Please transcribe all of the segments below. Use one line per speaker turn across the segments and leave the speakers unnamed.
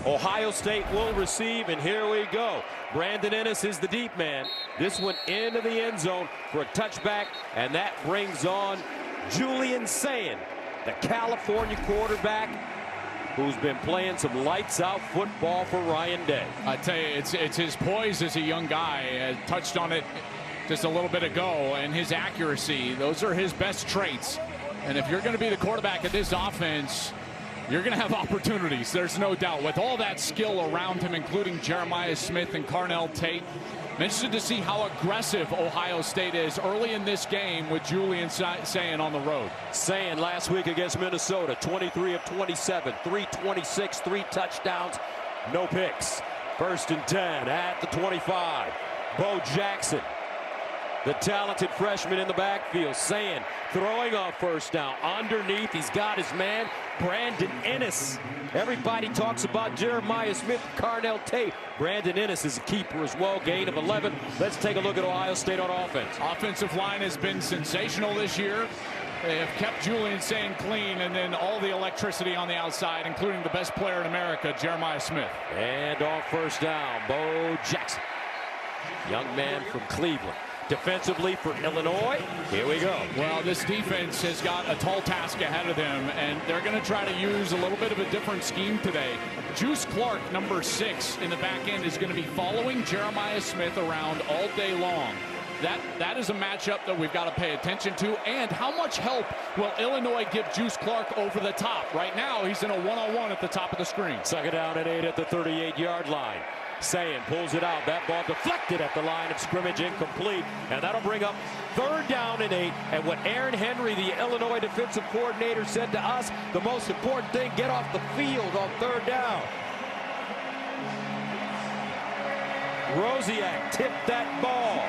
Ohio State will receive, and here we go. Brandon Ennis is the deep man. This one into the end zone for a touchback, and that brings on Julian Sayin, the California quarterback, who's been playing some lights-out football for Ryan Day.
I tell you, it's his poise as a young guy. Touched on it just a little bit ago, and his accuracy. Those are his best traits. And if you're going to be the quarterback of this offense, you're going to have opportunities. There's no doubt. With all that skill around him, including Jeremiah Smith and Carnell Tate, I'm interested to see how aggressive Ohio State is early in this game with Julian Sayin on the road.
Sayin last week against Minnesota, 23 of 27, 326, 3 touchdowns, no picks. 1st and 10 at the 25. Bo Jackson, the talented freshman in the backfield. Sayin throwing on 1st down. Underneath, he's got his man, Brandon Ennis. Everybody talks about Jeremiah Smith, Carnell Tate. Brandon Ennis is a keeper as well, gain of 11. Let's take a look at Ohio State on offense.
Offensive line has been sensational this year. They have kept Julian Sayin clean, and then all the electricity on the outside, including the best player in America, Jeremiah Smith.
And on 1st down, Bo Jackson, young man from Cleveland. Defensively for Illinois, here we go.
Well, this defense has got a tall task ahead of them, and they're going to try to use a little bit of a different scheme today. Juice Clark, number 6 in the back end, is going to be following Jeremiah Smith around all day long. That is a matchup that we've got to pay attention to. And how much help will Illinois give Juice Clark over the top? Right now, he's in a one-on-one at the top of the screen.
2nd down and 8 at the 38-yard line. Sayin pulls it out. That ball deflected at the line of scrimmage, incomplete. And that'll bring up 3rd down and 8. And what Aaron Henry, the Illinois defensive coordinator, said to us, the most important thing, get off the field on 3rd down. Rosiak tipped that ball.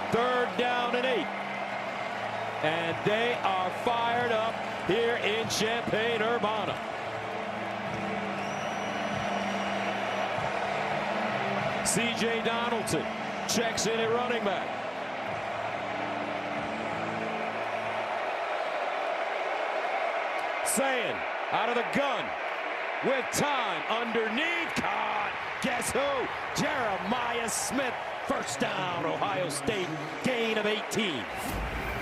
3rd down and 8. And they are fired up here in Champaign-Urbana. C.J. Donaldson checks in at running back. Sayin out of the gun with time underneath. Caught. Guess who? Jeremiah Smith. 1st down, Ohio State, gain of 18.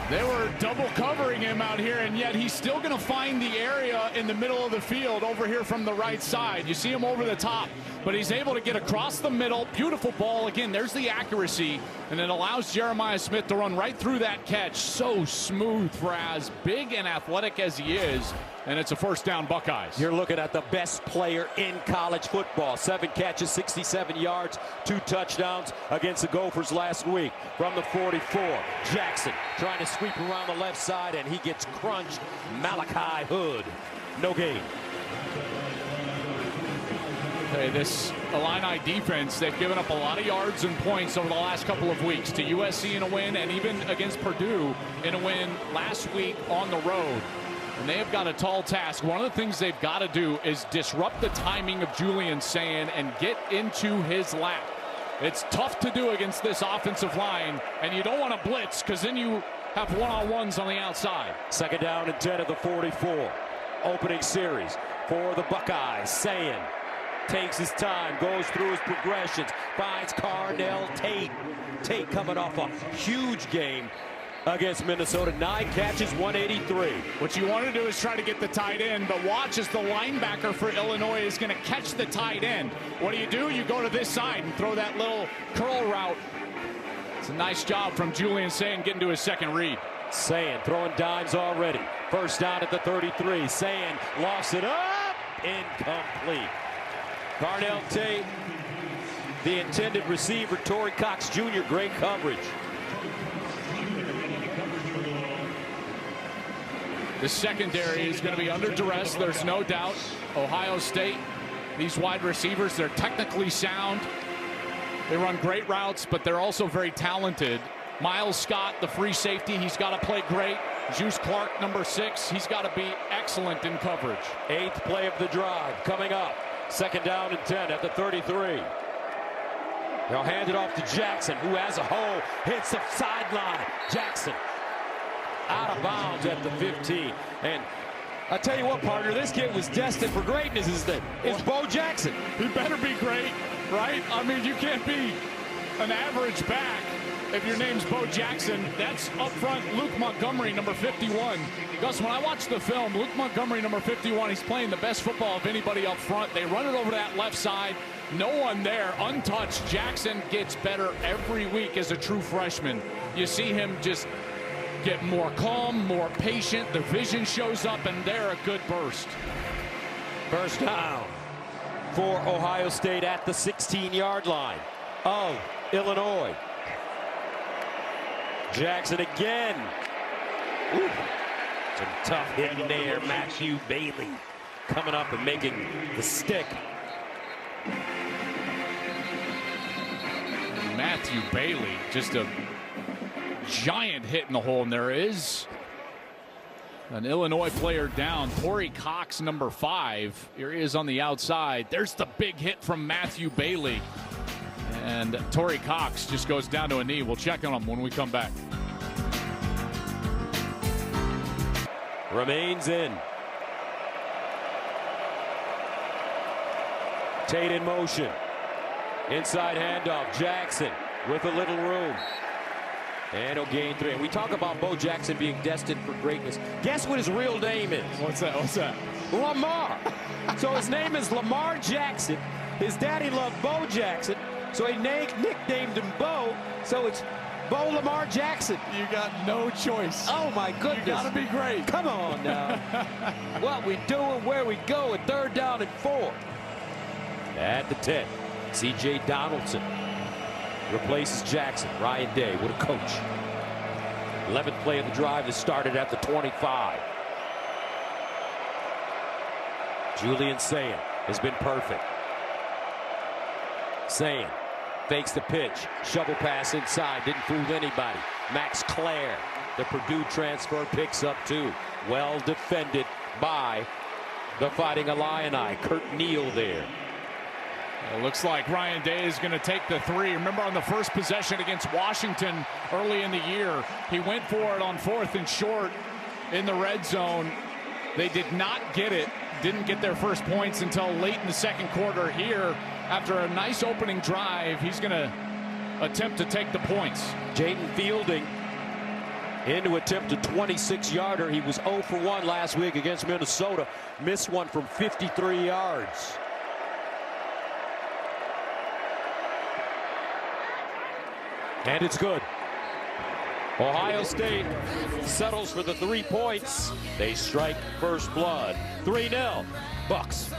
They were double covering him out here, and yet he's still going to find the area in the middle of the field over here from the right side. You see him over the top, but he's able to get across the middle. Beautiful ball. Again, there's the accuracy, and it allows Jeremiah Smith to run right through that catch. So smooth for as big and athletic as he is, and it's a 1st down, Buckeyes.
You're looking at the best player in college football. 7 catches, 67 yards, 2 touchdowns against the Gophers last week. From the 44, Jackson trying to sweep around the left side, and he gets crunched. Malachi Hood, no gain.
Hey, this Illini defense, they've given up a lot of yards and points over the last couple of weeks to USC in a win, and even against Purdue in a win last week on the road. And they have got a tall task. One of the things they've got to do is disrupt the timing of Julian Sayin and get into his lap. It's tough to do against this offensive line, and you don't want to blitz because then you have one-on-ones on the outside.
2nd down and 10 at the 44. Opening series for the Buckeyes. Sayin takes his time, goes through his progressions, finds Carnell Tate. Tate coming off a huge game against Minnesota. 9 catches, 183.
What you want to do is try to get the tight end, but watch as the linebacker for Illinois is going to catch the tight end. What do? You go to this side and throw that little curl route. It's a nice job from Julian Sayin getting to his 2nd read.
Sayin throwing dimes already. 1st down at the 33. Sayin lost it up. Incomplete. Carnell Tate, the intended receiver, Torrey Cox Jr., great coverage.
The secondary is going to be under duress, there's no doubt. Ohio State, these wide receivers, they're technically sound. They run great routes, but they're also very talented. Miles Scott, the free safety, he's got to play great. Juice Clark, number 6, he's got to be excellent in coverage.
8th play of the drive coming up. 2nd down and 10 at the 33. They'll hand it off to Jackson, who has a hole, hits the sideline. Jackson out of bounds at the 15. And I tell you what, partner, this kid was destined for greatness. It's Bo Jackson.
He better be great, right? I mean, you can't be an average back if your name's Bo Jackson. That's up front Luke Montgomery, number 51. Gus, when I watch the film, Luke Montgomery, number 51, he's playing the best football of anybody up front. They run it over that left side. No one there, untouched. Jackson gets better every week as a true freshman. You see him just get more calm, more patient. The vision shows up, and they're a good burst.
First down for Ohio State at the 16-yard line of Illinois. Jackson again. Ooh. Some tough hitting there. Matthew Bailey coming up and making the stick.
Matthew Bailey, just a giant hit in the hole, and there is an Illinois player down. Torrey Cox, number 5. Here he is on the outside. There's the big hit from Matthew Bailey. And Torrey Cox just goes down to a knee. We'll check on him when we come back.
Remains in. Tate in motion. Inside handoff. Jackson with a little room. And he'll gain 3. And we talk about Bo Jackson being destined for greatness. Guess what his real name is?
What's that? What's that?
Lamar. So his name is Lamar Jackson. His daddy loved Bo Jackson. So he nicknamed him Bo. So it's Bo Lamar Jackson.
You got no choice.
Oh, my goodness.
You got to be great.
Come on now. What we doing, where we go at 3rd down and 4. At the 10, C.J. Donaldson replaces Jackson. Ryan Day, what a coach. 11th play of the drive that started at the 25. Julian Sayin has been perfect. Sayin fakes the pitch. Shovel pass inside. Didn't fool anybody. Max Clare, the Purdue transfer, picks up 2. Well defended by the Fighting Illini. Kurt Neal there.
It looks like Ryan Day is going to take the 3. Remember on the first possession against Washington early in the year, he went for it on 4th and short in the red zone. They did not get it. Didn't get their first points until late in the second quarter. Here, after a nice opening drive, he's going to attempt to take the points.
Jaden Fielding in to attempt a 26-yarder. He was 0 for 1 last week against Minnesota. Missed one from 53 yards. And it's good. Ohio State settles for the 3 points. They strike first blood. 3-0 Bucks.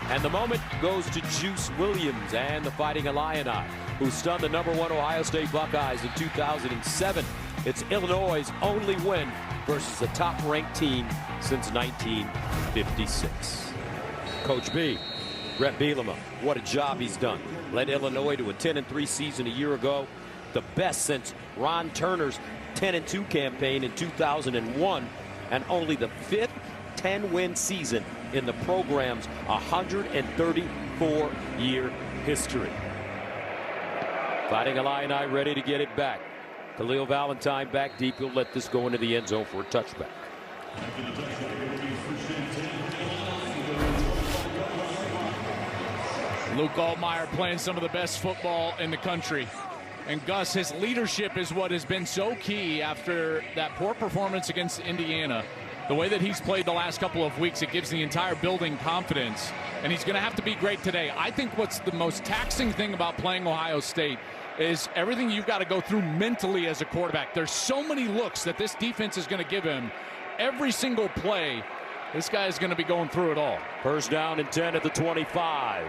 And the moment goes to Juice Williams and the Fighting Illini, who stunned the #1 Ohio State Buckeyes in 2007. It's Illinois' only win versus a top-ranked team since 1956. Coach B, Brett Bielema, what a job he's done. Led Illinois to a 10-3 season a year ago. The best since Ron Turner's 10-2 campaign in 2001, and only the 5th 10-win season in the program's 134-year history. Fighting Illini ready to get it back. Khalil Valentine back deep. He'll let this go into the end zone for a touchback.
Luke Altmyer playing some of the best football in the country. And Gus, his leadership is what has been so key after that poor performance against Indiana. The way that he's played the last couple of weeks, it gives the entire building confidence. And he's going to have to be great today. I think what's the most taxing thing about playing Ohio State is everything you've got to go through mentally as a quarterback. There's so many looks that this defense is going to give him. Every single play, this guy is going to be going through it all.
First down and 10 at the 25.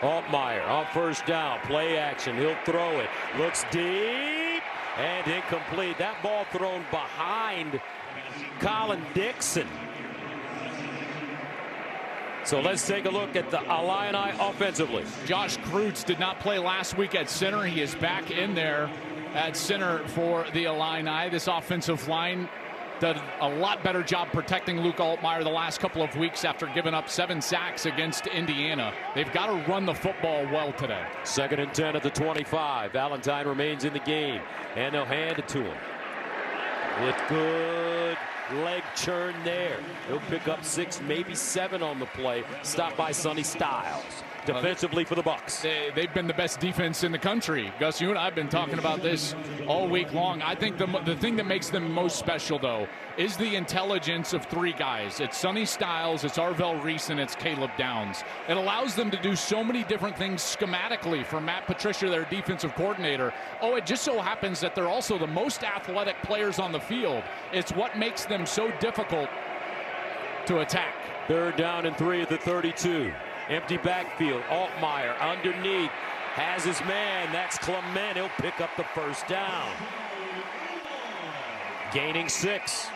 Altmyer on first down. Play action. He'll throw it. Looks deep and incomplete. That ball thrown behind Collin Dixon. So let's take a look at the Illini offensively.
Josh Kreutz did not play last week at center. He is back in there at center for the Illini. This offensive line did a lot better job protecting Luke Altmyer the last couple of weeks after giving up 7 sacks against Indiana. They've got to run the football well today.
Second and 10 at the 25. Valentine remains in the game, and they'll hand it to him. With good leg churn there. He'll pick up 6, maybe 7 on the play. Stopped by Sonny Styles. Defensively for the Bucks.
They've been the best defense in the country. Gus, you and I have been talking about this all week long. I think the thing that makes them most special, though, is the intelligence of 3 guys. It's Sonny Styles, it's Arvell Reese, and it's Caleb Downs. It allows them to do so many different things schematically for Matt Patricia, their defensive coordinator. Oh, it just so happens that they're also the most athletic players on the field. It's what makes them so difficult to attack.
3rd down and 3 at the 32. Empty backfield. Altmyer underneath. Has his man. That's Clement. He'll pick up the 1st down. Gaining 6.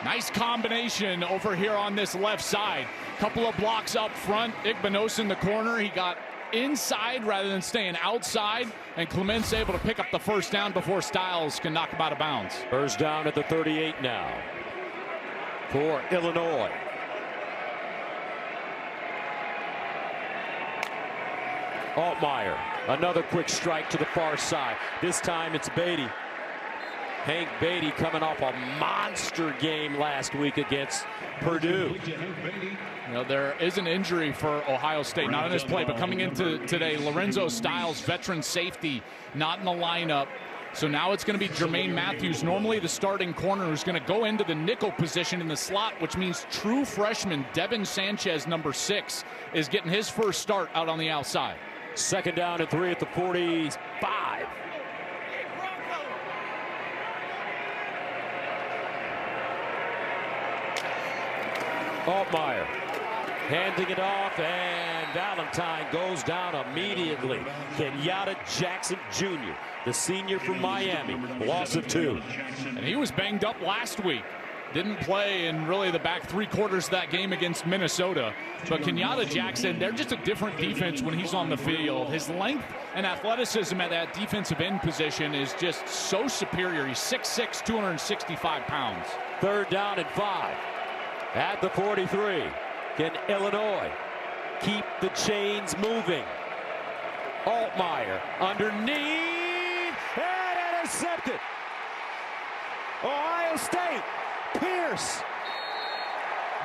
Nice combination over here on this left side. Couple of blocks up front. Igbenos in the corner. He got inside rather than staying outside. And Clement's able to pick up the 1st down before Styles can knock him out of bounds.
1st down at the 38 now for Illinois. Altmyer, another quick strike to the far side. This time it's Beatty. Hank Beatty coming off a monster game last week against Purdue.
You know, there is an injury for Ohio State, not in this play, but coming into today, Lorenzo Styles, veteran safety, not in the lineup. So now it's going to be Jermaine Matthews, normally the starting corner, who's going to go into the nickel position in the slot, which means true freshman Devin Sanchez, number 6, is getting his first start out on the outside.
2nd down and 3 at the 45. Altmyer handing it off, and Valentine goes down immediately. Kenyatta Jackson Jr., the senior from Miami, loss of 2.
And he was banged up last week. Didn't play in really the back 3 quarters of that game against Minnesota. But Kenyatta Jackson, they're just a different defense when he's on the field. His length and athleticism at that defensive end position is just so superior. He's 6'6", 265 pounds.
3rd down and 5 at the 43. Can Illinois keep the chains moving? Altmyer underneath and intercepted. Ohio State. Pierce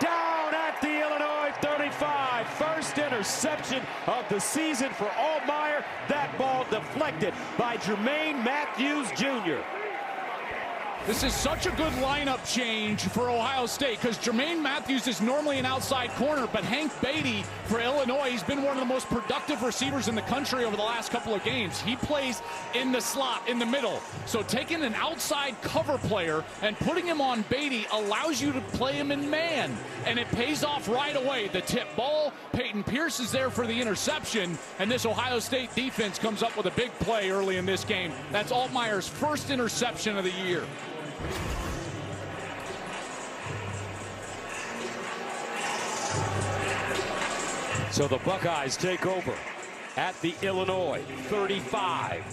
down at the Illinois 35. 1st interception of the season for Altmyer. That ball deflected by Jermaine Matthews Jr.
This is such a good lineup change for Ohio State because Jermaine Matthews is normally an outside corner, but Hank Beatty for Illinois, he's been one of the most productive receivers in the country over the last couple of games. He plays in the slot, in the middle. So taking an outside cover player and putting him on Beatty allows you to play him in man, and it pays off right away. The tip ball, Peyton Pierce is there for the interception, and this Ohio State defense comes up with a big play early in this game. That's Altmyer's 1st interception of the year.
So the Buckeyes take over at the Illinois 35.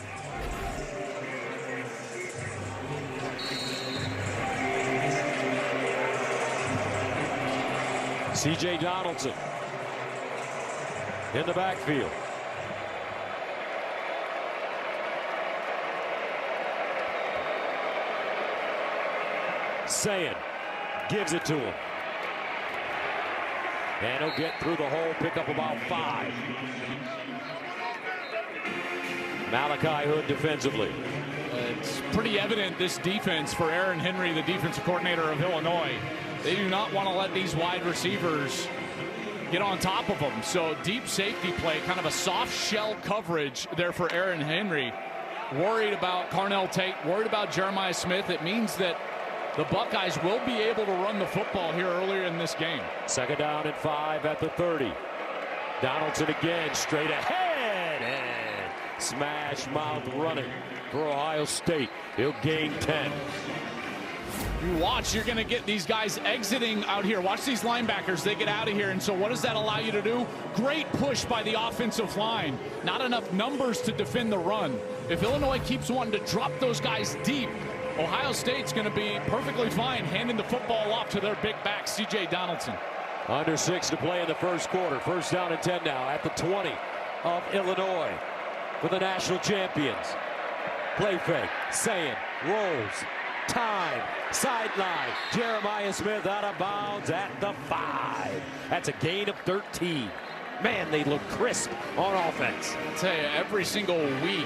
C.J. Donaldson in the backfield. Sayin gives it to him. And he'll get through the hole, pick up about 5. Malachi Hood defensively.
It's pretty evident this defense for Aaron Henry, the defensive coordinator of Illinois. They do not want to let these wide receivers get on top of them. So deep safety play, kind of a soft shell coverage there for Aaron Henry. Worried about Carnell Tate, worried about Jeremiah Smith. It means that the Buckeyes will be able to run the football here earlier in this game.
2nd down and 5 at the 30. Donaldson again, straight ahead, and smash mouth running for Ohio State. He'll gain 10.
You watch, you're going to get these guys exiting out here. Watch these linebackers, they get out of here. And so what does that allow you to do? Great push by the offensive line. Not enough numbers to defend the run. If Illinois keeps wanting to drop those guys deep, Ohio State's going to be perfectly fine handing the football off to their big back, C.J. Donaldson.
Under 6 to play in the 1st quarter. 1st down and 10 now at the 20 of Illinois for the national champions. Play fake. Saying. Rolls. Time. Sideline. Jeremiah Smith out of bounds at the 5. That's a gain of 13. Man, they look crisp on offense.
I'll tell you, every single week,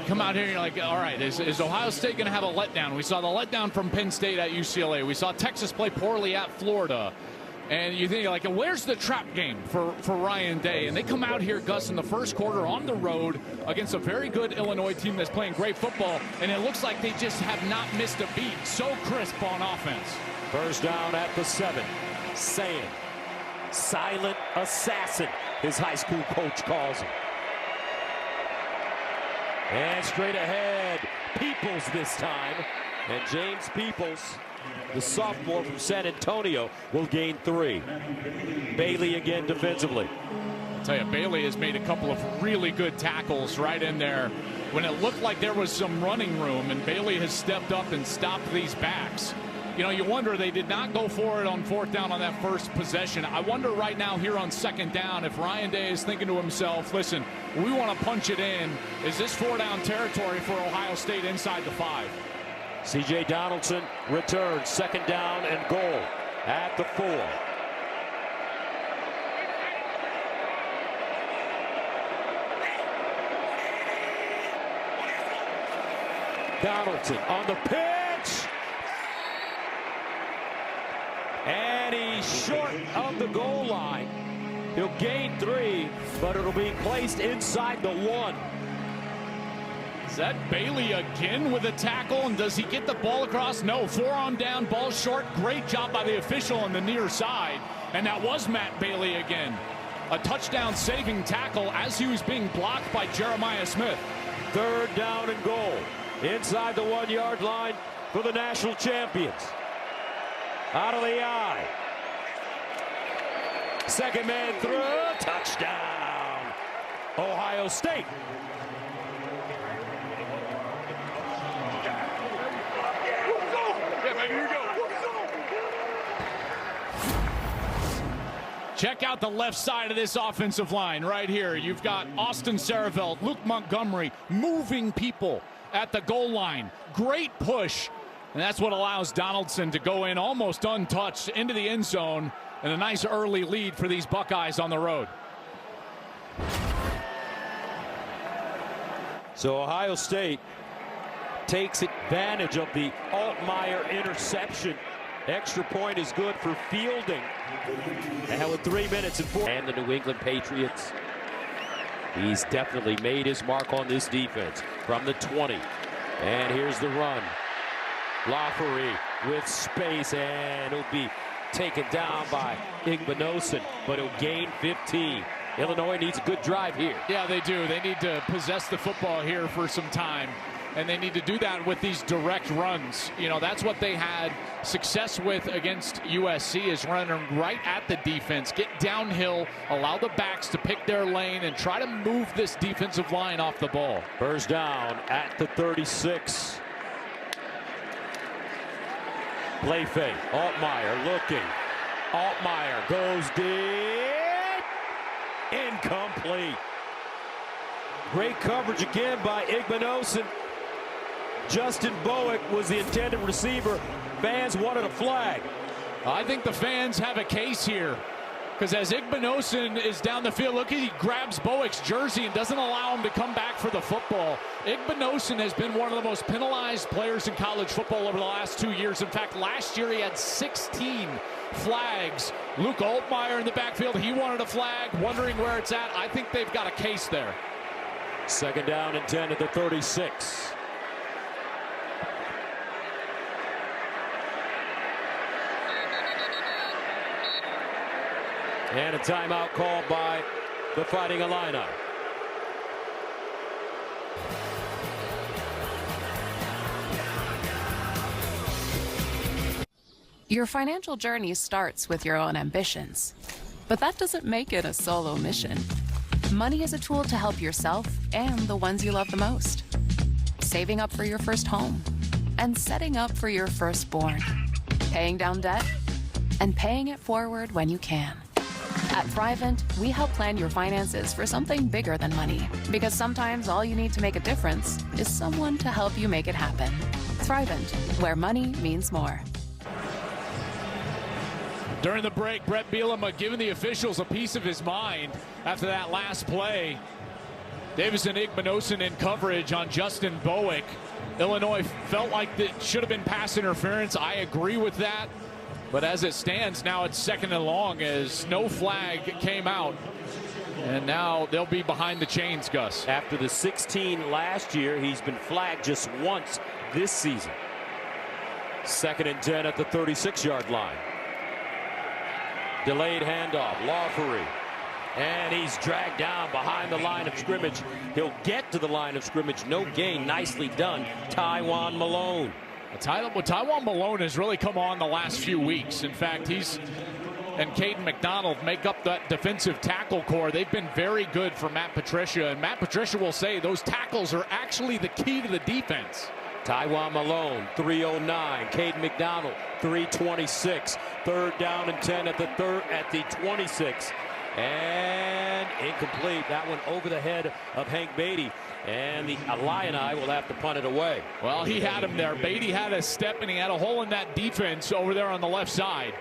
come out here and you're like, all right, is Ohio State going to have a letdown? We saw the letdown from Penn State at UCLA. We saw Texas play poorly at Florida. And you think, like, where's the trap game for Ryan Day? And they come out here, Gus, in the first quarter on the road against a very good Illinois team that's playing great football. And it looks like they just have not missed a beat. So crisp on offense.
First down at the 7. Saying. Silent assassin, his high school coach calls him. And straight ahead, Peoples this time. And James Peoples, the sophomore from San Antonio, will gain 3. Bailey again defensively.
I'll tell you, Bailey has made a couple of really good tackles right in there when it looked like there was some running room, and Bailey has stepped up and stopped these backs. You know, you wonder, they did not go for it on 4th down on that first possession. I wonder right now here on 2nd down if Ryan Day is thinking to himself, listen, we want to punch it in. Is this 4-down territory for Ohio State inside the 5?
C.J. Donaldson returns, 2nd down and goal at the 4. Donaldson on the pitch. And he's short of the goal line. He'll gain 3, but it'll be placed inside the 1.
Is that Bailey again with a tackle? And does he get the ball across? No, forearm down, ball short. Great job by the official on the near side. And that was Matt Bailey again. A touchdown saving tackle as he was being blocked by Jeremiah Smith.
3rd down and goal. Inside the 1-yard line for the national champions. Out of the eye. Second man through. Touchdown. Ohio State.
Check out the left side of this offensive line right here. You've got Austin Sarevelt, Luke Montgomery, moving people at the goal line. Great push. And that's what allows Donaldson to go in almost untouched into the end zone, and a nice early lead for these Buckeyes on the road.
So Ohio State takes advantage of the Altmyer interception. Extra point is good for fielding. And with 3 minutes and 4. And the New England Patriots. He's definitely made his mark on this defense from the 20. And here's the run. Laughery with space, and it'll be taken down by Igbinosun, but he'll gain 15. Illinois needs a good drive here.
Yeah, they do. They need to possess the football here for some time, and they need to do that with these direct runs. You know, that's what they had success with against USC, is running right at the defense, get downhill, allow the backs to pick their lane, and try to move this defensive line off the ball.
First down at the 36. Play fake. Altmyer looking. Altmyer goes deep. Incomplete. Great coverage again by Igbinosun. Justin Bowick was the intended receiver. Fans wanted a flag.
I think the fans have a case here, because as Igbinosun is down the field, look, he grabs Bowick's jersey and doesn't allow him to come back for the football. Igbinosun has been one of the most penalized players in college football over the last 2 years. In fact, last year he had 16 flags. Luke Altmyer in the backfield, he wanted a flag, wondering where it's at. I think they've got a case there.
2nd down and 10 at the 36. And a timeout called by the Fighting Illini.
Your financial journey starts with your own ambitions, but that doesn't make it a solo mission. Money is a tool to help yourself and the ones you love the most. Saving up for your first home and setting up for your firstborn. Paying down debt and paying it forward when you can. At Thrivent, we help plan your finances for something bigger than money. Because sometimes all you need to make a difference is someone to help you make it happen. Thrivent, where money means more.
During the break, Brett Bielema giving the officials a piece of his mind after that last play. Davison Igbinosun in coverage on Justin Bowick. Illinois felt like it should have been pass interference. I agree with that. But as it stands now, it's 2nd and long as no flag came out. And now they'll be behind the chains, Gus.
After the 16 last year, he's been flagged just once this season. 2nd and 10 at the 36-yard line. Delayed handoff, Laughery. And he's dragged down behind the line of scrimmage. He'll get to the line of scrimmage. No gain. Nicely done. Tywone Malone.
Tywone Malone has really come on the last few weeks. In fact, he's and Caden McDonald make up that defensive tackle core. They've been very good for Matt Patricia. And Matt Patricia will say those tackles are actually the key to the defense.
Tywone Malone, 309. Caden McDonald, 326. 3rd down and 10 at the 26. And incomplete. That one over the head of Hank Beatty. And the Illini will have to punt it away.
Well, he had him there. Beatty had a step, and he had a hole in that defense over there on the left side.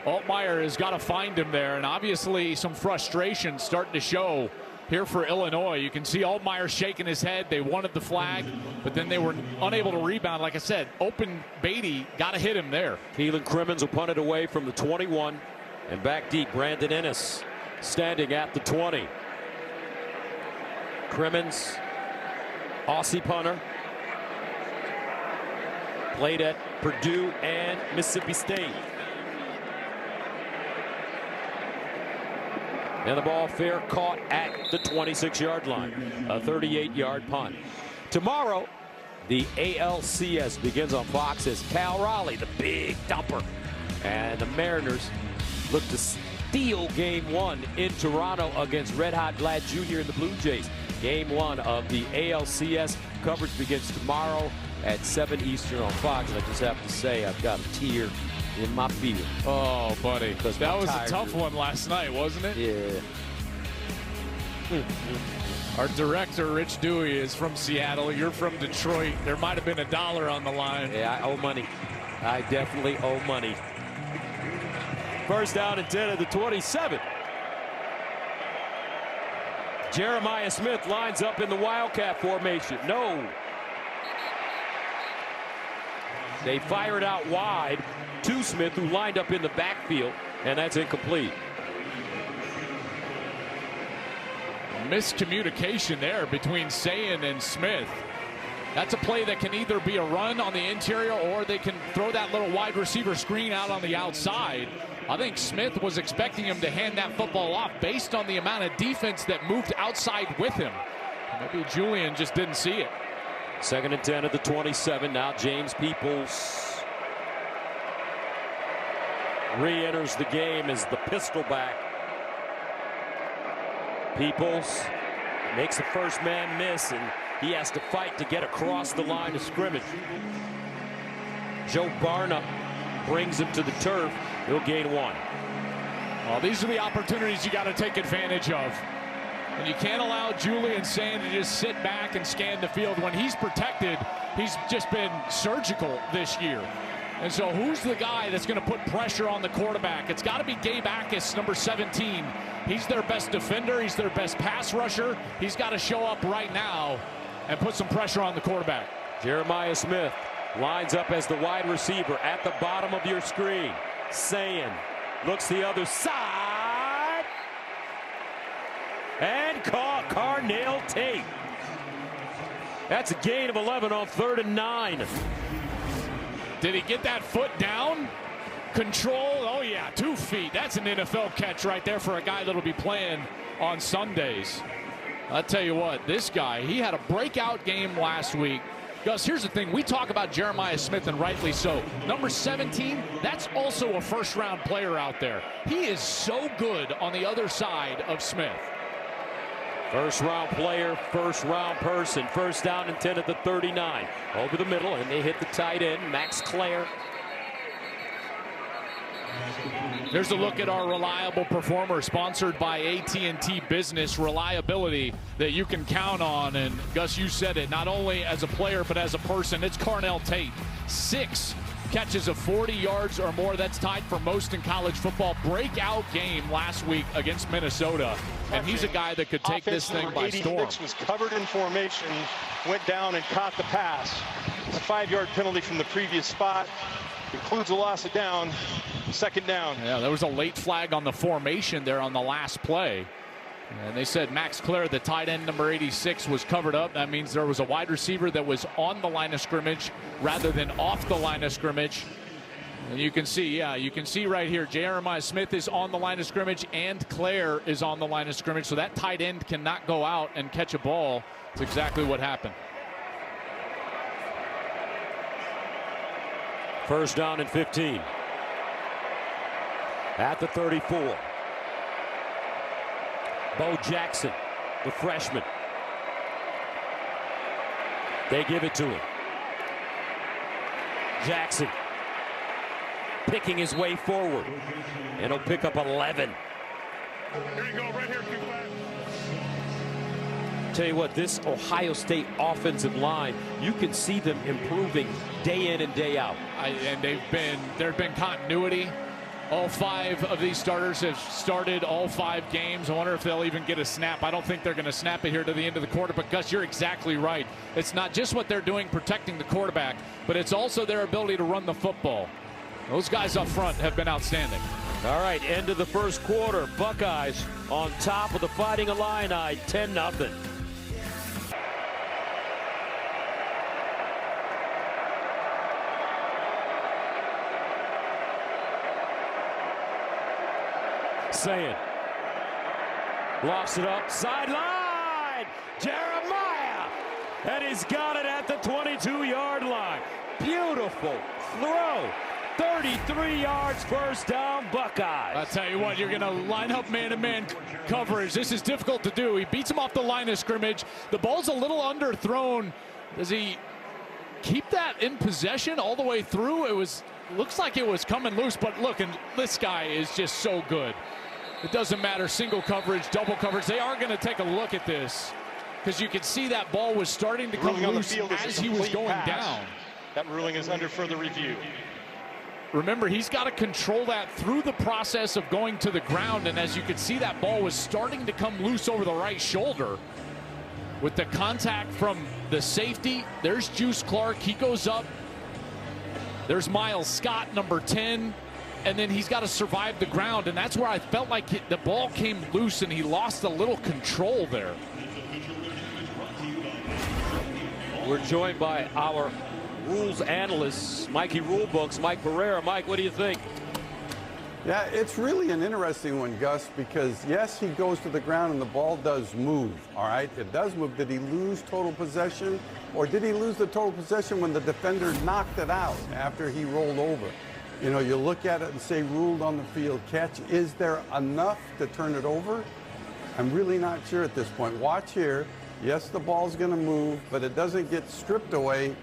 Altmyer has got to find him there, and obviously some frustration starting to show here for Illinois. You can see Altmyer shaking his head. They wanted the flag, but then they were unable to rebound. Like I said, open Beatty, got to hit him there.
Keelan Crimmins will punt it away from the 21. And back deep, Brandon Ennis standing at the 20. Crimmins, Aussie punter. Played at Purdue and Mississippi State. And the ball fair caught at the 26-yard line. A 38-yard punt. Tomorrow, the ALCS begins on Fox as Cal Raleigh, the big dumper. And the Mariners look to steal Game 1 in Toronto against Red Hot Vlad Jr. and the Blue Jays. Game 1 of the ALCS coverage begins tomorrow at 7 Eastern on Fox. I just have to say, I've got a tear in my beer.
Oh, buddy. That was a tough one last night, wasn't it?
Yeah.
Our director, Rich Dewey, is from Seattle. You're from Detroit. There might have been $1 on the line.
Yeah, I owe money. I definitely owe money. 1st down and 10 at the 27. Jeremiah Smith lines up in the Wildcat formation. No. They fired out wide to Smith, who lined up in the backfield, and that's incomplete.
Miscommunication there between Sayin and Smith. That's a play that can either be a run on the interior, or they can throw that little wide receiver screen out on the outside. I think Smith was expecting him to hand that football off based on the amount of defense that moved outside with him. Maybe Julian just didn't see it.
2nd and 10 at the 27. Now James Peoples re-enters the game as the pistol back. Peoples makes the first man miss, and he has to fight to get across the line of scrimmage. Joe Barna brings him to the turf. He'll gain 1.
Well, these are the opportunities you got to take advantage of. And you can't allow Julian Sayin to just sit back and scan the field. When he's protected, he's just been surgical this year. And so who's the guy that's going to put pressure on the quarterback? It's got to be Gabe Akis, number 17. He's their best defender. He's their best pass rusher. He's got to show up right now and put some pressure on the quarterback.
Jeremiah Smith lines up as the wide receiver at the bottom of your screen. Sayin looks the other side and caught Carnell Tate. That's a gain of 11 on 3rd and 9.
Did he get that foot down? Control, oh yeah, 2 feet. That's an NFL catch right there for a guy that'll be playing on Sundays. I'll tell you what, this guy, he had a breakout game last week. Gus, here's the thing. We talk about Jeremiah Smith, and rightly so. Number 17, that's also a first-round player out there. He is so good on the other side of Smith.
First-round player, first-round person. 1st down and 10 at the 39. Over the middle, and they hit the tight end, Max Clare.
Here's a look at our reliable performer, sponsored by AT&T Business. Reliability that you can count on. And Gus, you said it, not only as a player but as a person. It's Carnell Tate. 6 catches of 40 yards or more. That's tied for most in college football. Breakout game last week against Minnesota. And he's a guy that could take this thing by storm.
86 was covered in formation, went down and caught the pass. It's a 5-yard penalty from the previous spot. Includes a loss of down, 2nd down.
Yeah, there was a late flag on the formation there on the last play. And they said Max Clare, the tight end, number 86, was covered up. That means there was a wide receiver that was on the line of scrimmage rather than off the line of scrimmage. And you can see, yeah, you can see right here, Jeremiah Smith is on the line of scrimmage and Clare is on the line of scrimmage. So that tight end cannot go out and catch a ball. It's exactly what happened.
1st down and 15. At the 34. Bo Jackson, the freshman. They give it to him. Jackson picking his way forward. And he'll pick up 11.
Here you go, right here,
Tell you what, this Ohio State offensive line, you can see them improving day in and day out.
And there's been continuity. All 5 of these starters have started all 5 games. I wonder if they'll even get a snap. I don't think they're going to snap it here to the end of the quarter. But Gus, you're exactly right. It's not just what they're doing protecting the quarterback, but it's also their ability to run the football. Those guys up front have been outstanding.
All right, end of the 1st quarter. Buckeyes on top of the Fighting Illini, 10-0. Saying, lofts it up, sideline, Jeremiah, and he's got it at the 22-yard line. Beautiful throw, 33 yards, 1st down, Buckeyes.
I'll tell you what, you're going to line up man-to-man coverage. This is difficult to do. He beats him off the line of scrimmage. The ball's a little underthrown. Does he keep that in possession all the way through? Looks like it was coming loose, but look, and this guy is just so good. It doesn't matter, single coverage, double coverage. They are going to take a look at this because you can see that ball was starting to come loose as he was going down.
That ruling is under further review.
Remember, he's got to control that through the process of going to the ground, and as you can see, that ball was starting to come loose over the right shoulder. With the contact from the safety, there's Juice Clark. He goes up. There's Miles Scott, number 10. And then he's got to survive the ground. And that's where I felt like the ball came loose and he lost a little control there.
We're joined by our rules analyst, Mikey Rulebooks, Mike Pereira. Mike, what do you think?
Yeah, it's really an interesting one, Gus, because yes, he goes to the ground and the ball does move, all right? It does move. Did he lose total possession, or did he lose the total possession when the defender knocked it out after he rolled over? You know, you look at it and say ruled on the field catch. Is there enough to turn it over? I'm really not sure at this point. Watch here. Yes, the ball's going to move, but it doesn't get stripped away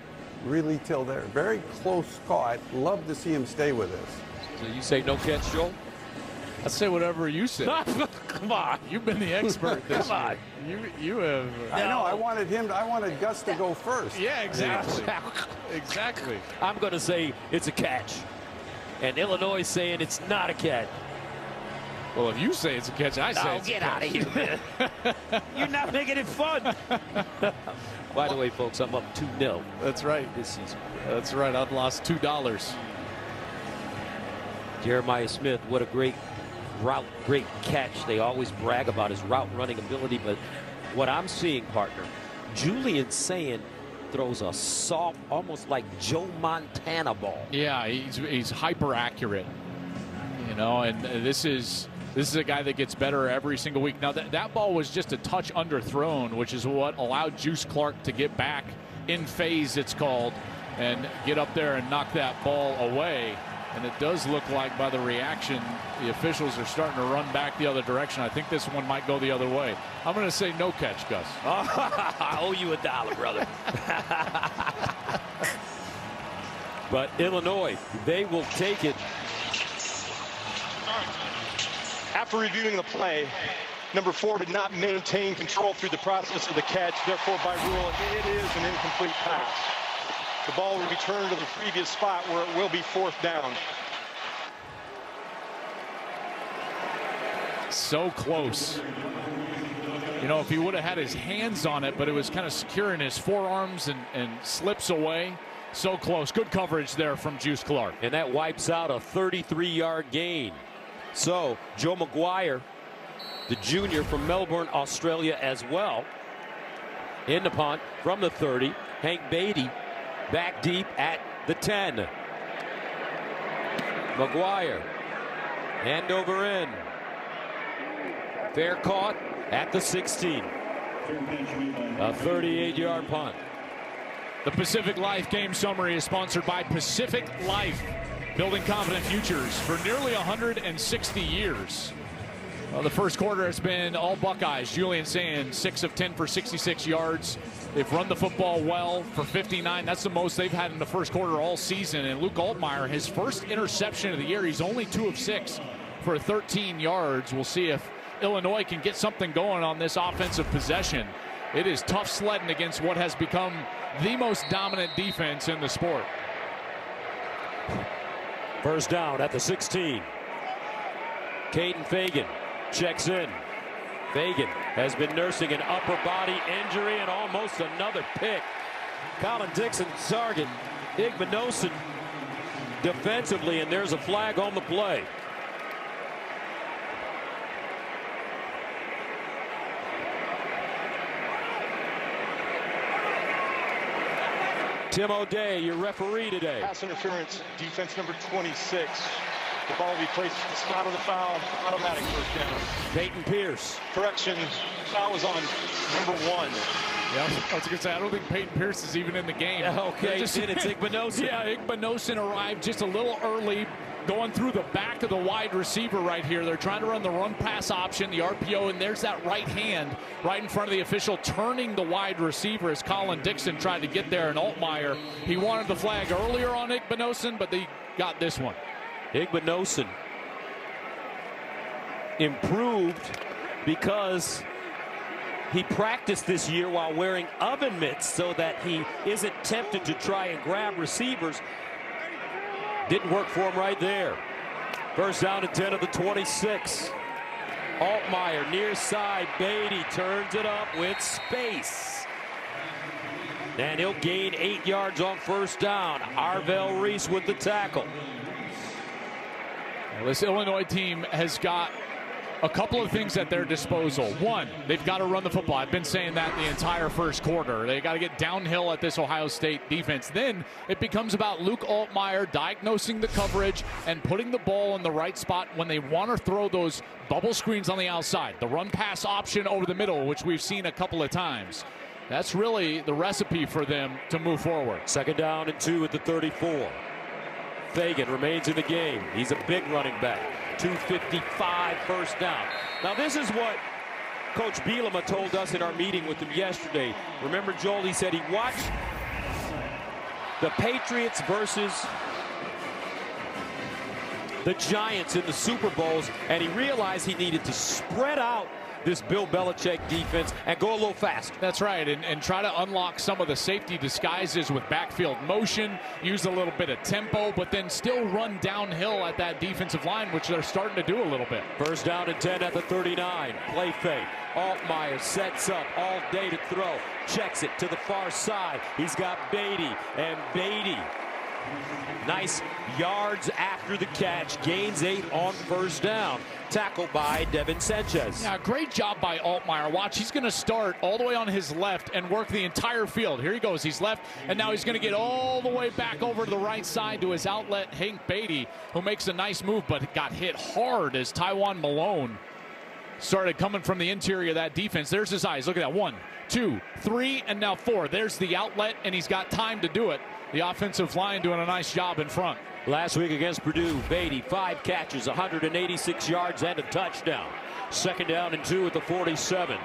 really till there. Very close call. I'd love to see him stay with this.
So you say no catch, Joe?
I'd say whatever you say.
Come on.
You've been the expert this
Come
year.
on.
You have.
I know. I wanted Gus to go first.
Yeah, exactly. Exactly.
I'm going to say it's a catch. And Illinois is saying it's not a catch.
Well, if you say it's a catch, I say it's
get
a
out
catch.
of here, man. You're not making it fun. By the way, folks, I'm up 2-0.
That's right.
This season.
That's right. I've lost $2.
Jeremiah Smith, what a great route, great catch. They always brag about his route running ability, but what I'm seeing, partner, Julian Saying throws a soft, almost like Joe Montana ball.
Yeah, he's hyper accurate. You know, and this is a guy that gets better every single week. Now that ball was just a touch underthrown, which is what allowed Juice Clark to get back in phase, it's called, and get up there and knock that ball away. And it does look like by the reaction, the officials are starting to run back the other direction. I think this one might go the other way. I'm going to say no catch, Gus.
I owe you $1, brother. But Illinois, they will take it
After reviewing the play, number 4 did not maintain control through the process of the catch. Therefore, by rule, it is an incomplete pass. The ball will return to the previous spot where it will be 4th down.
So close. You know, if he would have had his hands on it, but it was kind of secure in his forearms and slips away. So close. Good coverage there from Juice Clark.
And that wipes out a 33-yard gain. So Joe McGuire, the junior from Melbourne, Australia as well, in the punt from the 30. Hank Beatty back deep at the 10. McGuire, hand over in. Fair caught at the 16. A 38-yard punt.
The Pacific Life game summary is sponsored by Pacific Life, building confident futures for nearly 160 years. Well, the first quarter has been all Buckeyes. Julian Sands, 6 of 10 for 66 yards. They've run the football well for 59. That's the most they've had in the first quarter all season. And Luke Altmyer, his first interception of the year, he's only 2 of 6 for 13 yards. We'll see if Illinois can get something going on this offensive possession. It is tough sledding against what has become the most dominant defense in the sport.
First down at the 16. Caden Fagan checks in. Fagan has been nursing an upper body injury and almost another pick. Collin Dixon, target. Igbinosun defensively, and there's a flag on the play. Tim O'Day, your referee today.
Pass interference, defense number 26. The ball will be placed at the spot of the foul. Automatic first down.
Peyton Pierce.
Correction, foul is on number 1.
Yeah, I was going to say, I don't think Peyton Pierce is even in the game.
Okay, it's Igbinosun.
Yeah, Igbinosun arrived just a little early, going through the back of the wide receiver right here. They're trying to run the run-pass option, the RPO, and there's that right hand right in front of the official, turning the wide receiver as Collin Dixon tried to get there. And Altmyer, he wanted the flag earlier on Igbinosun, but they got this one.
Igbinosun improved because he practiced this year while wearing oven mitts so that he isn't tempted to try and grab receivers. Didn't work for him right there. First down and 10 of the 26. Altmyer near side. Beatty turns it up with space. And he'll gain 8 yards on first down. Arvell Reese with the tackle.
Well, this Illinois team has got a couple of things at their disposal. One, they've got to run the football. I've been saying that the entire first quarter. They got to get downhill at this Ohio State defense. Then it becomes about Luke Altmyer diagnosing the coverage and putting the ball in the right spot when they want to throw those bubble screens on the outside. The run pass option over the middle, which we've seen a couple of times. That's really the recipe for them to move forward.
Second down and 2 at the 34. Fagan remains in the game. He's a big running back. 2:55 first down. Now this is what Coach Bielema told us in our meeting with him yesterday. Remember, Joel, he said he watched the Patriots versus the Giants in the Super Bowls, and he realized he needed to spread out this Bill Belichick defense and go a little fast.
That's right, and try to unlock some of the safety disguises with backfield motion, use a little bit of tempo, but then still run downhill at that defensive line, which they're starting to do a little bit.
First down and 10 at the 39. Play fake. Altmyer sets up all day to throw. Checks it to the far side. He's got Beatty, and Beatty, nice yards after the catch, gains 8 on first down. Tackled by Devin Sanchez.
Yeah, great job by Altmyer. Watch, he's going to start all the way on his left and work the entire field. Here he goes. He's left, and now he's going to get all the way back over to the right side to his outlet, Hank Beatty, who makes a nice move, but got hit hard as Tywan Malone started coming from the interior of that defense. There's his eyes. Look at that. 1, 2, 3, and now 4. There's the outlet, and he's got time to do it. The offensive line doing a nice job in front.
Last week against Purdue, Beatty, 5 catches, 186 yards, and a touchdown. Second down and 2 at the 47.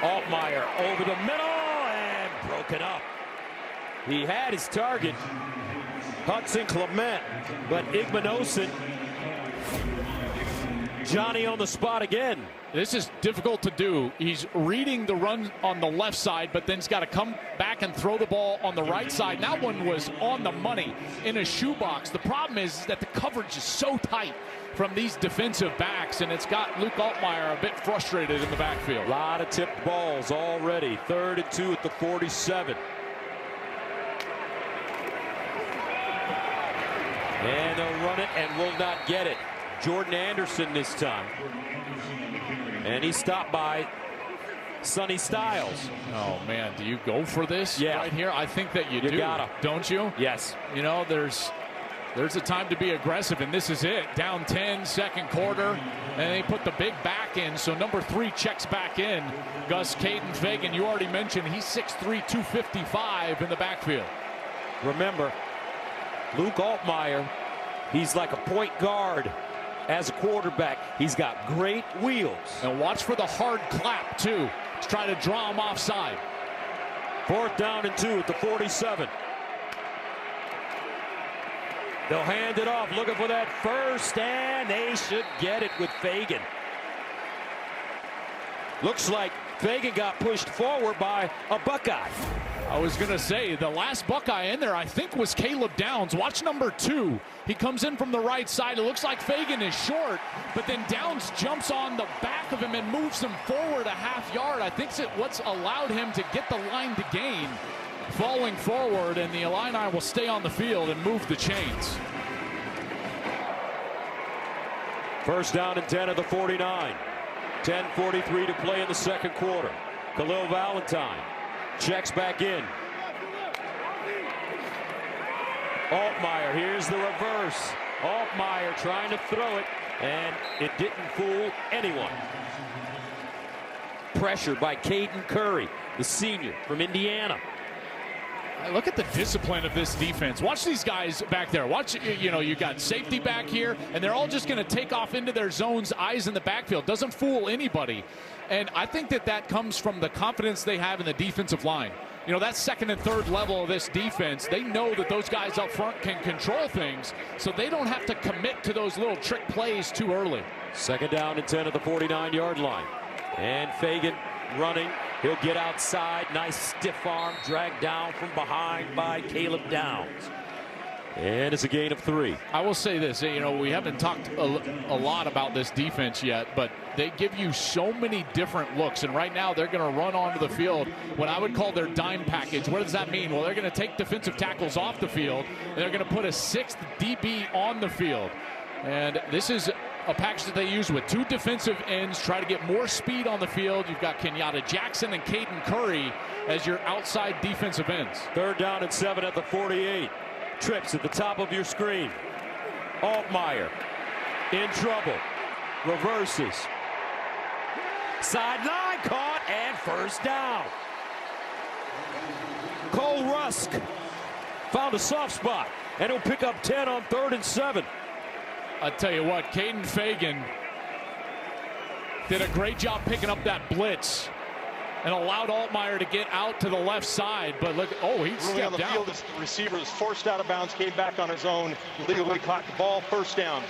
Altmyer over the middle and broken up. He had his target, Hudson Clement, but Igmanosin, Johnny on the spot again.
This is difficult to do. He's reading the run on the left side, but then he's got to come back and throw the ball on the right side. That one was on the money in a shoebox. The problem is that the coverage is so tight from these defensive backs, and it's got Luke Altmyer a bit frustrated in the backfield.
A lot of tipped balls already. 3rd and 2 at the 47. And they'll run it and will not get it. Jordan Anderson this time. And he stopped by Sonny Styles.
Oh, man, do you go for this right here? I think that you do,
gotta.
don't you?
Yes.
You know, there's a time to be aggressive, and this is it. Down 10, second quarter, and they put the big back in, so number 3 checks back in. Gus Caden Fagan, you already mentioned, he's 6'3", 255 in the backfield.
Remember, Luke Altmyer, he's like a point guard as a quarterback. He's got great wheels.
And watch for the hard clap, too, to try to draw him offside.
4th down and 2 at the 47. They'll hand it off, looking for that first, and they should get it with Fagan. Looks like Fagan got pushed forward by a Buckeye.
I was going to say, the last Buckeye in there, I think, was Caleb Downs. Watch number 2. He comes in from the right side. It looks like Fagan is short, but then Downs jumps on the back of him and moves him forward a half yard. I think it's what's allowed him to get the line to gain, falling forward, and the Illini will stay on the field and move the chains.
1st down and 10 at the 49. 10:43 to play in the second quarter. Khalil Valentine checks back in. Altmyer, here's the reverse. Altmyer trying to throw it, and it didn't fool anyone. Pressured by Caden Curry, the senior from Indiana.
Look at the discipline of this defense. Watch these guys back there. Watch, you know, you got safety back here, and they're all just going to take off into their zones, eyes in the backfield. Doesn't fool anybody. And I think that that comes from the confidence they have in the defensive line. You know, that 2nd and 3rd level of this defense, they know that those guys up front can control things, so they don't have to commit to those little trick plays too early.
2nd down and 10 at the 49-yard line. And Fagan running. He'll get outside. Nice stiff arm dragged down from behind by Caleb Downs. And it's a gain of 3.
I will say this, you know, we haven't talked a lot about this defense yet, but they give you so many different looks, and right now they're going to run onto the field what I would call their dime package. What does that mean? Well, they're going to take defensive tackles off the field, and they're going to put a 6th DB on the field. And this is a package that they use with 2 defensive ends, try to get more speed on the field. You've got Kenyatta Jackson and Caden Curry as your outside defensive ends.
3rd down and 7 at the 48. Trips at the top of your screen. Altmyer in trouble. Reverses. Sideline caught and 1st down. Cole Rusk found a soft spot, and he'll pick up 10 on 3rd and 7.
I tell you what, Caden Fagan did a great job picking up that blitz and allowed Altmyer to get out to the left side. But look, oh, he stepped
on the
down.
field, the receiver is forced out of bounds, came back on his own, legally caught the ball, 1st down.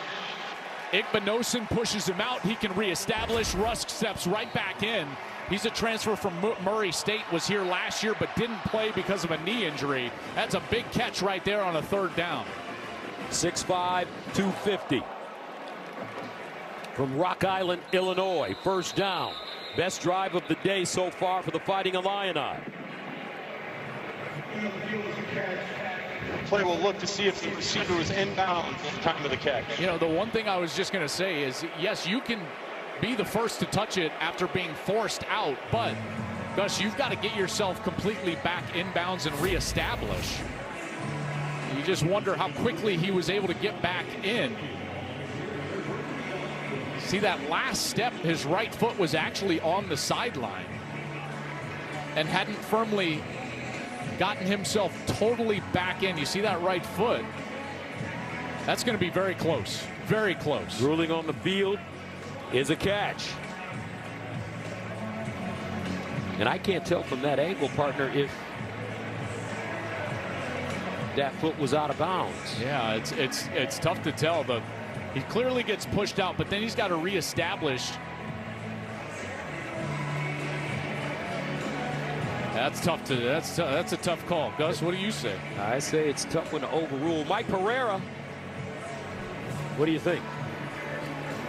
Igmanosin pushes him out. He can reestablish. Rusk steps right back in. He's a transfer from Murray State, was here last year but didn't play because of a knee injury. That's a big catch right there on a 3rd down.
6'5", 250. From Rock Island, Illinois. 1st down. Best drive of the day so far for the Fighting Illini.
Play will look to see if the receiver was inbound at the time of the catch.
You know, the one thing I was just going to say is, yes, you can be the first to touch it after being forced out, but Gus, you've got to get yourself completely back inbounds and reestablish. You just wonder how quickly he was able to get back in. See that last step, his right foot was actually on the sideline and hadn't firmly gotten himself totally back in. You see that right foot? That's going to be very close. Very close.
Ruling on the field is a catch. And I can't tell from that angle, partner, if that foot was out of bounds.
Yeah, it's tough to tell. He clearly gets pushed out, but then he's got to reestablish. That's a tough call. Gus, what do you say?
I say it's a tough one to overrule. Mike Pereira, what do you think?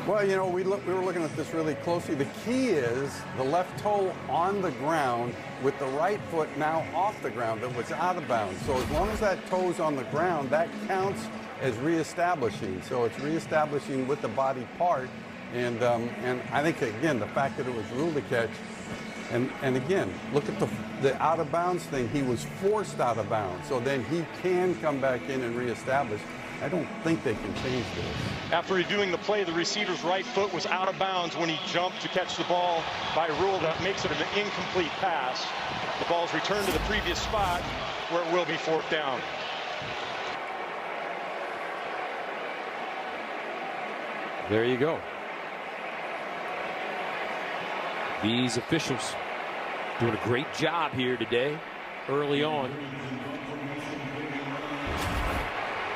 Well, you know, we were looking at this really closely. The key is the left toe on the ground with the right foot now off the ground that was out of bounds. So as long as that toe's on the ground, that counts as reestablishing. So it's reestablishing with the body part. And I think, again, the fact that it was ruled a catch, and again, look at the out of bounds thing. He was forced out of bounds. So then he can come back in and reestablish. I don't think they can change this.
After reviewing the play, the receiver's right foot was out of bounds when he jumped to catch the ball. By rule, that makes it an incomplete pass. The ball's returned to the previous spot where it will be fourth down.
There you go. These officials doing a great job here today, early on.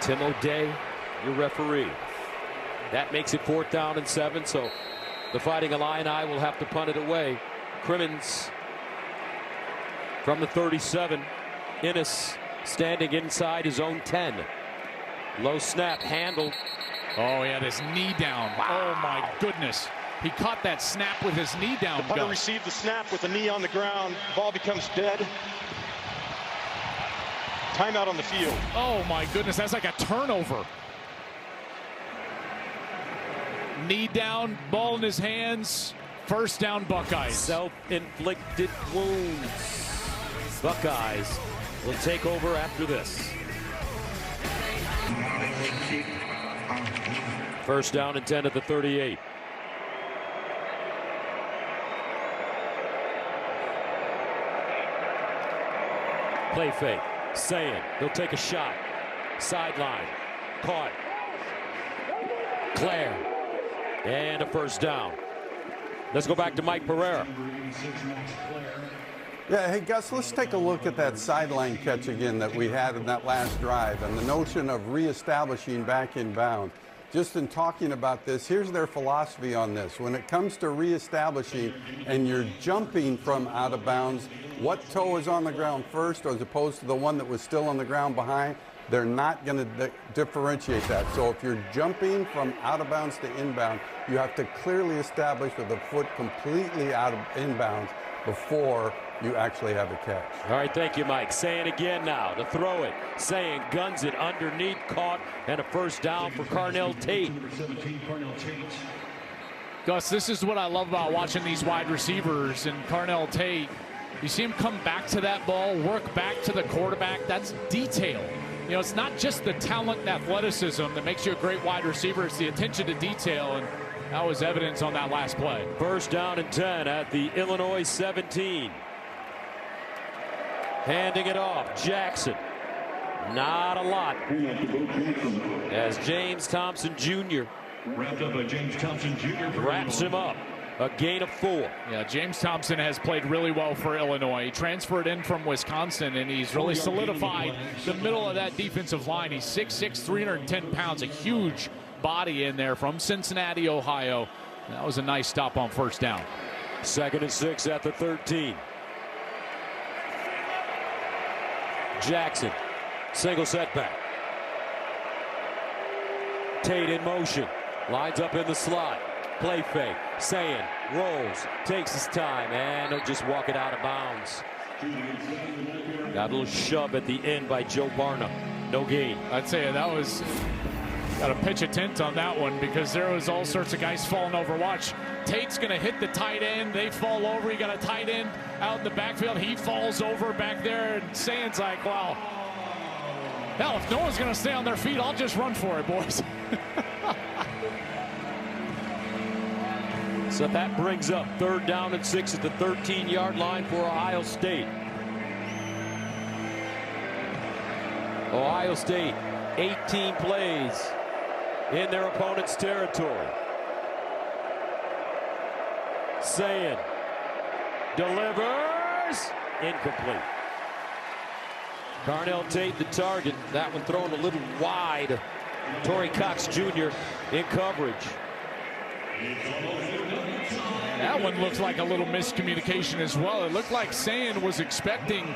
Tim O'Day, your referee. That makes it 4th down and 7, so the Fighting Illini will have to punt it away. Crimmins from the 37. Innes standing inside his own 10. Low snap handled.
Oh, he had his knee down. Wow. Oh, my goodness. He caught that snap with his knee down.
The punter received the snap with the knee on the ground. Ball becomes dead. Timeout on the field.
Oh, my goodness. That's like a turnover. Knee down, ball in his hands. First down, Buckeyes.
Self-inflicted wounds. Buckeyes will take over after this. First down and 10 at the 38. Play fake. Saying he'll take a shot. Sideline. Caught. Claire. And a first down. Let's go back to Mike Pereira.
Yeah, hey, Gus, let's take a look at that sideline catch again that we had in that last drive and the notion of reestablishing back in bounds. Just in talking about this, here's their philosophy on this. When it comes to reestablishing and you're jumping from out of bounds, what toe is on the ground first as opposed to the one that was still on the ground behind? They're not going to differentiate that. So if you're jumping from out of bounds to inbound, you have to clearly establish with the foot completely out of inbounds before you actually have a catch.
All right, thank you, Mike. Saying again now to throw it. Saying guns it underneath, caught, and a first down for Carnell Tate.
Gus, this is what I love about watching these wide receivers and Carnell Tate. You see him come back to that ball, work back to the quarterback. That's detail. You know, it's not just the talent and athleticism that makes you a great wide receiver. It's the attention to detail, and that was evidence on that last play.
First down and 10 at the Illinois 17. Handing it off, Jackson. Not a lot. As James Thompson Jr.
Wrapped up by James Thompson Jr.
wraps him up. A gain of 4.
Yeah, James Thompson has played really well for Illinois. He transferred in from Wisconsin, and he's really solidified the middle of that defensive line. He's 6'6", 310 pounds, a huge body in there from Cincinnati, Ohio. That was a nice stop on first down.
2nd and 6 at the 13. Jackson, single setback. Tate in motion, lines up in the slot. Play fake, Saying rolls, takes his time, and he'll just walk it out of bounds. Got a little shove at the end by Joe Barnum. No gain.
I'd say that was, got to pitch a tent on that one because there was all sorts of guys falling over. Watch, Tate's going to hit the tight end. They fall over. You got a tight end out in the backfield. He falls over back there, and Saying's like, well, hell, if no one's going to stay on their feet, I'll just run for it, boys.
So that brings up 3rd down and 6 at the 13-yard line for Ohio State. Ohio State, 18 plays in their opponent's territory. Saying delivers, incomplete. Carnell Tate the target. That one thrown a little wide. Torrey Cox Jr. in coverage.
That one looks like a little miscommunication as well. It looked like Sayin was expecting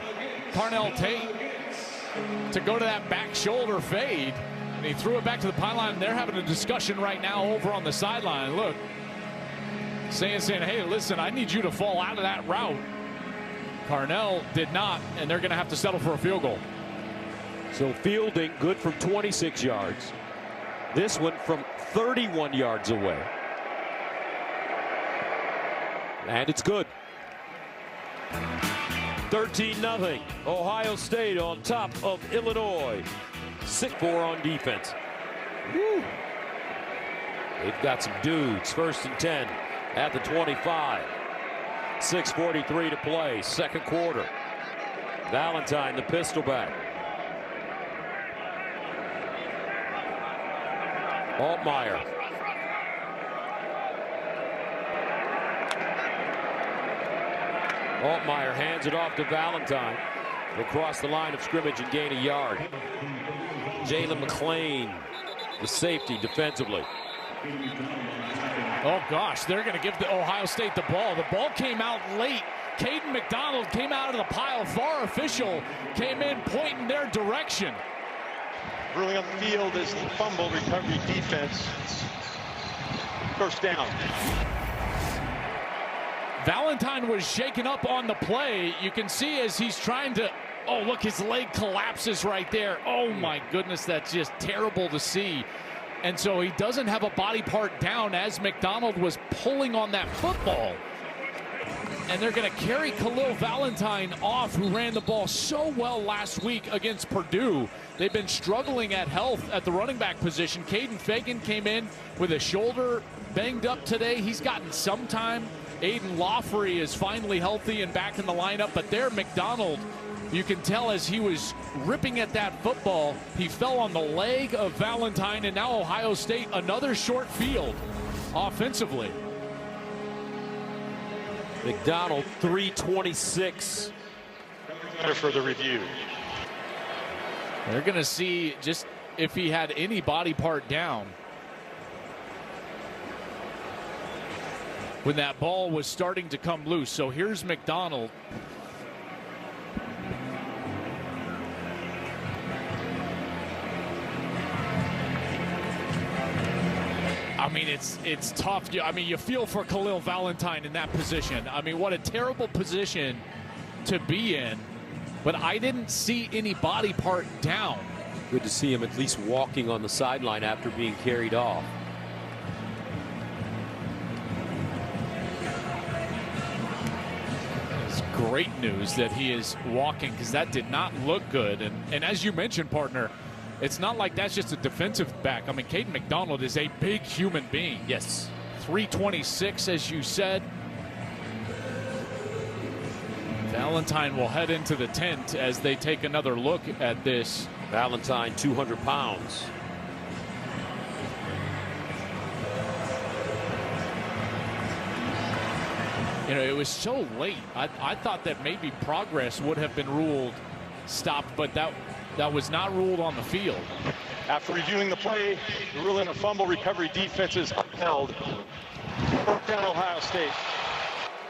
Carnell Tate to go to that back shoulder fade. And he threw it back to the pylon. They're having a discussion right now over on the sideline. Look, Sayin saying, hey, listen, I need you to fall out of that route. Carnell did not, and they're going to have to settle for a field goal.
So fielding good from 26 yards. This one from 31 yards away. And it's good. 13-0. Ohio State on top of Illinois. 6-4 on defense. Woo. They've got some dudes. 1st and 10 at the 25. 6:43 to play. Second quarter. Valentine, the pistol back. Altmyer. Altmyer hands it off to Valentine. He'll cross the line of scrimmage and gain a yard. Jalen McClain, the safety defensively.
Oh, gosh, they're going to give the Ohio State the ball. The ball came out late. Caden McDonald came out of the pile. VAR official came in pointing their direction.
Ruling on the field is the fumble recovery defense. First down.
Valentine was shaken up on the play. You can see as he's trying to, oh, look, his leg collapses right there. Oh, my goodness, that's just terrible to see. And so he doesn't have a body part down as McDonald was pulling on that football. And they're going to carry Khalil Valentine off, who ran the ball so well last week against Purdue. They've been struggling at health at the running back position. Caden Fagan came in with a shoulder banged up today. He's gotten some time. Aidan Laughery is finally healthy and back in the lineup. But there, McDonald, you can tell as he was ripping at that football, he fell on the leg of Valentine, and now Ohio State, another short field offensively.
McDonald, 326.
For the review.
They're going to see just if he had any body part down. When that ball was starting to come loose. So here's McDonald. I mean, it's tough. I mean, you feel for Khalil Valentine in that position. I mean, what a terrible position to be in. But I didn't see any body part down.
Good to see him at least walking on the sideline after being carried off.
It's great news that he is walking, because that did not look good. And as you mentioned, partner, it's not like that's just a defensive back. I mean, Caden McDonald is a big human being.
Yes.
326, as you said. Valentine will head into the tent as they take another look at this.
Valentine, 200 pounds.
You know, it was so late. I thought that maybe progress would have been ruled stopped, but that was not ruled on the field.
After reviewing the play, the ruling of fumble recovery defense is upheld. Fourth down, Ohio State.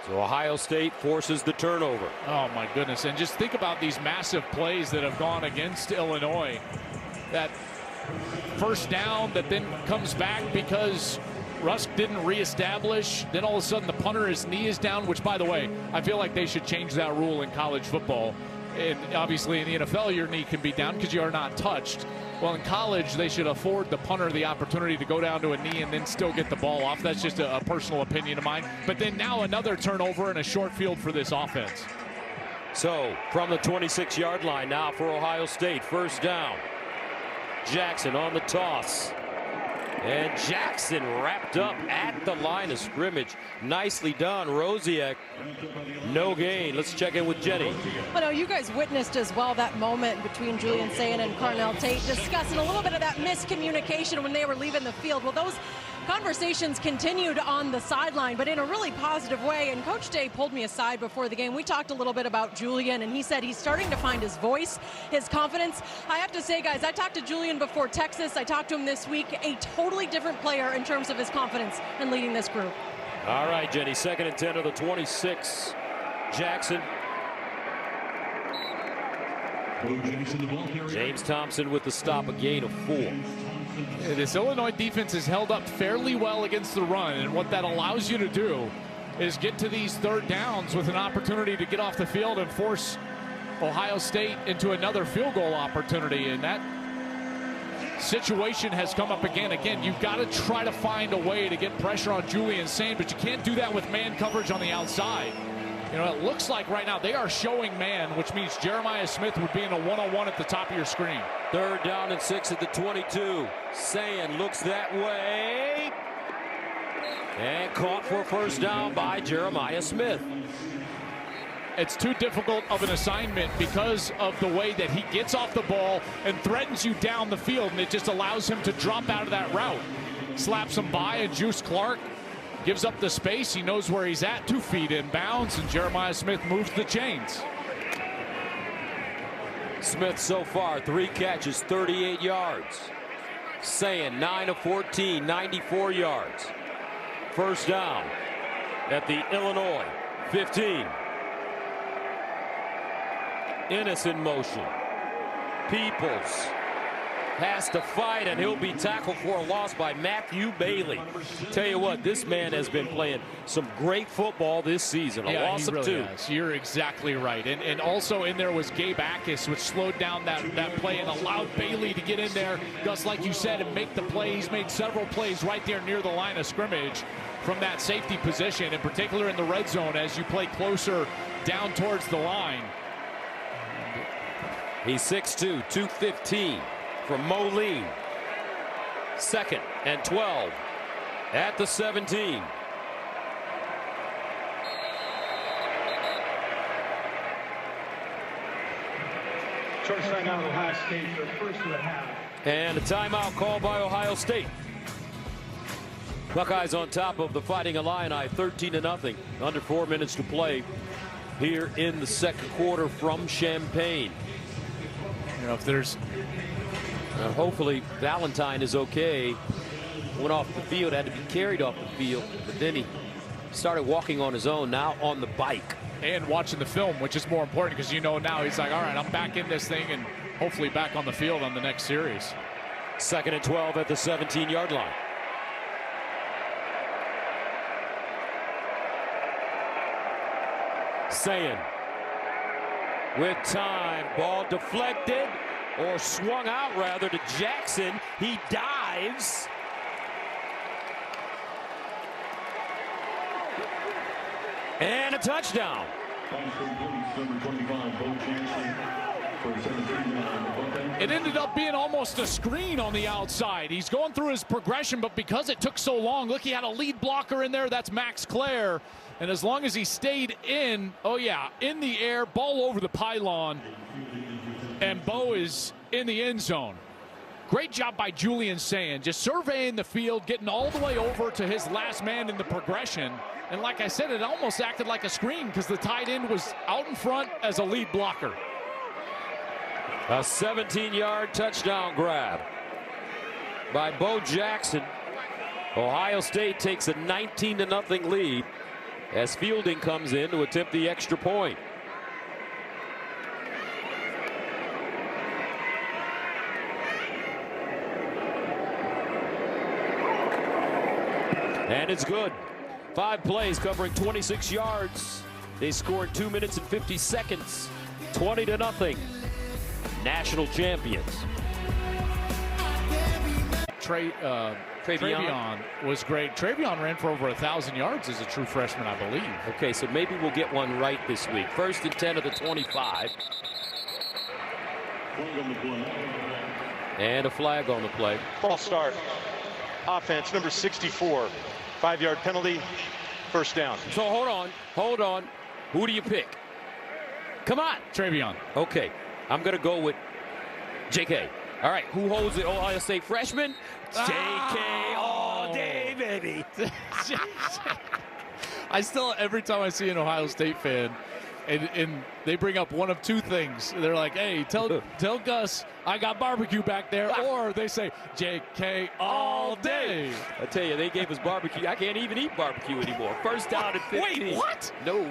So Ohio State forces the turnover.
Oh, my goodness. And just think about these massive plays that have gone against Illinois. That first down that then comes back because Rusk didn't reestablish. Then all of a sudden the punter, his knee is down, which, by the way, I feel like they should change that rule in college football. And obviously in the NFL, your knee can be down because you are not touched. Well, in college, they should afford the punter the opportunity to go down to a knee and then still get the ball off. That's just a personal opinion of mine. But then now another turnover and a short field for this offense.
So from the 26-yard line now for Ohio State, first down. Jackson on the toss. And Jackson wrapped up at the line of scrimmage. Nicely done. Rosiak, no gain. Let's check in with Jenny.
Well, no, you guys witnessed as well that moment between Julian Sayin and Carnell Tate, discussing a little bit of that miscommunication when they were leaving the field. Well, those conversations continued on the sideline, but in a really positive way. And Coach Day pulled me aside before the game. We talked a little bit about Julian, and he said he's starting to find his voice, his confidence. I have to say, guys, I talked to Julian before Texas. I talked to him this week. A totally different player in terms of his confidence in leading this group.
All right, Jenny, 2nd and 10 of the 26. Jackson. James Thompson with the stop, a gain of 4.
This Illinois defense is held up fairly well against the run, and what that allows you to do is get to these 3rd downs with an opportunity to get off the field and force Ohio State into another field goal opportunity. And that situation has come up again. You've got to try to find a way to get pressure on Julian Sain, but you can't do that with man coverage on the outside. You know, it looks like right now they are showing man, which means Jeremiah Smith would be in a one-on-one at the top of your screen.
3rd down and 6 at the 22. Sain looks that way. And caught for a 1st down by Jeremiah Smith.
It's too difficult of an assignment because of the way that he gets off the ball and threatens you down the field, and it just allows him to drop out of that route. Slaps him by, and Juice Clark gives up the space. He knows where he's at, 2 feet in bounds, and Jeremiah Smith moves the chains.
Smith so far 3 catches, 38 yards. Sain 9 of 14, 94 yards. 1st down at the Illinois 15. Ennis in motion. Peoples has to fight, and he'll be tackled for a loss by Matthew Bailey. Tell you what, this man has been playing some great football this season. A loss of 2.
Has. You're exactly right. And also in there was Gabe Akis, which slowed down that play and allowed Bailey to get in there, Gus, like you said, and make the play. He's made several plays right there near the line of scrimmage from that safety position, in particular in the red zone as you play closer down towards the line.
He's 6'2", 215. From Moline. 2nd and 12 at the 17.
Short timeout, Ohio State for 1st and a half.
And a timeout called by Ohio State. Buckeyes on top of the Fighting Illini, 13-0. Under 4 minutes to play here in the 2nd quarter from Champaign.
You know, if there's
hopefully Valentine is okay. Went off the field, had to be carried off the field, but then he started walking on his own, now on the bike.
And watching the film, which is more important because you know now he's like, all right, I'm back in this thing and hopefully back on the field on the next series.
2nd and 12 at the 17-yard line. Sain with time, ball deflected, or swung out rather to Jackson. He dives. And a touchdown.
It ended up being almost a screen on the outside. He's going through his progression, but because it took so long, look, he had a lead blocker in there. That's Max Clare. And as long as he stayed in, oh yeah, in the air, ball over the pylon, and Bo is in the end zone. Great job by Julian Sain, just surveying the field, getting all the way over to his last man in the progression. And like I said, it almost acted like a screen because the tight end was out in front as a lead blocker.
A 17-yard touchdown grab by Bo Jackson. Ohio State takes a 19-0 lead as Fielding comes in to attempt the extra point. And it's good. 5 plays covering 26 yards. They scored 2 minutes and 50 seconds. 20-0. National champions.
Travion was great. Travion ran for over 1,000 yards as a true freshman, I believe.
Okay, so maybe we'll get one right this week. 1st and 10 of the 25. And a flag on the play.
False start. Offense, number 64. 5-yard penalty. 1st down.
So hold on. Who do you pick? Come on.
Travion.
Okay, I'm going to go with JK. All right, who holds the Ohio State freshman? JK. Oh, Dave Hey, baby.
I still, every time I see an Ohio State fan, and they bring up one of two things. They're like, hey, tell Gus I got barbecue back there. Or they say, JK all day.
I tell you, they gave us barbecue. I can't even eat barbecue anymore. First down at 15.
Wait, what?
No.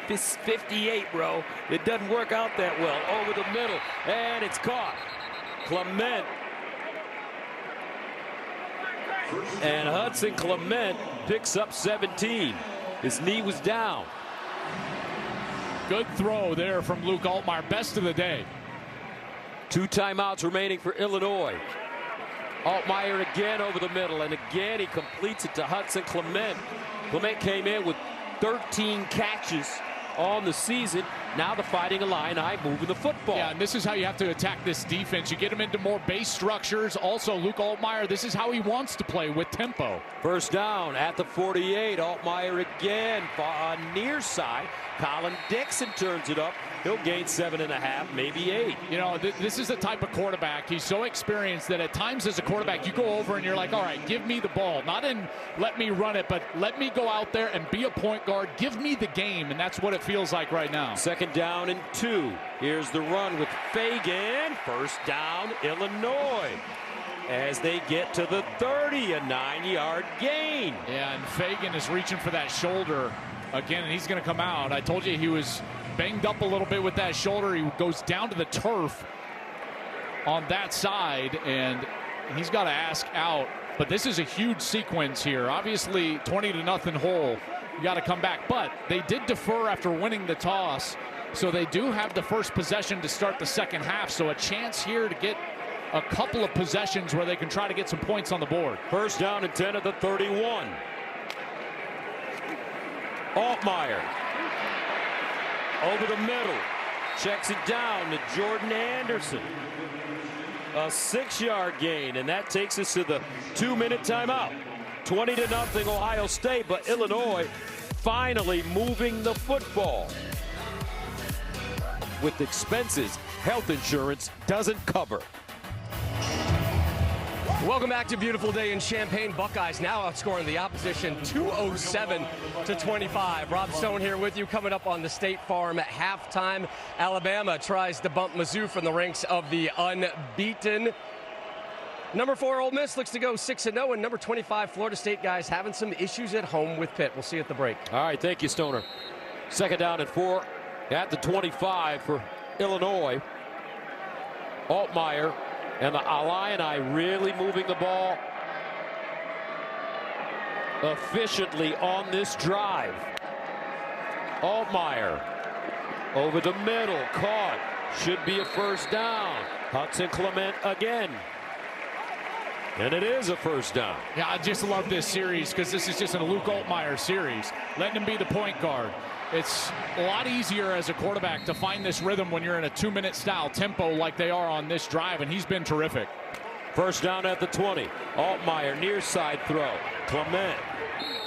This 58, bro. It doesn't work out that well. Over the middle, and it's caught. Clement. And Hudson Clement picks up 17. His knee was down.
Good throw there from Luke Altmyer. Best of the day.
2 timeouts remaining for Illinois. Altmyer again over the middle, and again he completes it to Hudson Clement. Clement came in with 13 catches on the season. Now the Fighting Illini moving the football.
Yeah, and this is how you have to attack this defense. You get them into more base structures. Also, Luke Altmyer, this is how he wants to play, with tempo.
First down at the 48. Altmyer again on near side. Collin Dixon turns it up. He'll gain 7.5, maybe 8.
You know, this is the type of quarterback. He's so experienced that at times as a quarterback, you go over and you're like, all right, give me the ball. Not in let me run it, but let me go out there and be a point guard. Give me the game, and that's what it feels like right now.
Second down and 2. Here's the run with Fagan. First down, Illinois. As they get to the 30, a 9-yard gain.
Yeah, and Fagan is reaching for that shoulder again, and he's going to come out. I told you he was banged up a little bit with that shoulder. He goes down to the turf on that side, and he's got to ask out. But this is a huge sequence here. Obviously, 20-0 hole. You got to come back. But they did defer after winning the toss, so they do have the first possession to start the second half. So a chance here to get a couple of possessions where they can try to get some points on the board.
First down and 10 at the 31. Altmyer over the middle, checks it down to Jordan Anderson. A 6-yard gain, and that takes us to the 2-minute timeout. 20-0 Ohio State, but Illinois finally moving the football. With expenses, health insurance doesn't cover.
Welcome back to a beautiful day in Champaign. Buckeyes now outscoring the opposition 207-25. Rob Stone here with you, coming up on the State Farm at halftime. Alabama tries to bump Mizzou from the ranks of the unbeaten. Number 4 Ole Miss looks to go 6-0, and number 25 Florida State, guys, having some issues at home with Pitt. We'll see you at the break.
All right, thank you, Stoner. Second down and 4 at the 25 for Illinois. Altmyer and the Illini really moving the ball efficiently on this drive. Altmyer over the middle, caught. Should be a first down. Hudson Clement again. And it is a first down.
Yeah, I just love this series because this is just a Luke Altmyer series. Letting him be the point guard. It's a lot easier as a quarterback to find this rhythm when you're in a 2-minute style tempo like they are on this drive, and he's been terrific.
First down at the 20. Altmyer near side throw. Clement.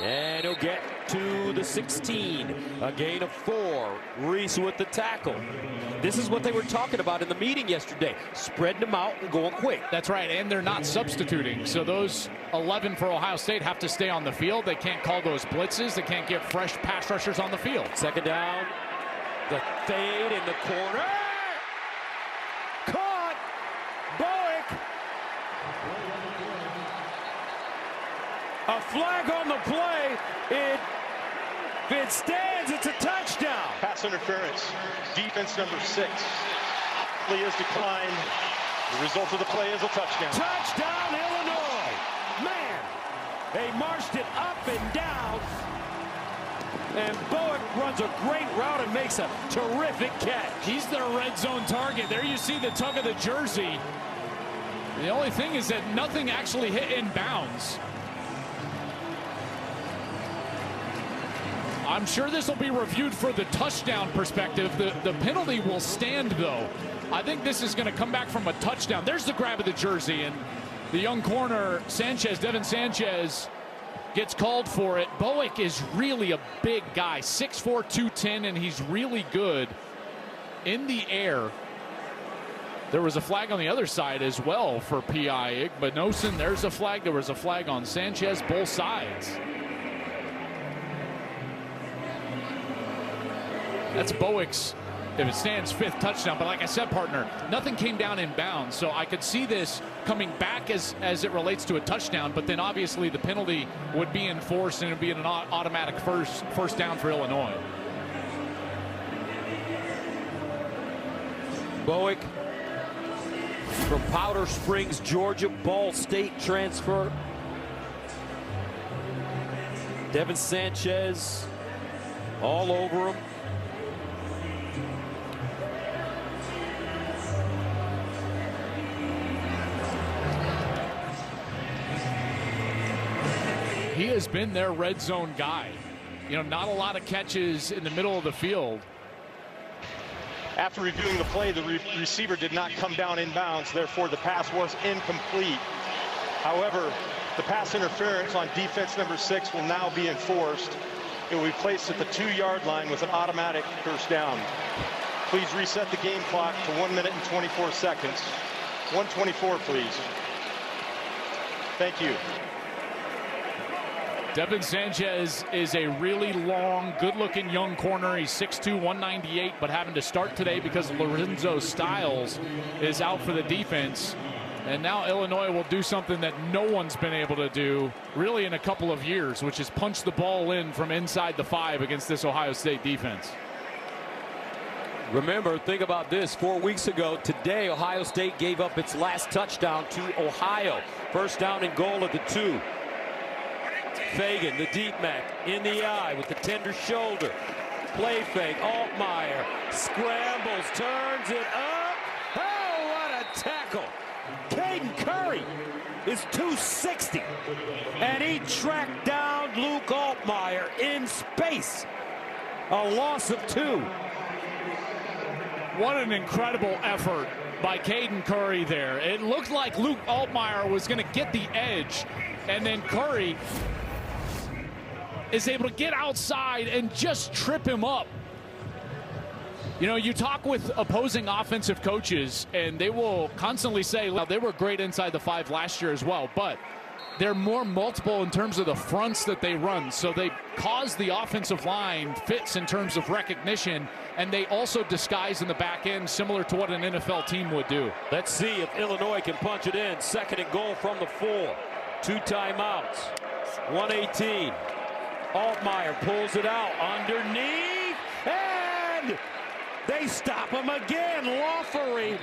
And he'll get to the 16. A gain of 4. Reese with the tackle. This is what they were talking about in the meeting yesterday. Spreading them out and going quick.
That's right, and they're not substituting. So those 11 for Ohio State have to stay on the field. They can't call those blitzes. They can't get fresh pass rushers on the field.
Second down. The fade in the corner. Caught. Bowick. A flag on the play. If it stands, it's a touchdown.
Pass interference. Defense number 6. Play is declined. The result of the play is a touchdown.
Touchdown, Illinois. Man, they marched it up and down. And Bowick runs a great route and makes a terrific catch.
He's their red zone target. There you see the tug of the jersey. The only thing is that nothing actually hit in bounds. I'm sure this will be reviewed for the touchdown perspective. The penalty will stand, though. I think this is going to come back from a touchdown. There's the grab of the jersey, and the young corner, Devin Sanchez, gets called for it. Bowick is really a big guy, 6'4", 210, and he's really good in the air. There was a flag on the other side as well for P.I. Igbinosun. There's a flag. There was a flag on Sanchez, both sides. That's Bowick's, if it stands, 5th touchdown. But like I said, partner, nothing came down in bounds. So I could see this coming back as it relates to a touchdown. But then obviously the penalty would be enforced and it would be an automatic first down for Illinois.
Bowick from Powder Springs, Georgia, Ball State transfer. Devin Sanchez all over him.
He has been their red zone guy. You know, not a lot of catches in the middle of the field.
After reviewing the play, the receiver did not come down in bounds. Therefore, the pass was incomplete. However, the pass interference on defense number 6 will now be enforced. It will be placed at the 2-yard line with an automatic first down. Please reset the game clock to 1 minute and 24 seconds. 1:24, please. Thank you.
Devin Sanchez is a really long, good-looking young corner. He's 6'2", 198, but having to start today because Lorenzo Styles is out for the defense. And now Illinois will do something that no one's been able to do really in a couple of years, which is punch the ball in from inside the 5 against this Ohio State defense.
Remember, think about this. 4 weeks ago today, Ohio State gave up its last touchdown to Ohio. First down and goal at the 2. Fagan, the deep Mac, in the eye with the tender shoulder. Play fake. Altmyer scrambles, turns it up. Oh, what a tackle. Caden Curry is 260. And he tracked down Luke Altmyer in space. A loss of 2.
What an incredible effort by Caden Curry there. It looked like Luke Altmyer was going to get the edge, and then Curry is able to get outside and just trip him up. You know, you talk with opposing offensive coaches, and they will constantly say, well, they were great inside the 5 last year as well, but they're more multiple in terms of the fronts that they run. So they cause the offensive line fits in terms of recognition, and they also disguise in the back end, similar to what an NFL team would do.
Let's see if Illinois can punch it in. 2nd and goal from the 4. 2 timeouts. 1:18. Altmyer pulls it out underneath, and they stop him again. Laughery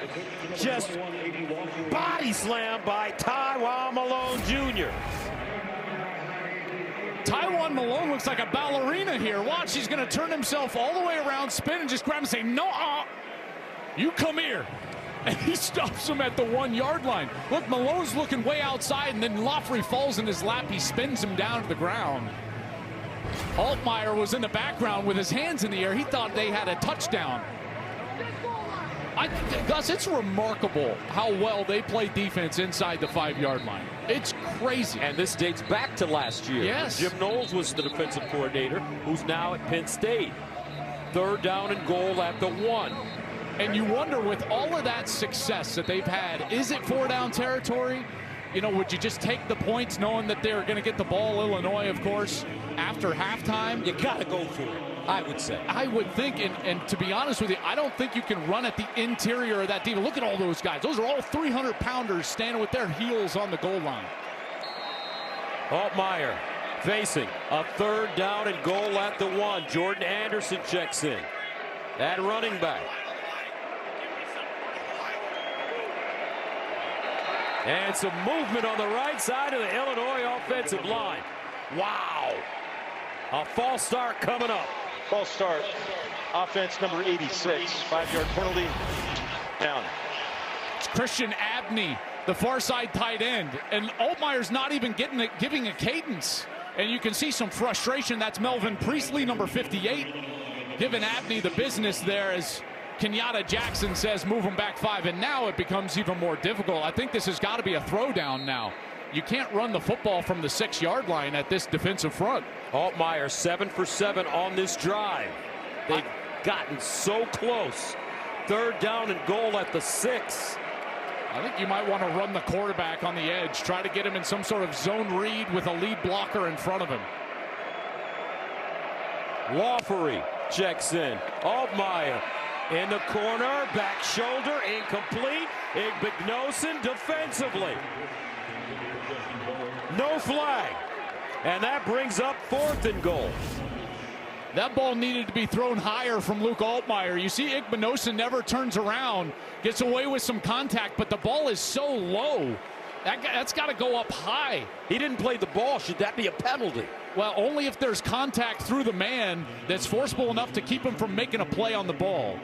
just body slammed by Taiwan Malone Jr.
Taiwan Malone looks like a ballerina here. Watch, he's going to turn himself all the way around, spin, and just grab him and say, no, you come here. And he stops him at the 1-yard line. Look, Malone's looking way outside, and then Laughery falls in his lap. He spins him down to the ground. Altmyer was in the background with his hands in the air. He thought they had a touchdown. Gus, it's remarkable how well they play defense inside the 5-yard line. It's crazy.
And this dates back to last year.
Yes.
Jim Knowles was the defensive coordinator, who's now at Penn State. 3rd down and goal at the 1.
And you wonder, with all of that success that they've had, is it 4-down territory? You know, would you just take the points knowing that they're going to get the ball? Illinois, of course, after halftime.
You got to go for it, I would say.
I would think, and to be honest with you, I don't think you can run at the interior of that team. Look at all those guys. Those are all 300-pounders standing with their heels on the goal line.
Altmyer facing a 3rd down and goal at the 1. Jordan Anderson checks in at running back. And some movement on the right side of the Illinois offensive line. Wow. A false start coming up.
False start. Offense number 86. 5-yard penalty. Down.
It's Christian Abney, the far side tight end. And Altmyer's not even giving a cadence. And you can see some frustration. That's Melvin Priestley, number 58. Giving Abney the business there as Kenyatta Jackson says move him back 5, and now it becomes even more difficult. I think this has got to be a throwdown now. You can't run the football from the 6-yard line at this defensive front.
Altmyer 7 for 7 on this drive. They've gotten so close 3rd down and goal at the 6.
I think you might want to run the quarterback on the edge, try to get him in some sort of zone read with a lead blocker in front of him.
Laughery checks in. Altmyer in the corner, back shoulder, incomplete. Igbinosun defensively. No flag. And that brings up 4th and goal.
That ball needed to be thrown higher from Luke Altmyer. You see Igbinosun never turns around, gets away with some contact, but the ball is so low. That's got to go up high.
He didn't play the ball. Should that be a penalty?
Well, only if there's contact through the man that's forceful enough to keep him from making a play on the ball.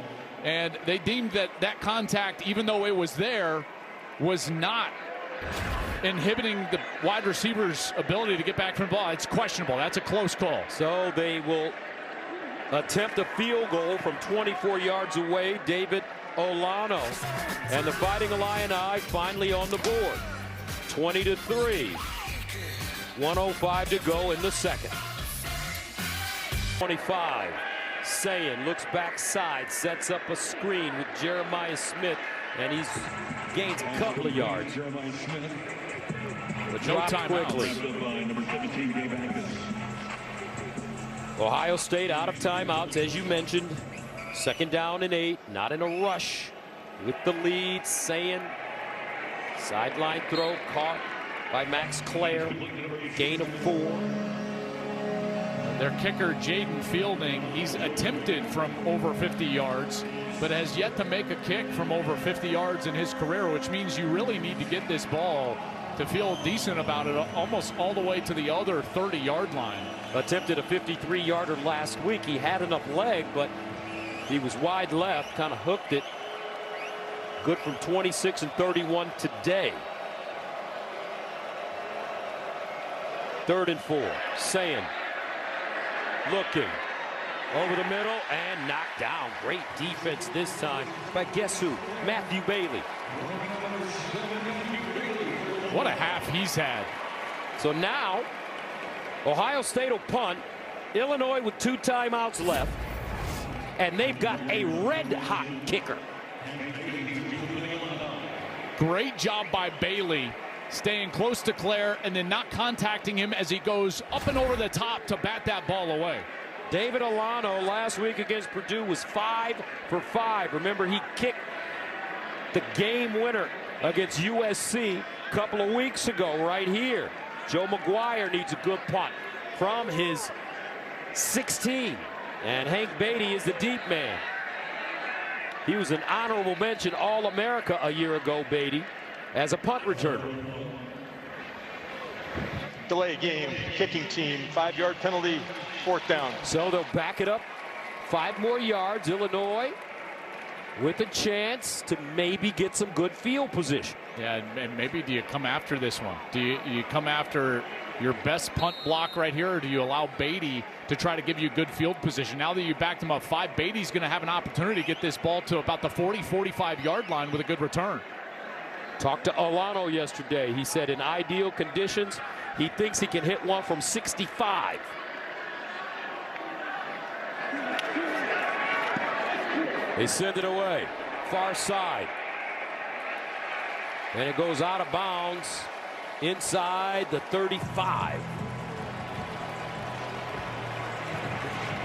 And they deemed that contact, even though it was there, was not inhibiting the wide receiver's ability to get back from the ball. It's questionable. That's a close call.
So they will attempt a field goal from 24 yards away. David Olano and the Fighting Illini finally on the board. 20-3. 1:05 to go in the second. 25. Sayin looks backside, sets up a screen with Jeremiah Smith, and he's gains a couple of yards. But drop quickly. Ohio State out of timeouts, as you mentioned. 2nd down and 8, not in a rush with the lead. Sayin, sideline throw caught by Max Clare, gain of 4.
Their kicker, Jaden Fielding, he's attempted from over 50 yards, but has yet to make a kick from over 50 yards in his career, which means you really need to get this ball to feel decent about it almost all the way to the other 30-yard line.
Attempted a 53-yarder last week. He had enough leg, but he was wide left, kind of hooked it. Good from 26 and 31 today. 3rd and 4. Sayin looking over the middle and knocked down. Great defense this time by guess who? Matthew Bailey.
What a half he's had.
So now Ohio State will punt. Illinois with 2 timeouts left, and they've got a red-hot kicker.
Great job by Bailey, staying close to Clare and then not contacting him as he goes up and over the top to bat that ball away.
David Olano last week against Purdue was 5 for 5. Remember, he kicked the game winner against USC a couple of weeks ago right here. Joe McGuire needs a good punt from his 16. And Hank Beatty is the deep man. He was an honorable mention All-America a year ago, Beatty, as a punt returner.
Delay game, kicking team, 5-yard penalty, 4th down.
So they'll back it up 5 more yards. Illinois with a chance to maybe get some good field position.
Yeah, and maybe do you come after this one? Do you come after your best punt block right here, or do you allow Beatty to try to give you good field position? Now that you backed him up 5, Beatty's going to have an opportunity to get this ball to about the 40-45-yard line with a good return.
Talked to Olano yesterday. He said in ideal conditions, he thinks he can hit one from 65. They send it away. Far side. And it goes out of bounds inside the 35.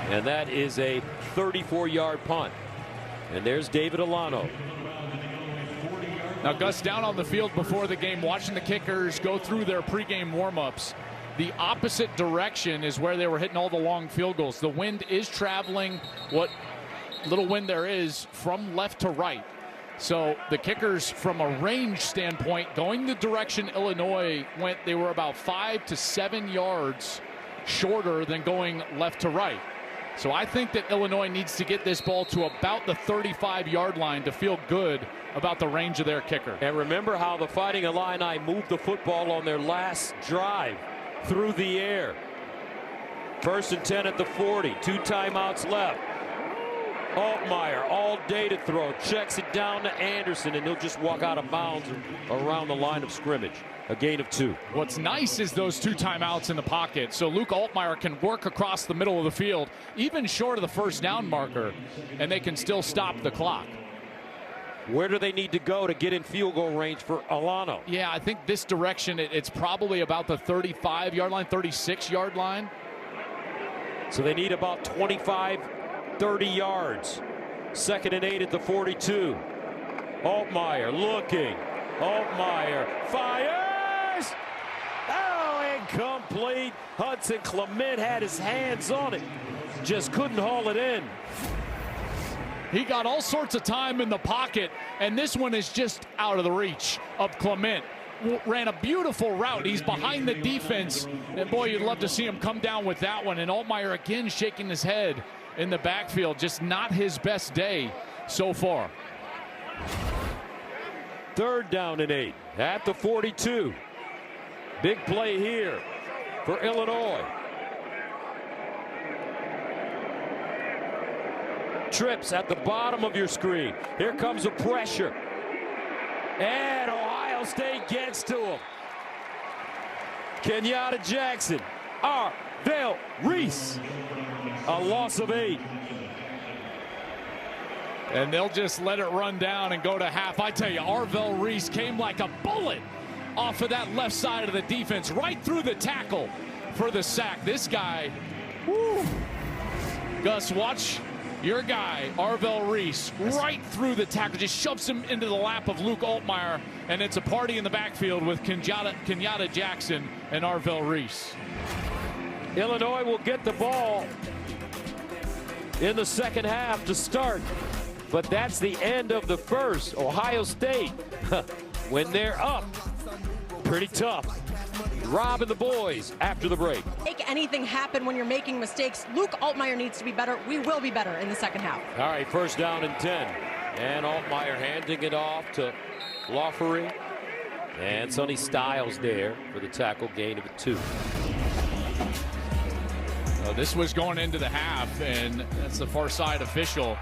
And that is a 34-yard punt. And there's David Olano.
Now, Gus, down on the field before the game, watching the kickers go through their pregame warm-ups. The opposite direction is where they were hitting all the long field goals. The wind is traveling what little wind there is from left to right. So the kickers, from a range standpoint, going the direction Illinois went, they were about 5 to 7 yards shorter than going left to right. So I think that Illinois needs to get this ball to about the 35-yard line to feel good about the range of their kicker.
And remember how the Fighting Illini moved the football on their last drive through the air. 1st and 10 at the 40. 2 timeouts left. Altmyer all day to throw. Checks it down to Anderson, and he'll just walk out of bounds around the line of scrimmage. A gain of 2.
What's nice is those 2 timeouts in the pocket, so Luke Altmyer can work across the middle of the field, even short of the 1st down marker, and they can still stop the clock.
Where do they need to go to get in field goal range for Olano?
Yeah, I think this direction, it's probably about the 35-yard line, 36-yard line.
So they need about 25, 30 yards. 2nd and 8 at the 42. Altmyer looking. Altmyer fires. Oh, incomplete. Hudson Clement had his hands on it. Just couldn't haul it in.
He got all sorts of time in the pocket, and this one is just out of the reach of Clement. Ran a beautiful route. He's behind the defense, and boy, you'd love to see him come down with that one. And Altmyer again shaking his head in the backfield. Just not his best day so far.
3rd down and 8 at the 42. Big play here for Illinois. Trips at the bottom of your screen. Here comes a pressure. And Ohio State gets to him. Kenyatta Jackson. Arvell Reese. A loss of 8.
And they'll just let it run down and go to half. I tell you, Arvell Reese came like a bullet off of that left side of the defense, right through the tackle for the sack. This guy, woo. Gus, watch your guy, Arvell Reese, right through the tackle, just shoves him into the lap of Luke Altmyer, and it's a party in the backfield with Kenyatta Jackson and Arvell Reese.
Illinois will get the ball in the 2nd half to start, but that's the end of the first. Ohio State, when they're up, pretty tough. Rob and the boys after the break.
Make anything happen when you're making mistakes. Luke Altmyer needs to be better. We will be better in the 2nd half.
All right, 1st down and 10. And Altmyer handing it off to Laughery. And Sonny Styles there for the tackle, gain of 2.
This was going into the half, and that's the far side official.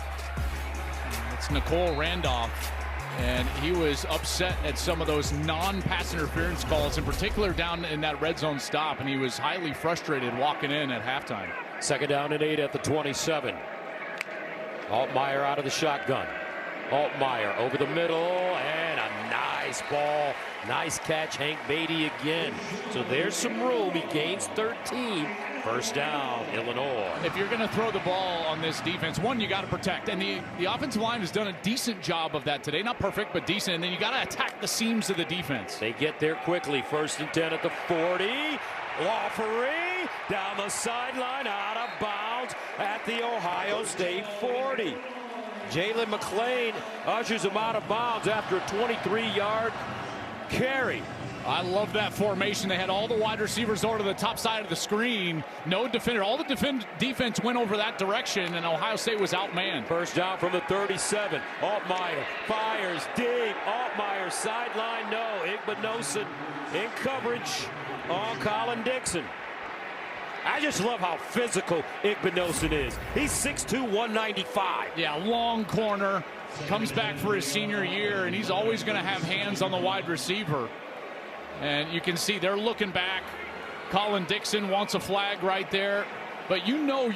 It's Nicole Randolph. And he was upset at some of those non-pass interference calls, in particular down in that red zone stop, and he was highly frustrated walking in at halftime.
2nd down and 8 at the 27. Altmyer out of the shotgun. Altmyer over the middle, and a nice ball. Nice catch, Hank Beatty again. So there's some room. He gains 13. 1st down, Illinois.
If you're going to throw the ball on this defense, one, you got to protect. And the offensive line has done a decent job of that today. Not perfect, but decent. And then you got to attack the seams of the defense.
They get there quickly. 1st and 10 at the 40. Laughery down the sideline, out of bounds at the Ohio State 40. Jalen McClain ushers him out of bounds after a 23-yard carry.
I love that formation. They had all the wide receivers over to the top side of the screen. No defender. All the defense went over that direction, and Ohio State was outmanned.
1st down from the 37. Altmyer fires deep. Altmyer sideline, no. Igbinosun in coverage on Collin Dixon. I just love how physical Igbinosun is. He's 6'2", 195.
Yeah, long corner. Comes back for his senior year, and he's always going to have hands on the wide receiver. And you can see they're looking back. Collin Dixon wants a flag right there. But you know,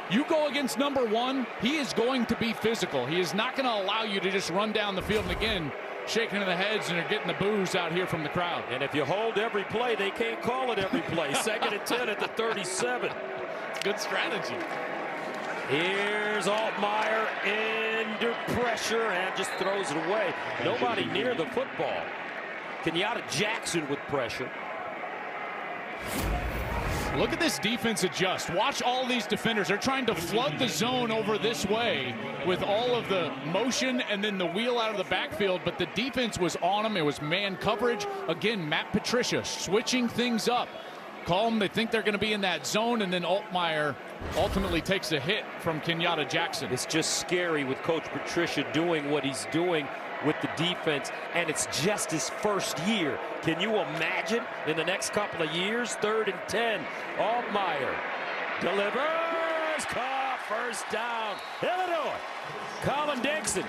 you go against number 1, he is going to be physical. He is not going to allow you to just run down the field. And again, shaking of the heads, and they're getting the boos out here from the crowd.
And if you hold every play, they can't call it every play. 2nd and 10 at the 37.
Good strategy.
Here's Altmyer under pressure and just throws it away. Nobody near the football. Kenyatta Jackson with pressure.
Look at this defense adjust. Watch all these defenders. They're trying to flood the zone over this way with all of the motion and then the wheel out of the backfield, but the defense was on them. It was man coverage. Again, Matt Patricia switching things up. Call them, they think they're going to be in that zone, and then Altmyer ultimately takes a hit from Kenyatta Jackson.
It's just scary with Coach Patricia doing what he's doing with the defense, and it's just his 1st year. Can you imagine in the next couple of years? 3rd and 10. Altmyer delivers. Caught. 1st down. Illinois. Collin Dixon.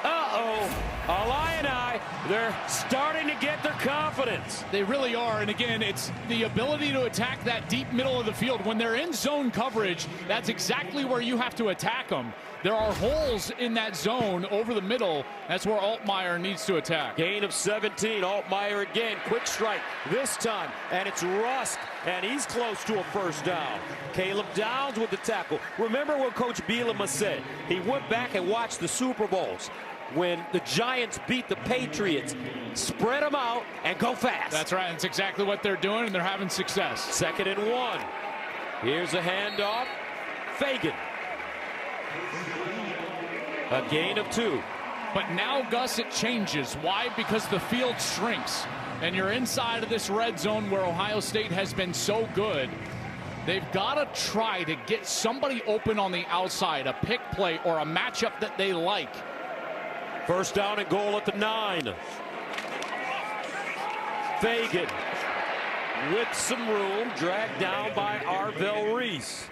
Uh-oh. Illini They're starting to get their confidence.
They really are. And again, it's the ability to attack that deep middle of the field. When they're in zone coverage, that's exactly where you have to attack them. There are holes in that zone over the middle. That's where Altmyer needs to attack.
Gain of 17. Altmyer again. Quick strike this time. And it's Rusk. And he's close to a first down. Caleb Downs with the tackle. Remember what Coach Bielema said. He went back and watched the Super Bowls. When the Giants beat the Patriots, spread them out and go fast.
That's right. That's exactly what they're doing, and they're having success.
2nd and 1. Here's a handoff. Fagan. A gain of 2.
But now, Gus, it changes. Why? Because the field shrinks, and you're inside of this red zone where Ohio State has been so good. They've got to try to get somebody open on the outside, a pick play or a matchup that they like.
1st down and goal at the 9. Fagan with some room, dragged down by Arvell Reese.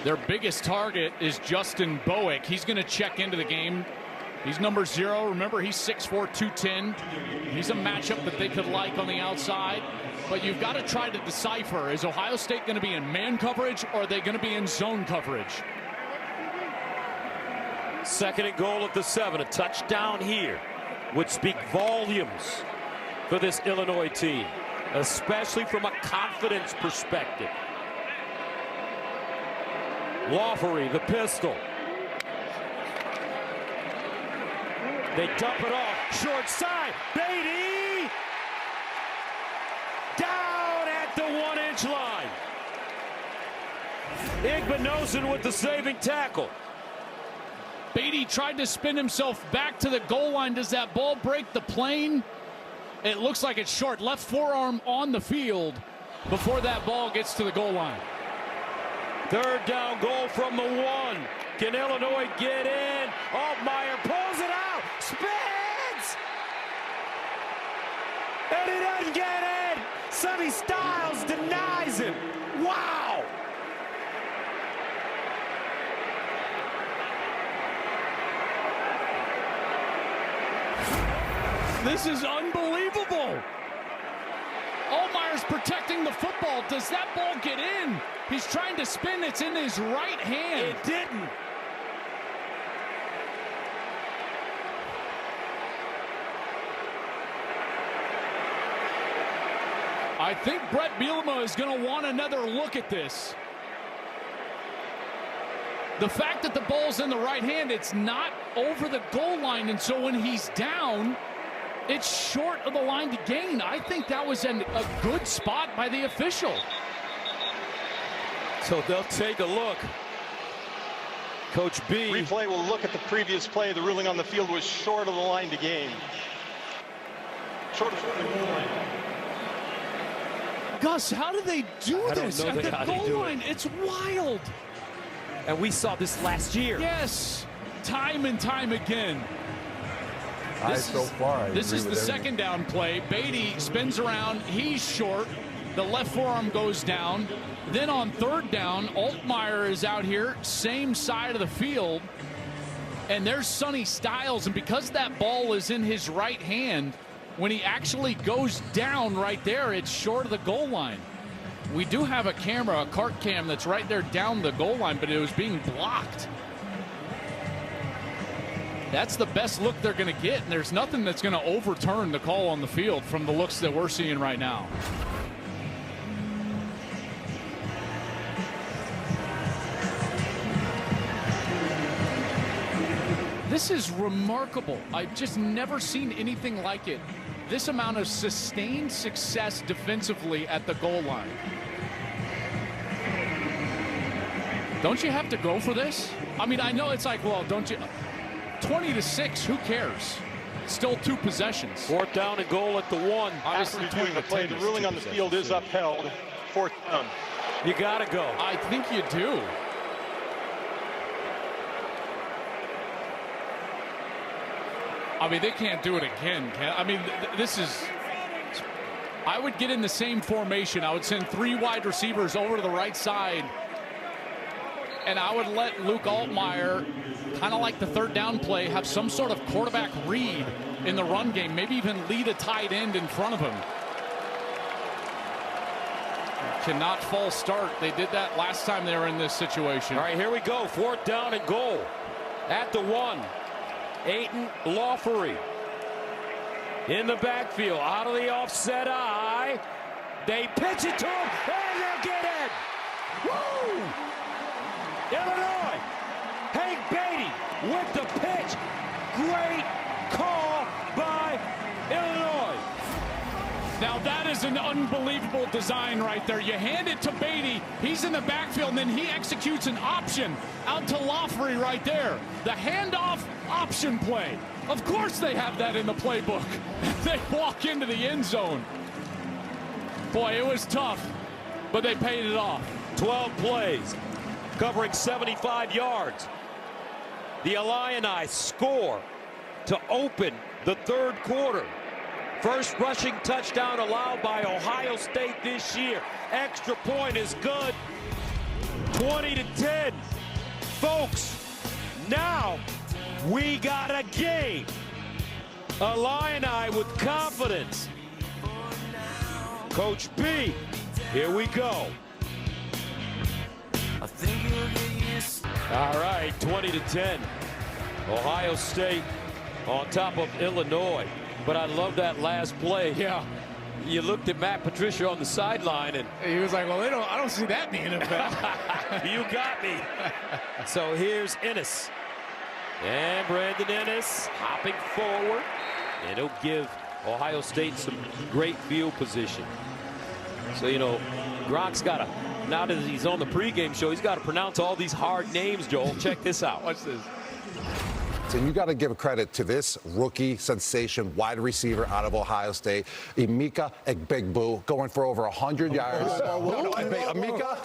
Their biggest target is Justin Bowick. He's going to check into the game. He's number 0. Remember, he's 6'4", 210. He's a matchup that they could like on the outside. But you've got to try to decipher, is Ohio State going to be in man coverage or are they going to be in zone coverage?
2nd and goal at the 7. A touchdown here would speak volumes for this Illinois team, especially from a confidence perspective. Laughery, the pistol. They dump it off. Short side. Beatty down at the 1-inch line. Igbinosun with the saving tackle.
Beatty tried to spin himself back to the goal line. Does that ball break the plane? It looks like it's short. Left forearm on the field before that ball gets to the goal line.
3rd down, goal from the 1. Can Illinois get in? Altmyer pulls it out. Spins! And he doesn't get in. Sonny Styles denies him. Wow!
This is unbelievable. Altmyer's protecting the football. Does that ball get in? He's trying to spin. It's in his right hand.
It didn't.
I think Brett Bielema is going to want another look at this. The fact that the ball's in the right hand, it's not over the goal line, and so when he's down, it's short of the line to gain. I think that was a good spot by the official.
So they'll take a look. Coach B.
Replay will look at the previous play. The ruling on the field was short of the line to gain. Short of the goal line.
Gus, how do they do this at the goal line? It's wild.
And we saw this last year.
Yes, time and time again.
This
is the 2nd down play. Beatty spins around. He's short. The left forearm goes down. Then on 3rd down, Altmyer is out here, same side of the field. And there's Sonny Styles. And because that ball is in his right hand, when he actually goes down right there, it's short of the goal line. We do have a camera, a cart cam that's right there down the goal line, but it was being blocked. That's the best look they're going to get, and there's nothing that's going to overturn the call on the field from the looks that we're seeing right now. This is remarkable. I've just never seen anything like it. This amount of sustained success defensively at the goal line. Don't you have to go for this? I mean, I know it's like, well, don't you? 20-6, who cares? Still 2 possessions.
4th down and goal at the 1.
After reviewing the play, the ruling on the field is upheld. 4th down.
You got to go.
I think you do. I mean, they can't do it again. I mean, this is... I would get in the same formation. I would send 3 wide receivers over to the right side. And I would let Luke Altmyer, kind of like the third down play, have some sort of quarterback read in the run game, maybe even lead a tight end in front of him. Cannot false start. They did that last time they were in this situation.
All right, here we go. 4th down and goal. At the 1, Aidan Laughery in the backfield, out of the offset eye. They pitch it to him, and they'll get it. Woo! Illinois. Hank Beatty with the pitch. Great call by Illinois.
Now that is an unbelievable design right there. You hand it to Beatty, he's in the backfield, and then he executes an option out to Laughery right there. The handoff option play. Of course they have that in the playbook. They walk into the end zone. Boy, it was tough, but they paid it off.
12 plays, covering 75 yards. The Illini score to open the 3rd quarter. First rushing touchdown allowed by Ohio State this year. Extra point is good. 20-10. Folks, now we got a game. Illini with confidence. Coach B, here we go. All right, 20-10. Ohio State on top of Illinois. But I love that last play.
Yeah.
You looked at Matt Patricia on the sideline, and
he was like, well, I don't see that being a bet.
You got me. So here's Ennis. And Brandon Ennis hopping forward. And he'll give Ohio State some great field position. So, you know, Gronk's got to, now that he's on the pregame show, he's got to pronounce all these hard names, Joel. Check this out.
Watch this.
And you got to give credit to this rookie sensation wide receiver out of Ohio State, Emeka Egbuka, going for over 100 yards. Emeka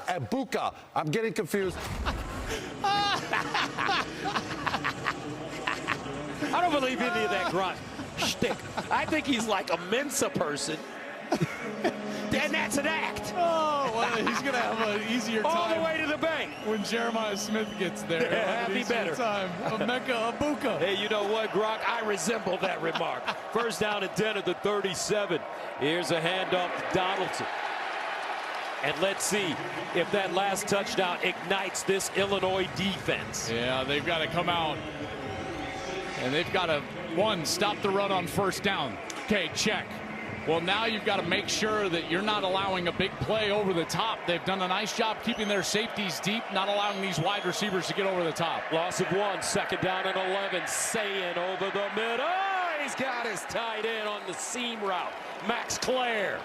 Egbuka. I'm getting confused.
I don't believe any of that Gronk shtick. I think he's like a Mensa person. And that's an act.
Oh, well, he's going to have an easier time.
All the way to the bank.
When Jeremiah Smith gets there.
Happy better.
Time. Emeka Egbuka.
Hey, you know what, Gronk? I resemble that remark. First down and 10 at the 37. Here's a handoff to Donaldson. And let's see if that last touchdown ignites this Illinois defense.
Yeah, they've got to come out. And they've got to, one, stop the run on first down. Okay, check. Well, now you've got to make sure that you're not allowing a big play over the top. They've done a nice job keeping their safeties deep, not allowing these wide receivers to get over the top.
Loss of 1, 2nd down and 11. Sayin over the middle. Oh, he's got his tight end on the seam route. Max Clare.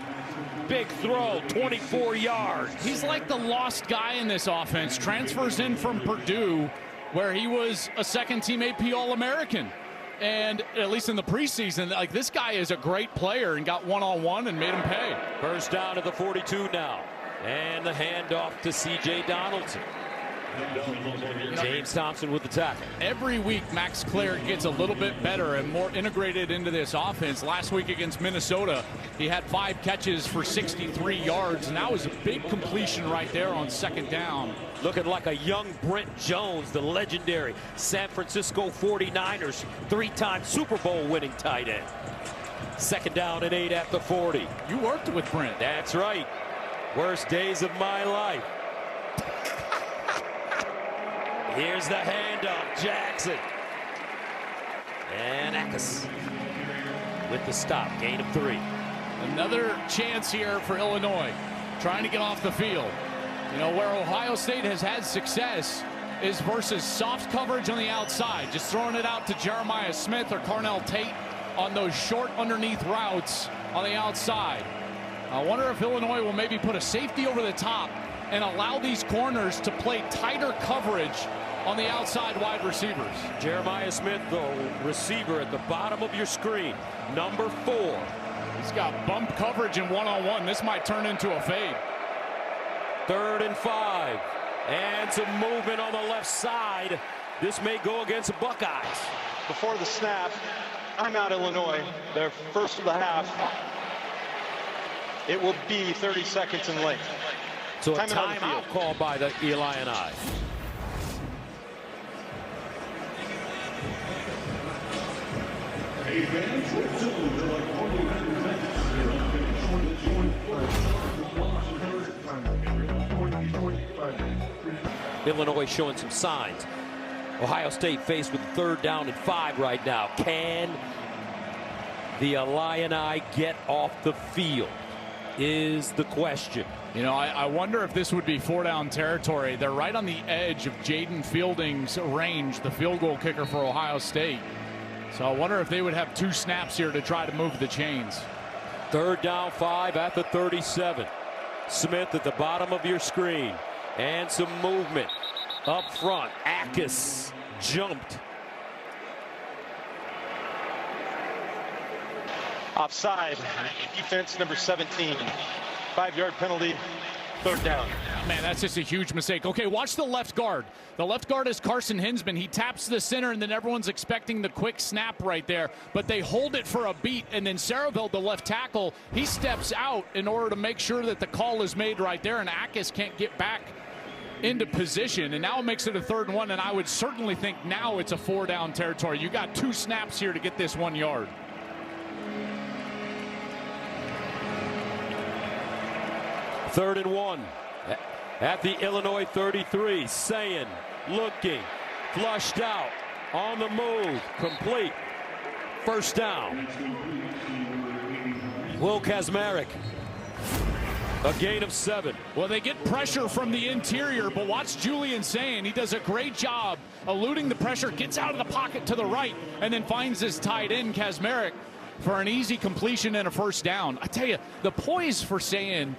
Big throw, 24 yards.
He's like the lost guy in this offense. Transfers in from Purdue, where he was a second-team AP All-American. And at least in the preseason, like, this guy is a great player and got one-on-one and made him pay.
First down to the 42 now. And the handoff to C.J. Donaldson. James Thompson with the tackle.
Every week, Max Clare gets a little bit better and more integrated into this offense. Last week against Minnesota, he had 5 catches for 63 yards, and that was a big completion right there on 2nd down.
Looking like a young Brent Jones, the legendary San Francisco 49ers 3-time Super Bowl winning tight end. 2nd down and 8 at the 40.
You worked with Brent.
That's right. Worst days of my life. Here's the handoff, Jackson. And Eckes with the stop, gain of 3.
Another chance here for Illinois, trying to get off the field. You know, where Ohio State has had success is versus soft coverage on the outside, just throwing it out to Jeremiah Smith or Carnell Tate on those short underneath routes on the outside. I wonder if Illinois will maybe put a safety over the top and allow these corners to play tighter coverage on the outside wide receivers.
Jeremiah Smith, the receiver at the bottom of your screen, number 4.
He's got bump coverage in one-on-one. This might turn into a fade.
3rd and 5. And some movement on the left side. This may go against the Buckeyes.
Before the snap, timeout Illinois, their first of the half. It will be 30 seconds in length.
So a timeout called by the Illini. Illinois showing some signs. Ohio State faced with 3rd down and 5 right now. Can the Illini get off the field is the question.
You know, I wonder if this would be 4-down territory. They're right on the edge of Jaden Fielding's range, the field goal kicker for Ohio State. So I wonder if they would have 2 snaps here to try to move the chains.
3rd down 5 at the 37. Smith at the bottom of your screen. And some movement up front. Akis jumped.
Offside. Defense number 17. 5-yard penalty. 3rd down.
Man, that's just a huge mistake. Okay, watch the left guard. The left guard is Carson Hinsman. He taps the center, and then everyone's expecting the quick snap right there. But they hold it for a beat, and then Sarabel, the left tackle, he steps out in order to make sure that the call is made right there, and Akis can't get back into position. And now it makes it a 3rd and 1, and I would certainly think now it's a 4-down territory. You got 2 snaps here to get this 1 yard.
Third and 1 at the Illinois 33. Sayin looking, flushed out, on the move, complete. 1st down. Will Kazmarek. A gain of 7.
Well, they get pressure from the interior, but watch Julian Sayin. He does a great job eluding the pressure, gets out of the pocket to the right, and then finds his tight end, Kazmarek, for an easy completion and a 1st down. I tell you, the poise for Sayin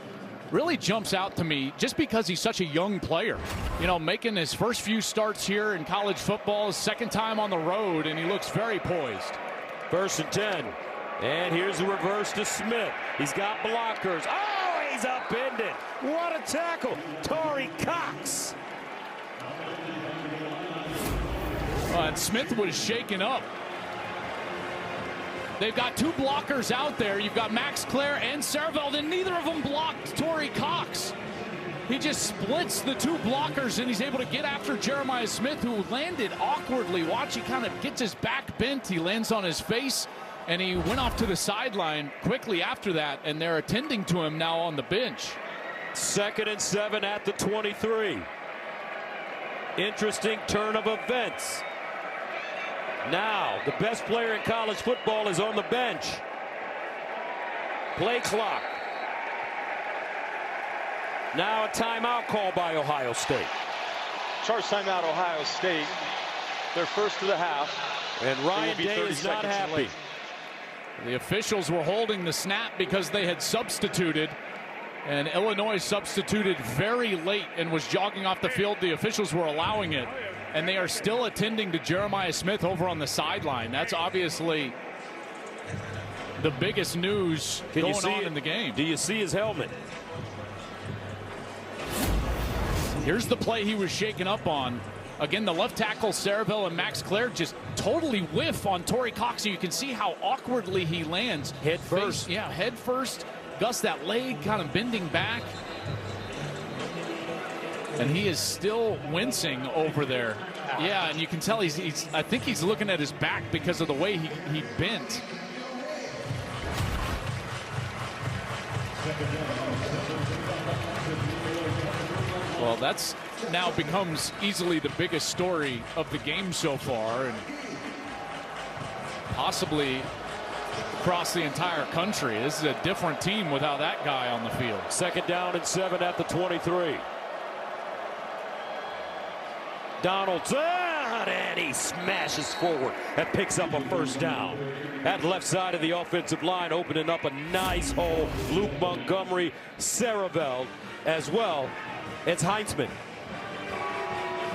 really jumps out to me just because he's such a young player. You know, making his first few starts here in college football, his 2nd time on the road, and he looks very poised.
1st and 10. And here's the reverse to Smith. He's got blockers. Oh, he's upended. What a tackle. Torrey Cox.
And Smith was shaken up. They've got 2 blockers out there. You've got Max Clare and Sarabel, and neither of them blocked Torrey Cox. He just splits the 2 blockers, and he's able to get after Jeremiah Smith, who landed awkwardly. Watch, he kind of gets his back bent. He lands on his face, and he went off to the sideline quickly after that, and they're attending to him now on the bench.
2nd and 7 at the 23. Interesting turn of events. Now, the best player in college football is on the bench. Play clock. Now a timeout call by Ohio State.
Charge timeout, Ohio State. Their 1st of the half.
And Ryan Day is not happy.
The officials were holding the snap because they had substituted. And Illinois substituted very late and was jogging off the field. The officials were allowing it. And they are still attending to Jeremiah Smith over on the sideline. That's obviously the biggest news going on in the game.
Do you see his helmet?
Here's the play he was shaken up on. Again, the left tackle, Sarabel and Max Clare, just totally whiff on Torrey Cox. You can see how awkwardly he lands.
Head first.
Yeah, head first. Gus that leg kind of bending back. And he is still wincing over there. Yeah, and you can tell he's I think he's looking at his back because of the way he bent. Well, that's now becomes easily the biggest story of the game so far, and possibly across the entire country. This is a different team without that guy on the field.
2nd down and 7 at the 23. Donaldson, and he smashes forward and picks up a 1st down. That left side of the offensive line opening up a nice hole. Luke Montgomery, Sarabel as well. It's Heinzman.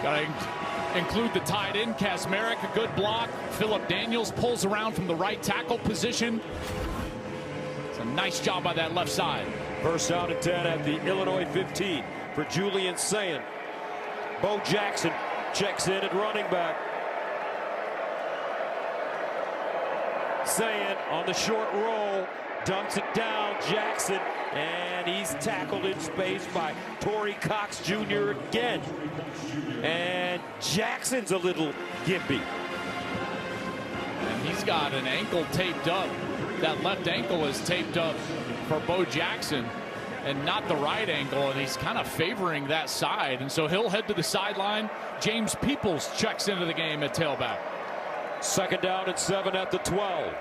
Got to include the tight end, Kazmarek, a good block. Phillip Daniels pulls around from the right tackle position. It's a nice job by that left side.
1st down and 10 at the Illinois 15 for Julian Sayin. Bo Jackson checks in at running back. Sayin on the short roll. dumps it down. Jackson, and he's tackled in space by Torrey Cox Jr. again. And Jackson's a little gimpy.
And he's got an ankle taped up. That left ankle is taped up for Bo Jackson and not the right ankle, and he's kind of favoring that side, and so he'll head to the sideline. James Peoples checks into the game at tailback.
2nd down and 7 at the 12.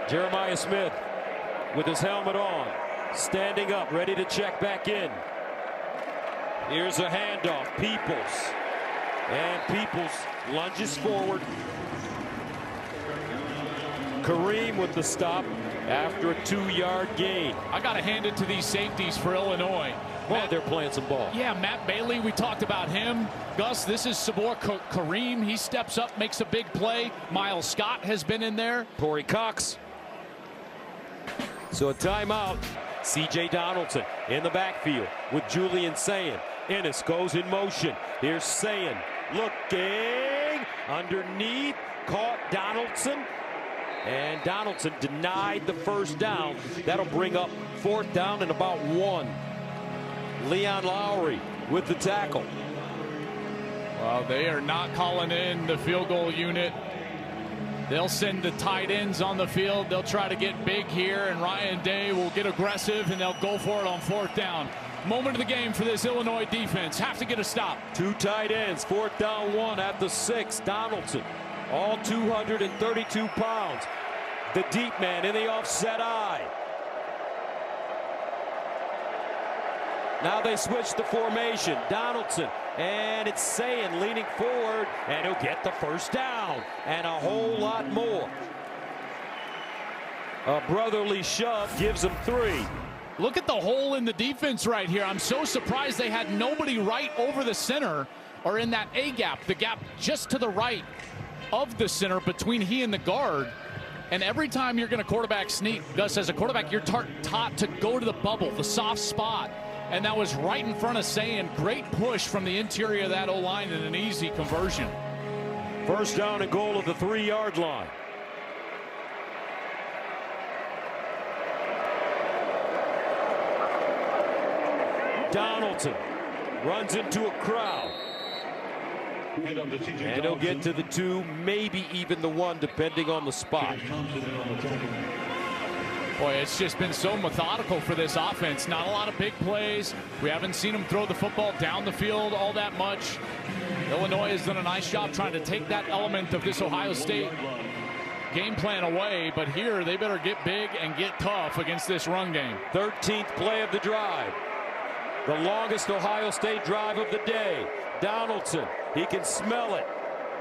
Jeremiah Smith with his helmet on, standing up, ready to check back in. Here's a handoff. Peoples, and Peoples lunges forward. Kareem with the stop after a 2-yard gain.
I got to hand it to these safeties for Illinois.
Well, they're playing some ball.
Yeah, Matt Bailey, we talked about him. Gus, this is Sabor Kareem. He steps up, makes a big play. Miles Scott has been in there.
Torrey Cox. So a timeout. C.J. Donaldson in the backfield with Julian Sayin. Ennis goes in motion. Here's Sayin looking underneath. Caught Donaldson. And Donaldson denied the 1st down. That'll bring up 4th down and about 1. Aidan Laughery with the tackle.
Well, they are not calling in the field goal unit. They'll send the tight ends on the field. They'll try to get big here, and Ryan Day will get aggressive, and they'll go for it on 4th down. Moment of the game for this Illinois defense. Have to get a stop.
2 tight ends. 4th down 1 at the 6. Donaldson, all 232 pounds. The deep man in the offset eye. Now they switch the formation. Donaldson, and it's Sayin leaning forward, and he'll get the 1st down and a whole lot more. A brotherly shove gives them 3.
Look at the hole in the defense right here. I'm so surprised they had nobody right over the center or in that A gap, the gap just to the right of the center between he and the guard. And every time you're going to quarterback sneak, Gus, as a quarterback, you're taught to go to the bubble, the soft spot. And that was right in front of Sayin. Great push from the interior of that O-line and an easy conversion.
1st down and goal at the 3-yard line. Donaldson runs into a crowd. And he'll get to the 2, maybe even the 1, depending on the spot.
Boy, it's just been so methodical for this offense. Not a lot of big plays. We haven't seen them throw the football down the field all that much. Illinois has done a nice job trying to take that element of this Ohio State game plan away, but here they better get big and get tough against this run game.
13th play of the drive. The longest Ohio State drive of the day. Donaldson, he can smell it.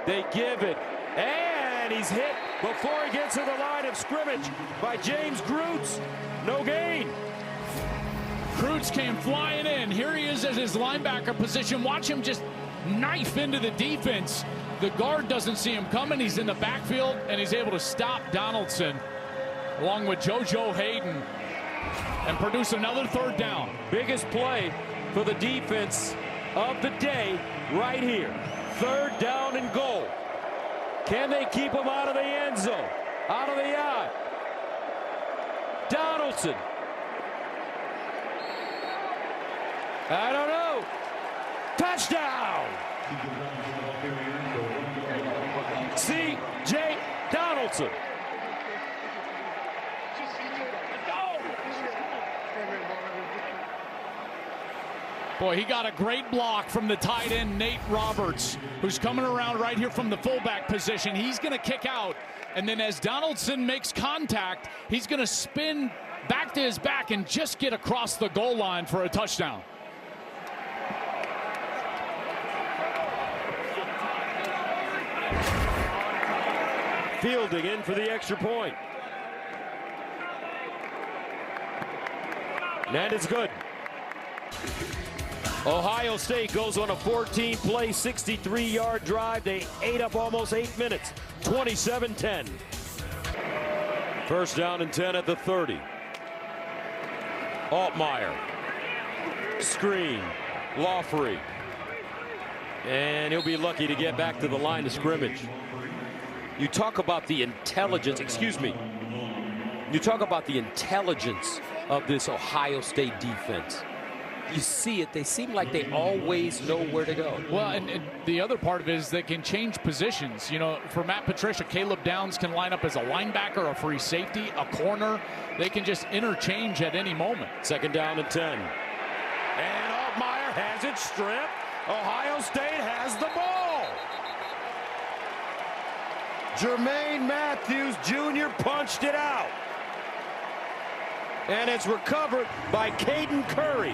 They give it, and he's hit before he gets to the line of scrimmage by James Groots. No gain.
Groots came flying in. Here he is as his linebacker position. Watch him just knife into the defense. The guard doesn't see him coming. He's in the backfield, and he's able to stop Donaldson along with JoJo Hayden and produce another 3rd down.
Biggest play for the defense of the day right here. 3rd down and goal. Can they keep him out of the end zone? Out of the eye. Donaldson. I don't know. Touchdown. C.J. Donaldson.
Boy, he got a great block from the tight end, Nate Roberts, who's coming around right here from the fullback position. He's going to kick out, and then as Donaldson makes contact, he's going to spin back to his back and just get across the goal line for a touchdown.
Fielding in for the extra point. And it's good. Ohio State goes on a 14-play, 63-yard drive. They ate up almost 8 minutes, 27-10. 1st down and 10 at the 30. Altmyer. Screen. Laughery. And he'll be lucky to get back to the line of scrimmage. You talk about the intelligence, You talk about the intelligence of this Ohio State defense. You see it. They seem like they always know where to go.
Well, and the other part of it is they can change positions. You know, for Matt Patricia, Caleb Downs can line up as a linebacker, a free safety, a corner. They can just interchange at any moment.
2nd down and 10. And Altmyer has it stripped. Ohio State has the ball. Jermaine Matthews Jr. punched it out. And it's recovered by Caden Curry.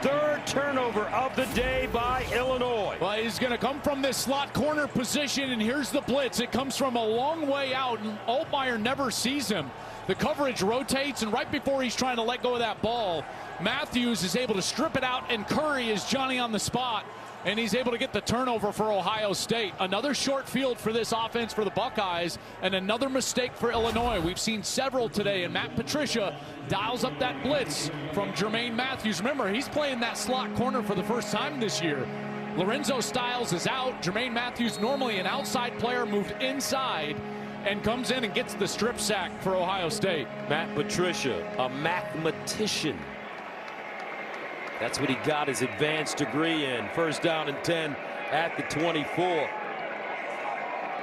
3rd turnover of the day by Illinois.
Well, he's going to come from this slot corner position, and here's the blitz. It comes from a long way out, and Altmyer never sees him. The coverage rotates, and right before he's trying to let go of that ball, Matthews is able to strip it out, and Curry is Johnny on the spot, and he's able to get the turnover for Ohio State. Another short field for this offense for the Buckeyes, and another mistake for Illinois. We've seen several today, and Matt Patricia dials up that blitz from Jermaine Matthews. Remember, he's playing that slot corner for the first time this year. Lorenzo Styles is out. Jermaine Matthews, normally an outside player, moved inside and comes in and gets the strip sack for Ohio State.
Matt Patricia, a mathematician. That's what he got his advanced degree in. 1st down and 10 at the 24.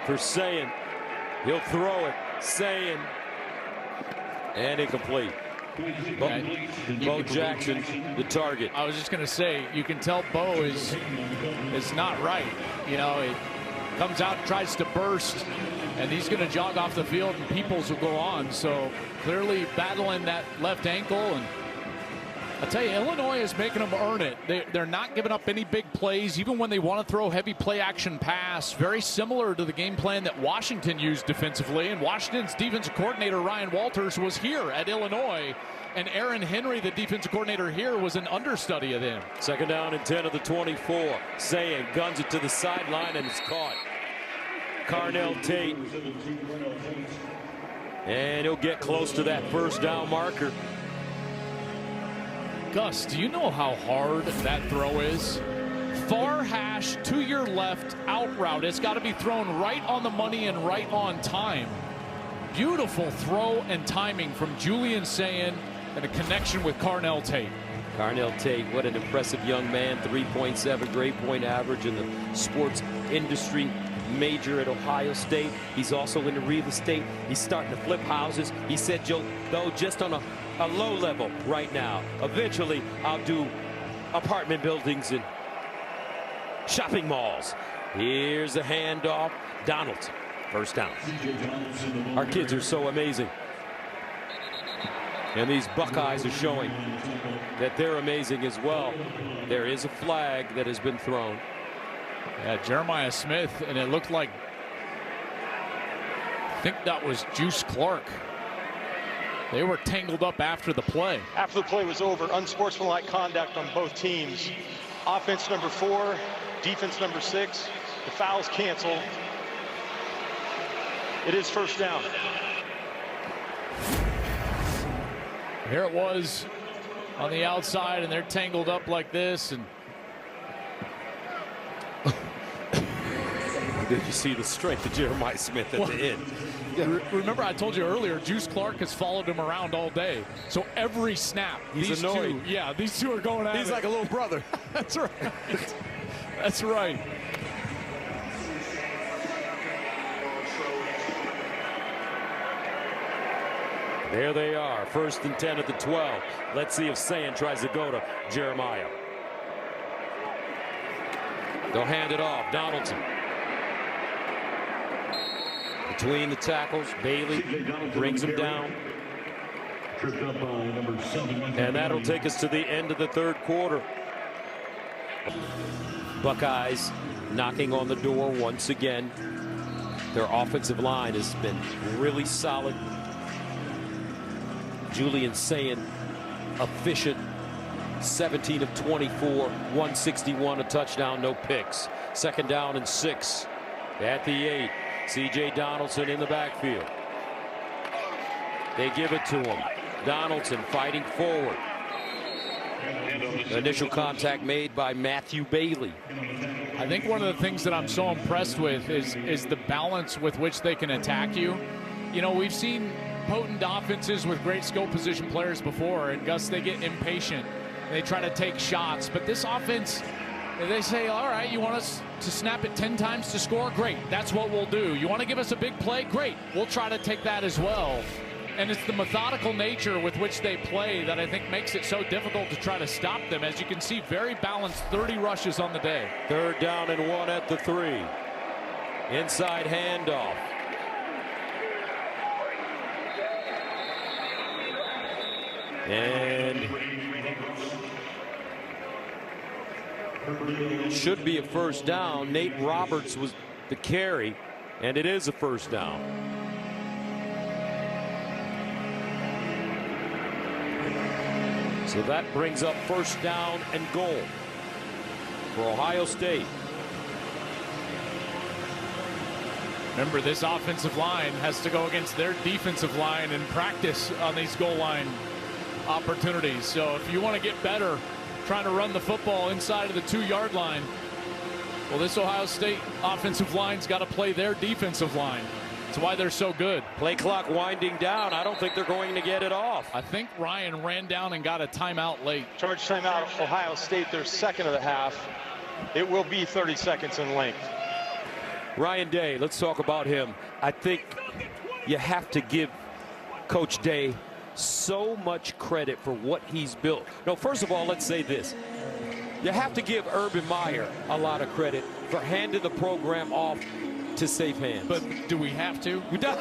For Sayin. He'll throw it. Sayin. And incomplete. Bo Jackson, the target.
I was just going to say, you can tell Bo is not right. You know, he comes out, tries to burst, and he's going to jog off the field, and Peoples will go on. So clearly battling that left ankle, and I tell you, Illinois is making them earn it. They're not giving up any big plays, even when they want to throw heavy play action pass. Very similar to the game plan that Washington used defensively. And Washington's defensive coordinator, Ryan Walters, was here at Illinois. And Aaron Henry, the defensive coordinator here, was an understudy of them.
2nd down and 10 of the 24. Sayin guns it to the sideline, and it's caught. Carnell Tate. And he'll get close to that 1st down marker.
Gus, do you know how hard that throw is? Far hash to your left, out route. It's got to be thrown right on the money and right on time. Beautiful throw and timing from Julian Sayin, and a connection with Carnell Tate.
Carnell Tate, what an impressive young man. 3.7 grade point average in the sports industry. Major at Ohio State. He's also into real estate. He's starting to flip houses. He said, Joe, though, just on a low level right now. Eventually, I'll do apartment buildings and shopping malls. Here's a handoff. Donaldson, 1st down. Our kids are so amazing. And these Buckeyes are showing that they're amazing as well. There is a flag that has been thrown.
Yeah, Jeremiah Smith, and it looked like, I think that was Juice Clark. They were tangled up after the play.
After the play was over, unsportsmanlike conduct on both teams. Offense number 4, defense number 6. The foul's canceled. It is 1st down.
Here it was on the outside, and they're tangled up like this. And
did you see the strength of Jeremiah Smith at the end?
Remember, I told you earlier, Juice Clark has followed him around all day. So every snap,
he's annoyed.
These two are going at it.
He's like a little brother.
That's right. That's right.
There they are, 1st and 10 at the 12. Let's see if Sayin tries to go to Jeremiah. They'll hand it off. Donaldson. Between the tackles, Bailey brings him down. And that'll take us to the end of the 3rd quarter. Buckeyes knocking on the door once again. Their offensive line has been really solid. Julian Sayin, efficient, 17 of 24, 161, a touchdown, no picks. 2nd down and 6 at the 8. C.J. Donaldson in the backfield. They give it to him. Donaldson fighting forward. Initial contact made by Matthew Bailey.
I think one of the things that I'm so impressed with is the balance with which they can attack you. You know, we've seen potent offenses with great skill position players before, and Gus, they get impatient. They try to take shots, but this offense, they say, all right, you want us to snap it 10 times to score? Great, that's what we'll do. You want to give us a big play? Great, we'll try to take that as well. And it's the methodical nature with which they play that I think makes it so difficult to try to stop them. As you can see, very balanced, 30 rushes on the day.
3rd down and 1 at the 3. Inside handoff. And should be a first down. Nate Roberts was the carry, and it is a first down. So that brings up 1st down and goal for Ohio State.
Remember, this offensive line has to go against their defensive line in practice on these goal line opportunities. So if you want to get better trying to run the football inside of the 2-yard line, well, this Ohio State offensive line's got to play their defensive line. That's why they're so good.
Play clock winding down. I don't think they're going to get it off.
I think Ryan ran down and got a timeout late.
Charge timeout, Ohio State, their 2nd of the half. It will be 30 seconds in length.
Ryan Day, let's talk about him. I think you have to give Coach Day so much credit for what he's built. No, first of all, let's say this. You have to give Urban Meyer a lot of credit for handing the program off to safe hands.
But do we have to?
We don't.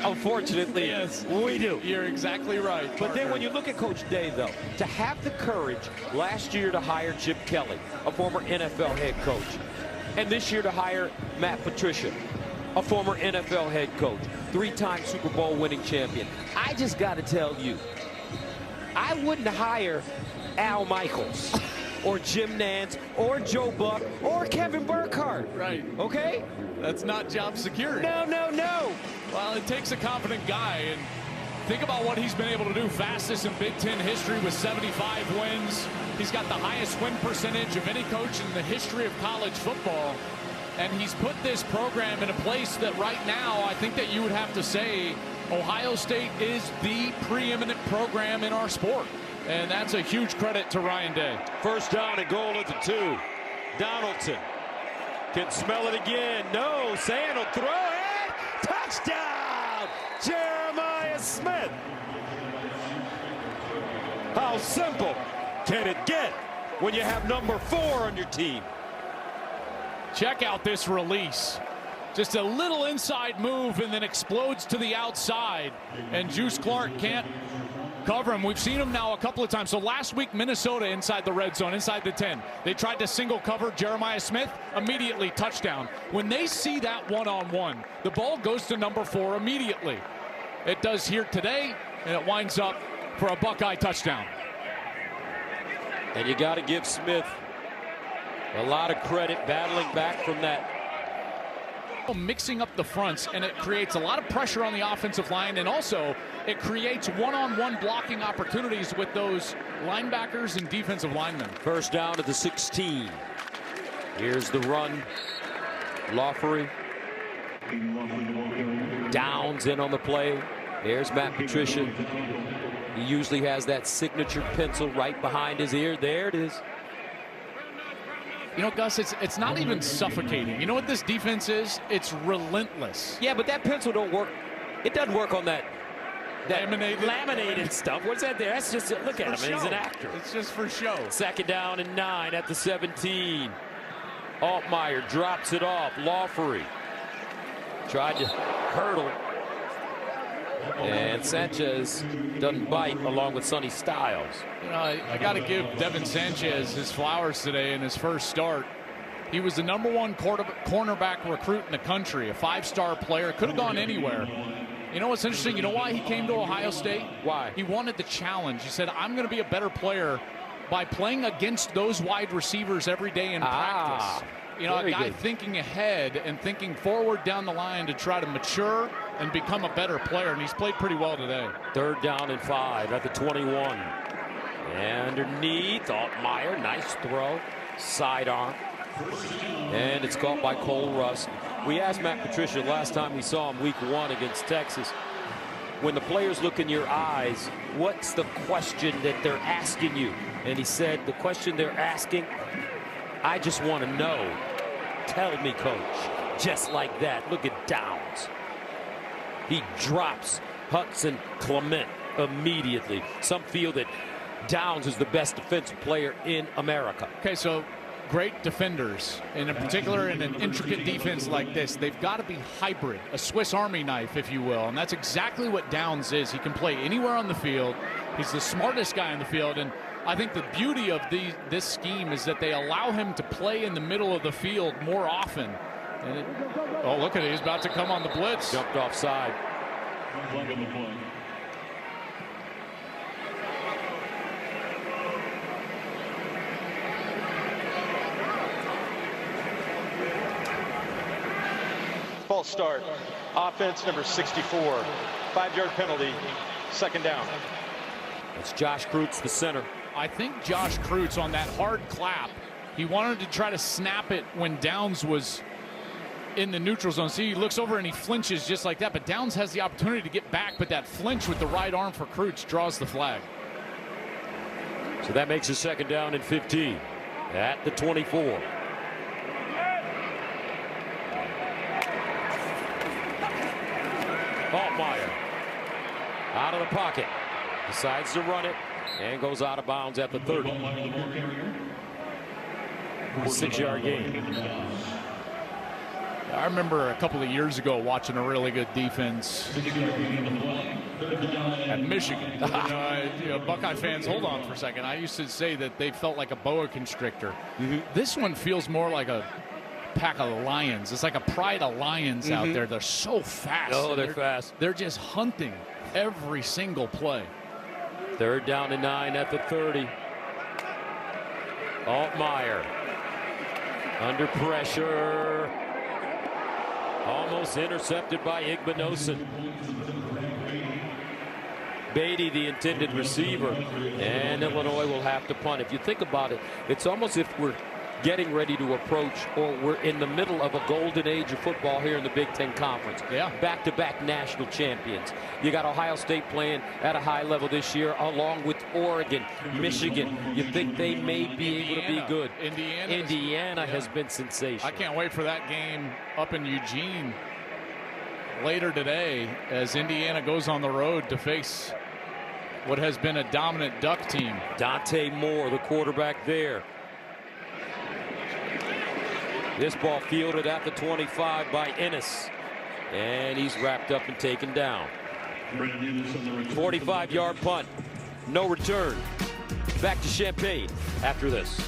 Unfortunately,
yes,
we do.
You're exactly right.
But then when you look at Coach Day, though, to have the courage last year to hire Chip Kelly, a former NFL head coach, and this year to hire Matt Patricia, a former NFL head coach, 3-time Super Bowl winning champion. I just got to tell you, I wouldn't hire Al Michaels or Jim Nantz or Joe Buck or Kevin Burkhardt.
Right.
Okay?
That's not job security.
No, no, no.
Well, it takes a confident guy, and think about what he's been able to do. Fastest in Big Ten history with 75 wins. He's got the highest win percentage of any coach in the history of college football. And he's put this program in a place that right now I think that you would have to say Ohio State is the preeminent program in our sport. And that's a huge credit to Ryan Day.
1st down and goal at the 2. Donaldson can smell it again. No, Sand will throw it. Touchdown, Jeremiah Smith. How simple can it get when you have number 4 on your team?
Check out this release. Just a little inside move and then explodes to the outside. And Juice Clark can't cover him. We've seen him now a couple of times. So last week, Minnesota inside the red zone, inside the 10. They tried to single cover Jeremiah Smith, immediately touchdown. When they see that one-on-one, the ball goes to number 4 immediately. It does here today, and it winds up for a Buckeye touchdown.
And you got to give Smith a lot of credit battling back from that.
Mixing up the fronts, and it creates a lot of pressure on the offensive line, and also it creates one-on-one blocking opportunities with those linebackers and defensive linemen.
1st down at the 16. Here's the run. Laughery. Downs in on the play. There's Matt Patricia. He usually has that signature pencil right behind his ear. There it is.
You know, Gus, it's not even suffocating. You know what this defense is? It's relentless.
Yeah, but that pencil don't work. It doesn't work on that laminated stuff. What's that there? That's just, look at him. He's an actor.
It's just for show.
2nd down and 9 at the 17. Altmyer drops it off. Laughery tried to hurdle. And Sanchez doesn't bite along with Sonny Styles.
You know, I got to give Devin Sanchez his flowers today in his first start. He was the #1 cornerback recruit in the country, a 5-star player. Could have gone anywhere. You know what's interesting? You know why he came to Ohio State?
Why?
He wanted the challenge. He said, I'm going to be a better player by playing against those wide receivers every day in practice. You know, a guy thinking ahead and thinking forward down the line to try to mature and become a better player, and he's played pretty well today.
3rd down and 5 at the 21. Underneath, Altmyer, nice throw, sidearm. And it's caught by Cole Rusk. We asked Matt Patricia last time we saw him week 1 against Texas, when the players look in your eyes, what's the question that they're asking you? And he said, the question they're asking, I just want to know. Tell me, coach. Just like that. Look at Downs. He drops Hudson Clement immediately. Some feel that Downs is the best defensive player in America.
Okay, so great defenders, and in particular in an intricate defense like this, they've got to be hybrid, a Swiss Army knife, if you will, and that's exactly what Downs is. He can play anywhere on the field. He's the smartest guy on the field, and I think the beauty of this scheme is that they allow him to play in the middle of the field more often. And oh, look at it. He's about to come on the blitz.
Jumped offside.
False start. Offense number 64. 5-yard penalty. 2nd down.
It's Josh Kreutz, the center.
I think Josh Kreutz on that hard clap, he wanted to try to snap it when Downs was in the neutral zone. See, he looks over and he flinches just like that, but Downs has the opportunity to get back, but that flinch with the right arm for Kreutz draws the flag.
So that makes a 2nd down and 15 at the 24. Altmyer out of the pocket, decides to run it and goes out of bounds at the 30. 6-yard gain.
I remember a couple of years ago watching a really good defense at Michigan. Buckeye fans, hold on for a second. I used to say that they felt like a boa constrictor. This one feels more like a pack of lions. It's like a pride of lions out there. They're so fast.
Oh, they're fast.
They're just hunting every single play.
3rd down and 9 at the 30. Altmyer under pressure. Almost intercepted by Igbinosun. Beatty, the intended receiver, and Illinois will have to punt. If you think about it, it's almost if we're getting ready to approach, or we're in the middle of a golden age of football here in the Big Ten Conference.
Yeah.
Back-to-back national champions. You got Ohio State playing at a high level this year, along with Oregon, Michigan. You think they may be able to be good. Indiana has been sensational.
I can't wait for that game up in Eugene later today as Indiana goes on the road to face what has been a dominant Duck team.
Dante Moore, the quarterback there. This ball fielded at the 25 by Ennis. And he's wrapped up and taken down. 45-yard punt. No return. Back to Champaign after this.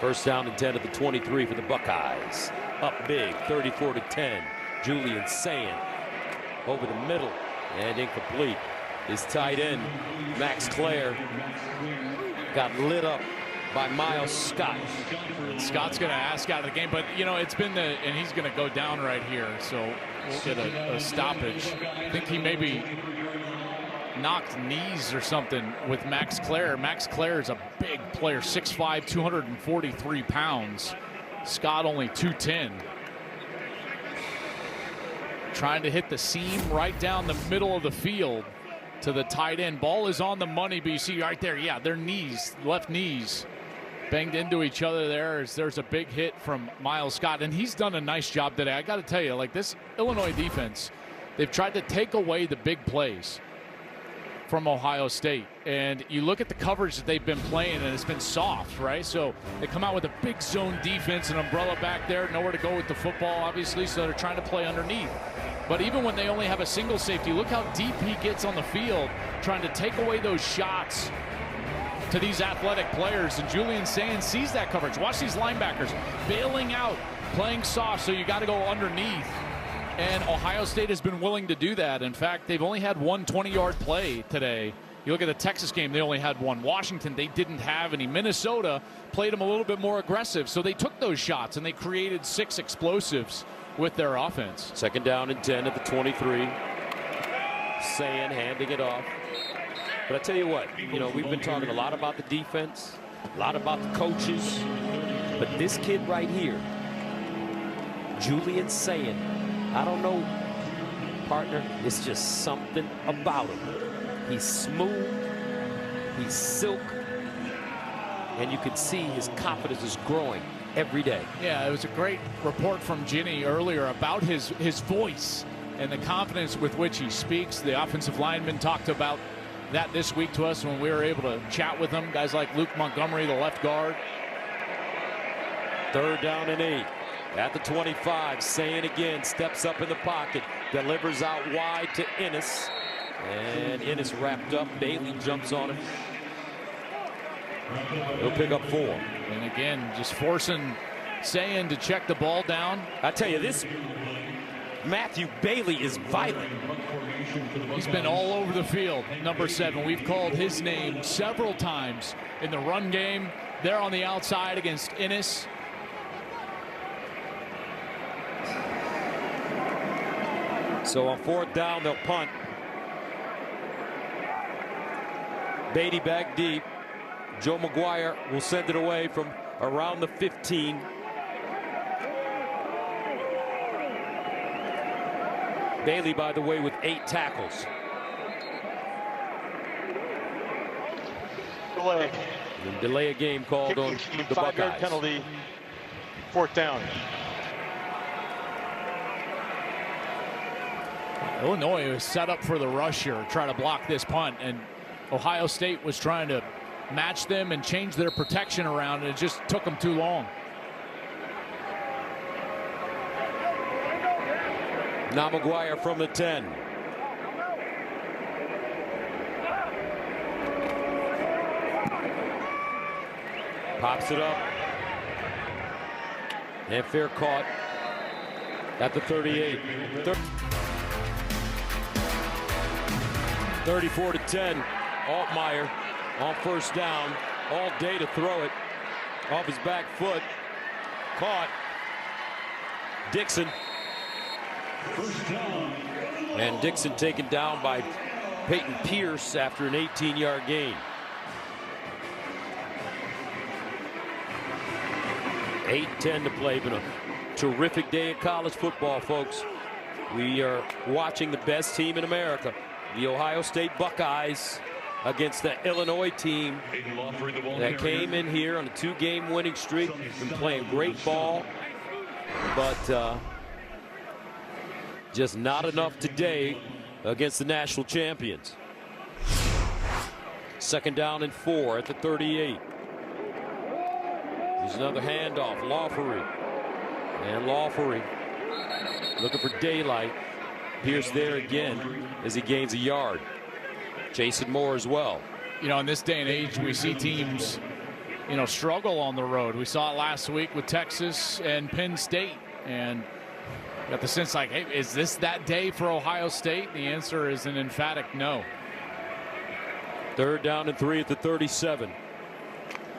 1st down and 10 at the 23 for the Buckeyes. Up big, 34-10. Julian Sand over the middle and incomplete. His tight end, Max Clare, got lit up by Miles Scott.
Scott's going to ask out of the game, but it's been and he's going to go down right here, so we'll get a stoppage. I think he maybe knocked knees or something with Max Clare. Max Clare is a big player, 6'5", 243 pounds. Scott only 210. Trying to hit the seam right down the middle of the field to the tight end. Ball is on the money, but you see right there, yeah, their knees, left knees, banged into each other there. There's a big hit from Miles Scott, and he's done a nice job today. I got to tell you, like this Illinois defense, they've tried to take away the big plays from Ohio State. And you look at the coverage that they've been playing, and it's been soft, right? So they come out with a big zone defense, an umbrella back there, nowhere to go with the football, obviously, so they're trying to play underneath. But even when they only have a single safety, look how deep he gets on the field, trying to take away those shots to these athletic players. And Julian Sand sees that coverage. Watch these linebackers bailing out, playing soft, so you got to go underneath. And Ohio State has been willing to do that. In fact, they've only had one 20-yard play today. You look at the Texas game, they only had one. Washington, they didn't have any. Minnesota played them a little bit more aggressive. So they took those shots, and they created 6 explosives with their offense.
2nd down and 10 at the 23. Sand handing it off. But I tell you what, we've been talking a lot about the defense, a lot about the coaches. But this kid right here, Julian saying, I don't know, partner, it's just something about him. He's smooth, he's silk, and you can see his confidence is growing every day.
Yeah, it was a great report from Ginny earlier about his voice and the confidence with which he speaks. The offensive lineman talked about that this week to us when we were able to chat with him. Guys like Luke Montgomery, the left guard.
3rd down and 8 at the 25. Sayin again, steps up in the pocket, delivers out wide to Ennis, and Ennis wrapped up. Bailey jumps on him. He'll pick up 4.
And again, just forcing Sayin to check the ball down.
I tell you, this Matthew Bailey is violent.
He's been all over the field. Number 7. We've called his name several times in the run game. There on the outside against Ennis.
So on 4th down, they'll punt. Beatty back deep. Joe McGuire will send it away from around the 15. Bailey, by the way, with 8 tackles.
Delay.
And delay a game called on the
5-yard
Buckeyes.
penalty. 4th down.
Illinois was set up for the rush here, trying to block this punt, and Ohio State was trying to match them and change their protection around, and it just took them too long.
Now McGuire from the 10. Pops it up. And fair caught at the 38. 34-10. Altmyer on 1st down. All day to throw it. Off his back foot. Caught. Dixon. And Dixon taken down by Peyton Pierce after an 18-yard gain. 8:10 to play. Been a terrific day of college football, folks. We are watching the best team in America, the Ohio State Buckeyes, against the Illinois team that came in here on a 2-game winning streak. Been playing great ball, but just not enough today against the national champions. 2nd down and 4 at the 38. There's another handoff. Laughery. And Laughery looking for daylight. Pierce there again as he gains a yard. Jason Moore as well.
You know, in this day and age, we see teams, you know, struggle on the road. We saw it last week with Texas and Penn State. And got the sense like, hey, is this that day for Ohio State? The answer is an emphatic no.
3rd down and 3 at the 37.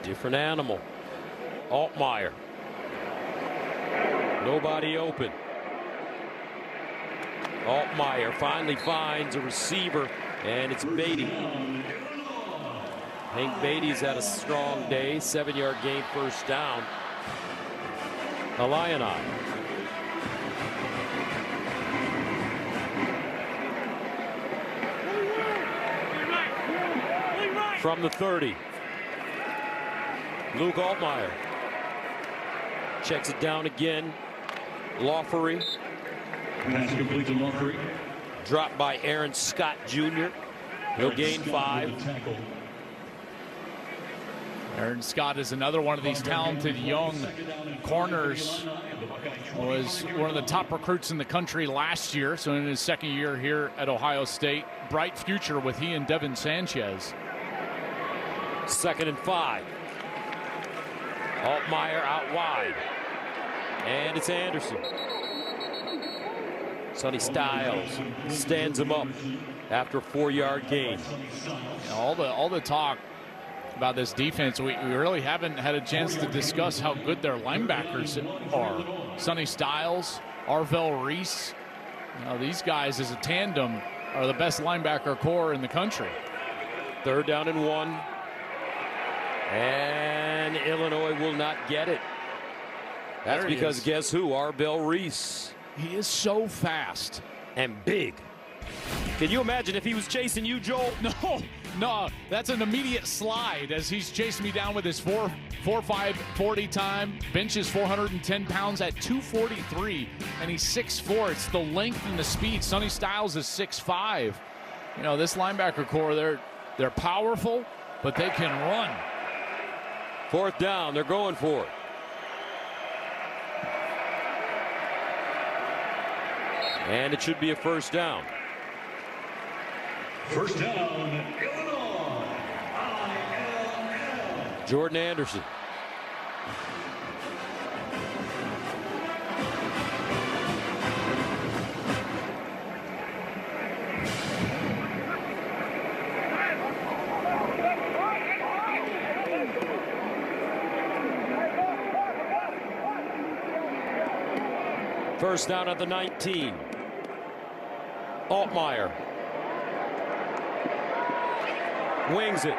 Different animal. Altmyer. Nobody open. Altmyer finally finds a receiver, and it's Beatty. Hank Beatty's had a strong day. 7-yard gain, 1st down. Illini. From the 30. Luke Altmyer checks it down again. Laughery.
Pass complete to Laughery.
Dropped by Aaron Scott Jr. He'll gain 5.
Aaron Scott is another one of these talented young corners. Was one of the top recruits in the country last year, so in his 2nd year here at Ohio State. Bright future with he and Devin Sanchez.
2nd and 5. Altmyer out wide. And it's Anderson. Sonny Styles stands him up after a 4-yard gain.
All the talk about this defense, we really haven't had a chance to discuss how good their linebackers are. Sonny Styles, Arvell Reese. You know, these guys as a tandem are the best linebacker core in the country.
3rd down and 1. And Illinois will not get it. That's because guess who? Arbel Reese.
He is so fast.
And big. Can you imagine if he was chasing you, Joel?
No, that's an immediate slide as he's chasing me down with his 4.5 40 time. Benches 410 pounds at 243, and he's 6'4". It's the length and the speed. Sonny Styles is 6'5". You know, this linebacker core, they're powerful, but they can run.
4th down, they're going for it. And it should be a 1st down.
1st down, Illinois.
Jordan Anderson. First down at the 19. Altmyer. Wings it.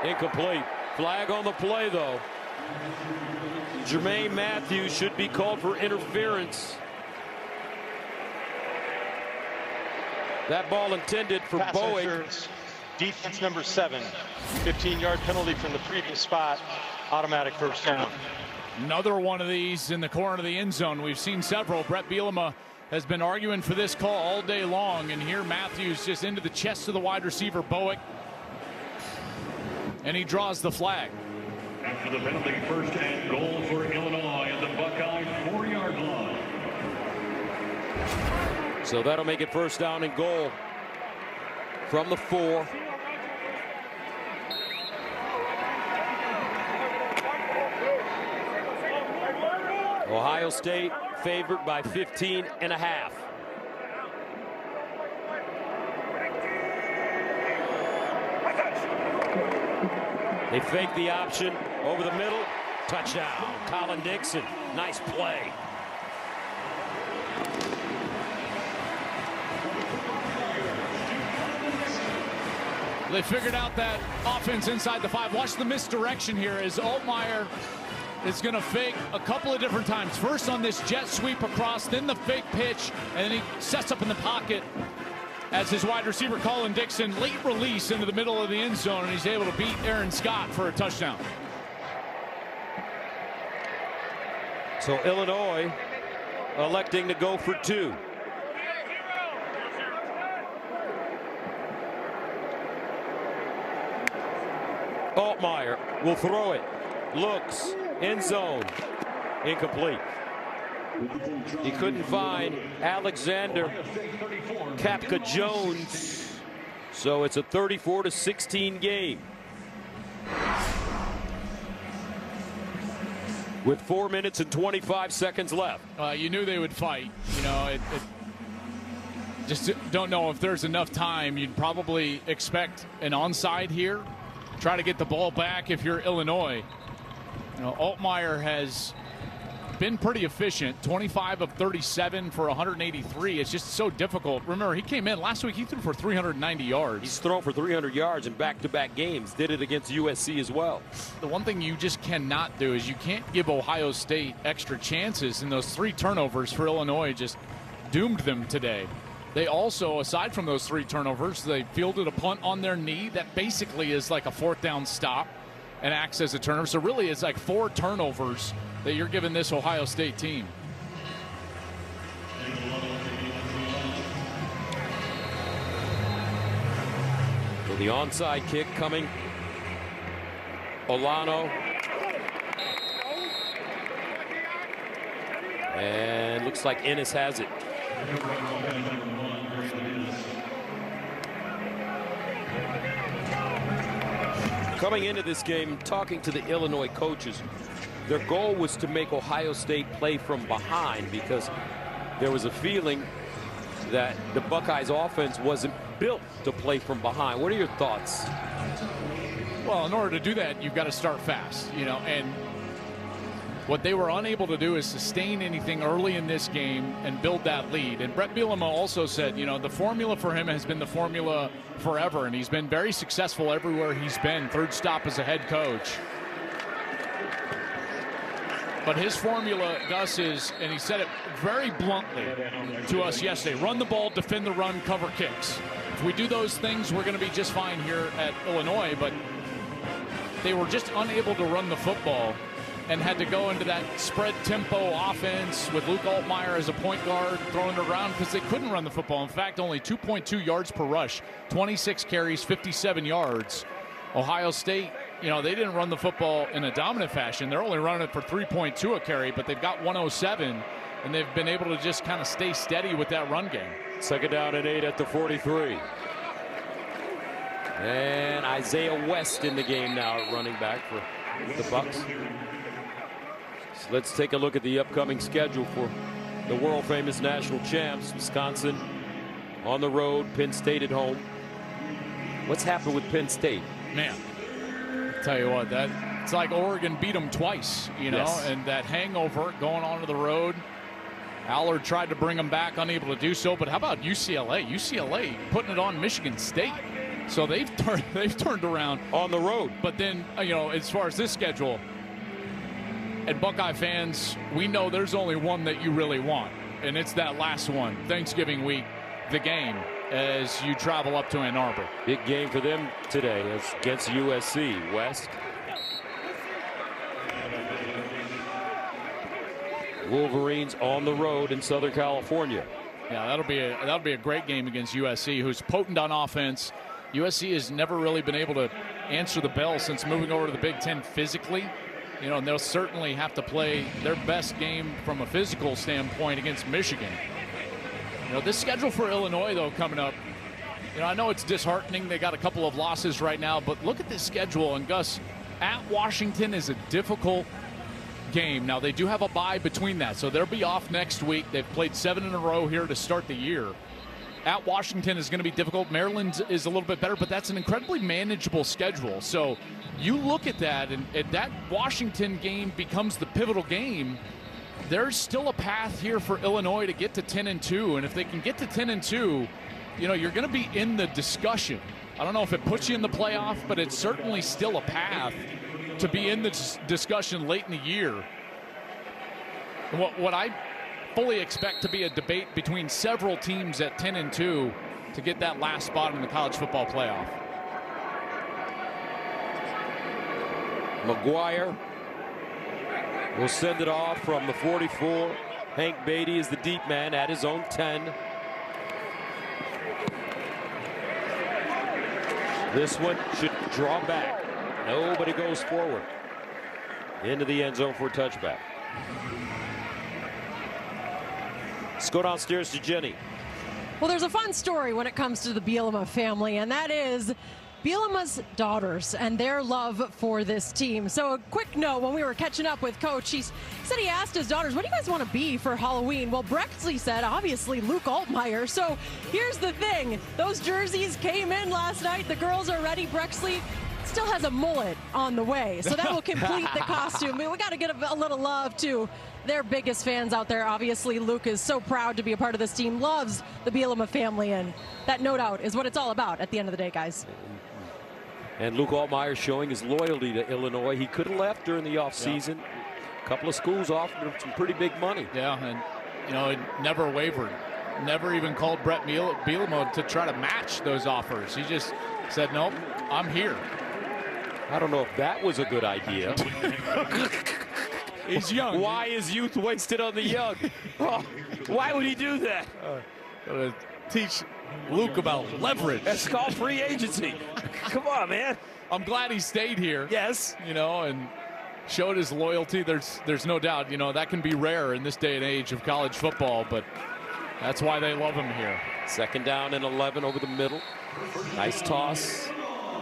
Incomplete. Flag on the play, though. Jermaine Matthews should be called for interference. That ball intended for Boeing.
Defense number 7. 15-yard penalty from the previous spot. Automatic 1st down.
Another one of these in the corner of the end zone. We've seen several. Brett Bielema has been arguing for this call all day long, and here Matthews just into the chest of the wide receiver Boeing, and he draws the flag.
After the penalty, 1st and goal for Illinois at the Buckeye 4-yard line.
So that'll make it 1st down and goal from the 4. Ohio State favored by 15.5. They fake the option over the middle. Touchdown. Collin Dixon. Nice play.
They figured out that offense inside the 5. Watch the misdirection here as Altmyer is going to fake a couple of different times. First on this jet sweep across, then the fake pitch, and then he sets up in the pocket as his wide receiver Collin Dixon late release into the middle of the end zone, and he's able to beat Aaron Scott for a touchdown.
So Illinois electing to go for 2. Altmyer will throw it. Looks. End zone. Incomplete. He couldn't find Alexander Kapka-Jones. So it's a 34-16 game. With 4 minutes and 25 seconds left.
You knew they would fight. You know, just don't know if there's enough time. You'd probably expect an onside here. Try to get the ball back if you're Illinois. You know, Altmyer has been pretty efficient, 25 of 37 for 183. It's just so difficult. Remember, he came in last week, he threw for 390 yards.
He's thrown for 300 yards in back-to-back games. Did it against USC as well.
The one thing you just cannot do is you can't give Ohio State extra chances, and those 3 turnovers for Illinois just doomed them today. They also, aside from those 3 turnovers, they fielded a punt on their knee that basically is like a 4th down stop and acts as a turnover. So really it's like 4 turnovers that you're giving this Ohio State team.
So the onside kick coming. Olano. And looks like Ennis has it. Coming into this game, talking to the Illinois coaches, their goal was to make Ohio State play from behind because there was a feeling that the Buckeyes offense wasn't built to play from behind. What are your thoughts?
Well, in order to do that, you've got to start fast, you know, and what they were unable to do is sustain anything early in this game and build that lead. And Brett Bielema also said, you know, the formula for him has been the formula forever, and he's been very successful everywhere he's been. 3rd stop as a head coach. But his formula, Gus, is, and he said it very bluntly to us yesterday, run the ball, defend the run, cover kicks. If we do those things, we're going to be just fine here at Illinois. But they were just unable to run the football and had to go into that spread tempo offense with Luke Altmyer as a point guard throwing it around because they couldn't run the football. In fact, only 2.2 yards per rush, 26 carries, 57 yards. Ohio State, you know, they didn't run the football in a dominant fashion. They're only running it for 3.2 a carry, but they've got 107, and they've been able to just kind of stay steady with that run game.
Second down and 8 at the 43. And Isaiah West in the game now at running back for the Bucks. So let's take a look at the upcoming schedule for the world famous national champs. Wisconsin on the road, Penn State at home. What's happened with Penn State?
Man, I'll tell you what, that it's like Oregon beat them twice, you know,
Yes.
and that hangover going onto the road. Allard tried to bring them back, unable to do so. But how about UCLA? UCLA putting it on Michigan State. So they've turned around
on the road.
But then, you know, as far as this schedule, and Buckeye fans, we know there's only one that you really want, and it's that last one, Thanksgiving week, the game, as you travel up to Ann Arbor.
Big game for them today against USC. West. Wolverines on the road in Southern California.
Yeah, that'll be a great game against USC, who's potent on offense. USC has never really been able to answer the bell since moving over to the Big Ten physically. You know, and they'll certainly have to play their best game from a physical standpoint against Michigan. You know, this schedule for Illinois, though, coming up, you know, I know it's disheartening. They got a couple of losses right now, but look at this schedule. And Gus, at Washington is a difficult game. Now, they do have a bye between that, so they'll be off next week. They've played 7 in a row here to start the year. At Washington is going to be difficult. Maryland is a little bit better, but that's an incredibly manageable schedule. So you look at that, and that Washington game becomes the pivotal game. There's still a path here for Illinois to get to 10-2, and if they can get to 10-2, you know, you're going to be in the discussion. I don't know if it puts you in the playoff, but it's certainly still a path to be in the discussion late in the year. What I fully expect to be a debate between several teams at 10-2 to get that last spot in the college football playoff.
McGuire will send it off from the 44. Hank Beatty is the deep man at his own 10. This one should draw back. Nobody goes forward. Into the end zone for a touchback. Let's go downstairs to Jenny.
Well, there's a fun story when it comes to the Bielema family, and that is Bielema's daughters and their love for this team. So a quick note, when we were catching up with Coach, he said he asked his daughters, what do you guys want to be for Halloween? Well, Brexley said, obviously, Luke Altmyer. So here's the thing. Those jerseys came in last night. The girls are ready. Brexley still has a mullet on the way, so that will complete the costume. We got to get a little love to their biggest fans out there. Obviously, Luke is so proud to be a part of this team, loves the Bielema family, and that, no doubt, is what it's all about at the end of the day, guys.
And Luke Altmyer showing his loyalty to Illinois. He could have left during the offseason. A couple of schools offered him some pretty big money.
Yeah, and, you know, it never wavered. Never even called Brett Bielema to try to match those offers. He just said, nope, I'm here.
I don't know if that was a good idea.
He's young.
Why is youth wasted on the young? Oh, why would he do that?
Teach Luke about leverage.
That's called free agency. Come on, man.
I'm glad he stayed here.
Yes.
You know, and showed his loyalty. There's no doubt, you know, that can be rare in this day and age of college football, but that's why they love him here.
Second down and 11 over the middle. Nice toss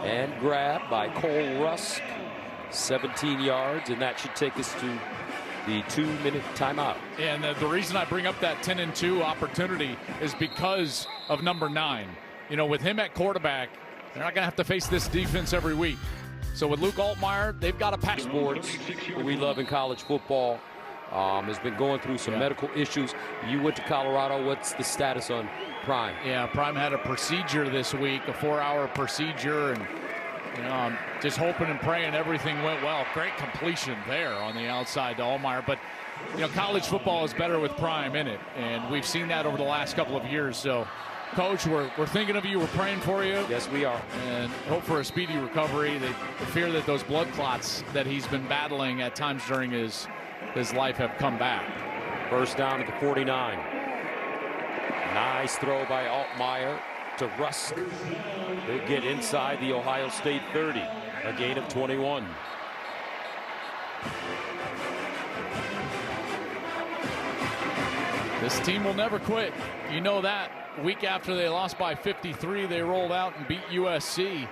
and grab by Cole Rusk. 17 yards, and that should take us to the 2-minute timeout.
And the reason I bring up that 10-2 opportunity is because of number 9. You know, with him at quarterback, they're not going to have to face this defense every week. So with Luke Altmyer, they've got a pack.
Sports we love in college football has been going through some medical issues. You went to Colorado. What's the status on Prime?
Yeah, Prime had a procedure this week, a 4-hour procedure, and You know, I'm just hoping and praying everything went well. Great completion there on the outside to Altmyer. But, you know, college football is better with prime in it, and we've seen that over the last couple of years. So, Coach, we're thinking of you. We're praying for you.
Yes, we are.
And hope for a speedy recovery. The fear that those blood clots that he's been battling at times during his life have come back.
First down at the 49. Nice throw by Altmyer to Rusk. They get inside the Ohio State 30. A gain of 21.
This team will never quit. You know that. Week after they lost by 53, they rolled out and beat USC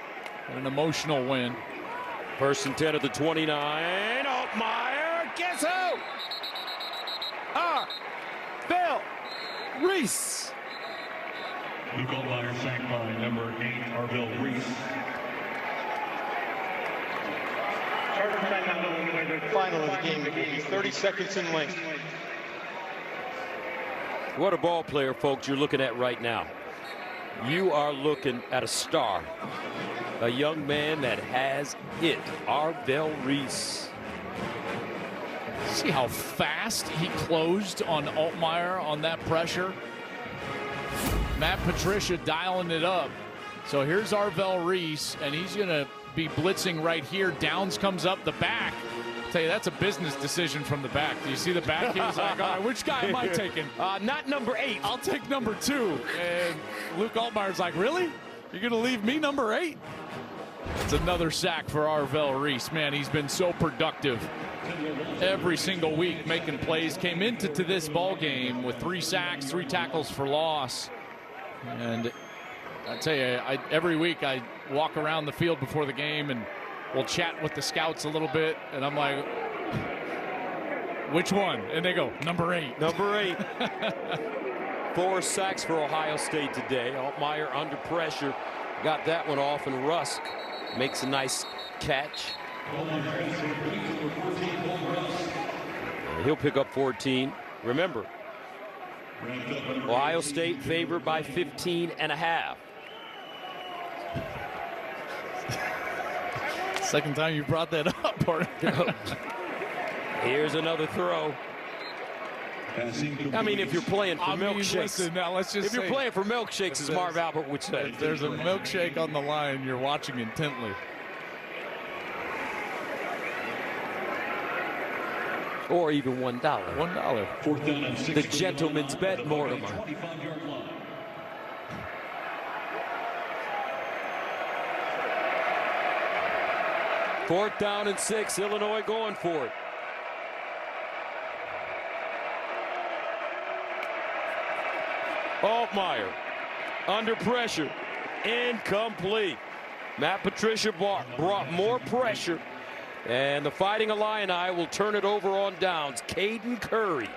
in an emotional win.
First and 10 at the 29. Altmyer, guess who? Bill Reese.
Luke Altmyer sacked by number 8, Arvell Reese.
Final of the game, it will be 30 seconds in length.
What a ball player, folks, you're looking at right now. You are looking at a star. A young man that has it. Arvell Reese.
See how fast he closed on Altmyer on that pressure. Matt Patricia dialing it up. So here's Arvell Reese, and he's going to be blitzing right here. Downs comes up the back. I'll tell you, that's a business decision from the back. Do you see the back? He was like, all right, which guy am I taking?
Not number 8.
I'll take number 2. And Luke Altmyer's like, really? You're going to leave me number 8? It's another sack for Arvell Reese. Man, he's been so productive every single week, making plays. Came into this ball game with 3 sacks, 3 tackles for loss. And I tell you, every week I walk around the field before the game and we'll chat with the scouts a little bit. And I'm like, which one? And they go, number 8.
Number 8. 4 sacks for Ohio State today. Altmyer under pressure. Got that one off, and Rusk makes a nice catch. He'll pick up 14. Remember, Ohio State favored by 15.5.
Second time you brought that up, partner.
Here's another throw. I mean, if you're playing for milkshakes,
listen, now let's just
if you're playing for milkshakes, as Marv Albert would say,
if there's a milkshake on the line, you're watching intently.
Or even $1.
$1.
The gentleman's bet, Mortimer. Fourth down and 6. Illinois going for it. Altmyer under pressure, incomplete. Matt Patricia brought more pressure, and the Fighting Illini will turn it over on downs. Caden Curry.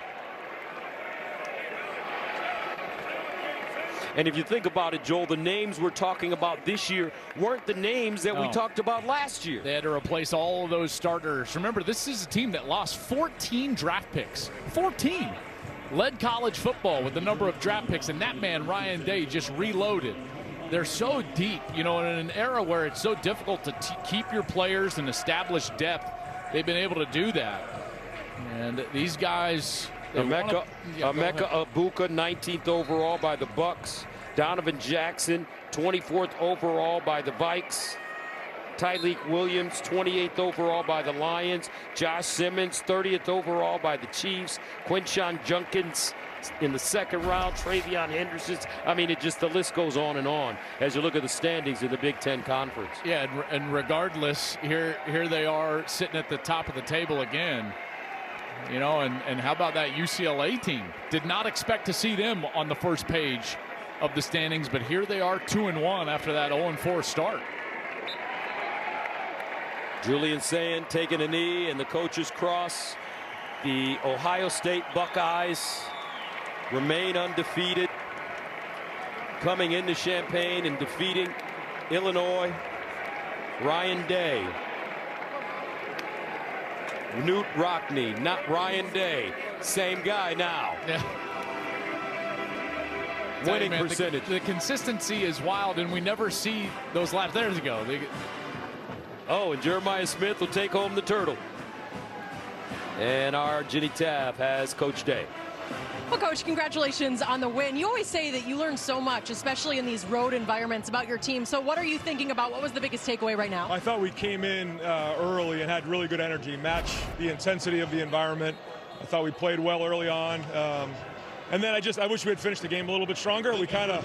And if you think about it, Joel, the names we're talking about this year weren't the names that we talked about last year.
They had to replace all of those starters. Remember, this is a team that lost 14 draft picks. 14. Led college football with the number of draft picks, and that man, Ryan Day, just reloaded. They're so deep, you know, in an era where it's so difficult to keep your players and establish depth. They've been able to do that. And these guys...
Emeka Abuka, 19th overall by the Bucks. Donovan Jackson, 24th overall by the Vikes. Tyleik Williams, 28th overall by the Lions. Josh Simmons, 30th overall by the Chiefs. Quinshon Judkins in the 2nd round. Travion Henderson. I mean, the list goes on and on as you look at the standings in the Big Ten Conference.
Yeah, and regardless, here they are sitting at the top of the table again. You know, and how about that UCLA team? Did not expect to see them on the first page of the standings, but here they are 2-1 after that 0-4 start.
Julian Sayin taking a knee, and the coaches cross. The Ohio State Buckeyes remain undefeated, coming into Champaign and defeating Illinois. Ryan Day. Newt Rockney, not Ryan Day. Same guy now.
Yeah.
Winning percentage.
The consistency is wild, and we never see those laps. There they go.
Oh, and Jeremiah Smith will take home the turtle. And our Ginny Tabb has Coach Day.
Well, Coach, congratulations on the win. You always say that you learn so much, especially in these road environments, about your team. So what are you thinking about? What was the biggest takeaway right now?
I thought we came in early and had really good energy, match the intensity of the environment. I thought we played well early on. And then I wish we had finished the game a little bit stronger. We kind of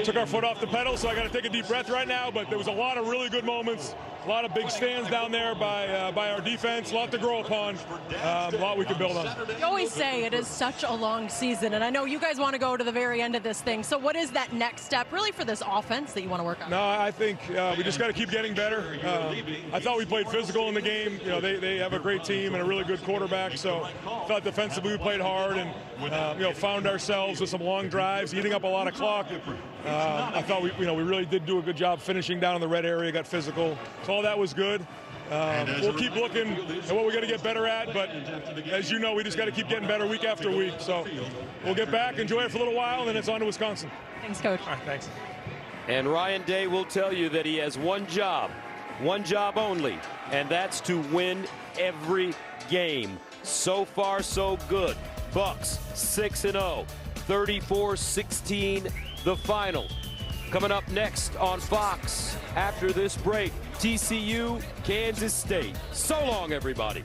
took our foot off the pedal, so I got to take a deep breath right now. But there was a lot of really good moments, a lot of big stands down there by our defense, a lot to grow upon, a lot we can build on.
You always say it is such a long season, and I know you guys want to go to the very end of this thing. So what is that next step, really, for this offense that you want to work on?
No, I think we just got to keep getting better. I thought we played physical in the game. You know, they have a great team and a really good quarterback. So I thought defensively we played hard and found ourselves with some long drives, eating up a lot of clock. I thought we really did do a good job finishing down in the red area, got physical. So all that was good. We'll keep looking at what we got to get better at, but as you know, we just got to keep getting better week after week. So we'll get back, enjoy it for a little while, and then it's on to Wisconsin.
Thanks, Coach.
All right, thanks.
And Ryan Day will tell you that he has one job only, and that's to win every game. So far, so good. Bucks 6-0, 34-16 the final. Coming up next on Fox after this break, TCU, Kansas State. So long, everybody.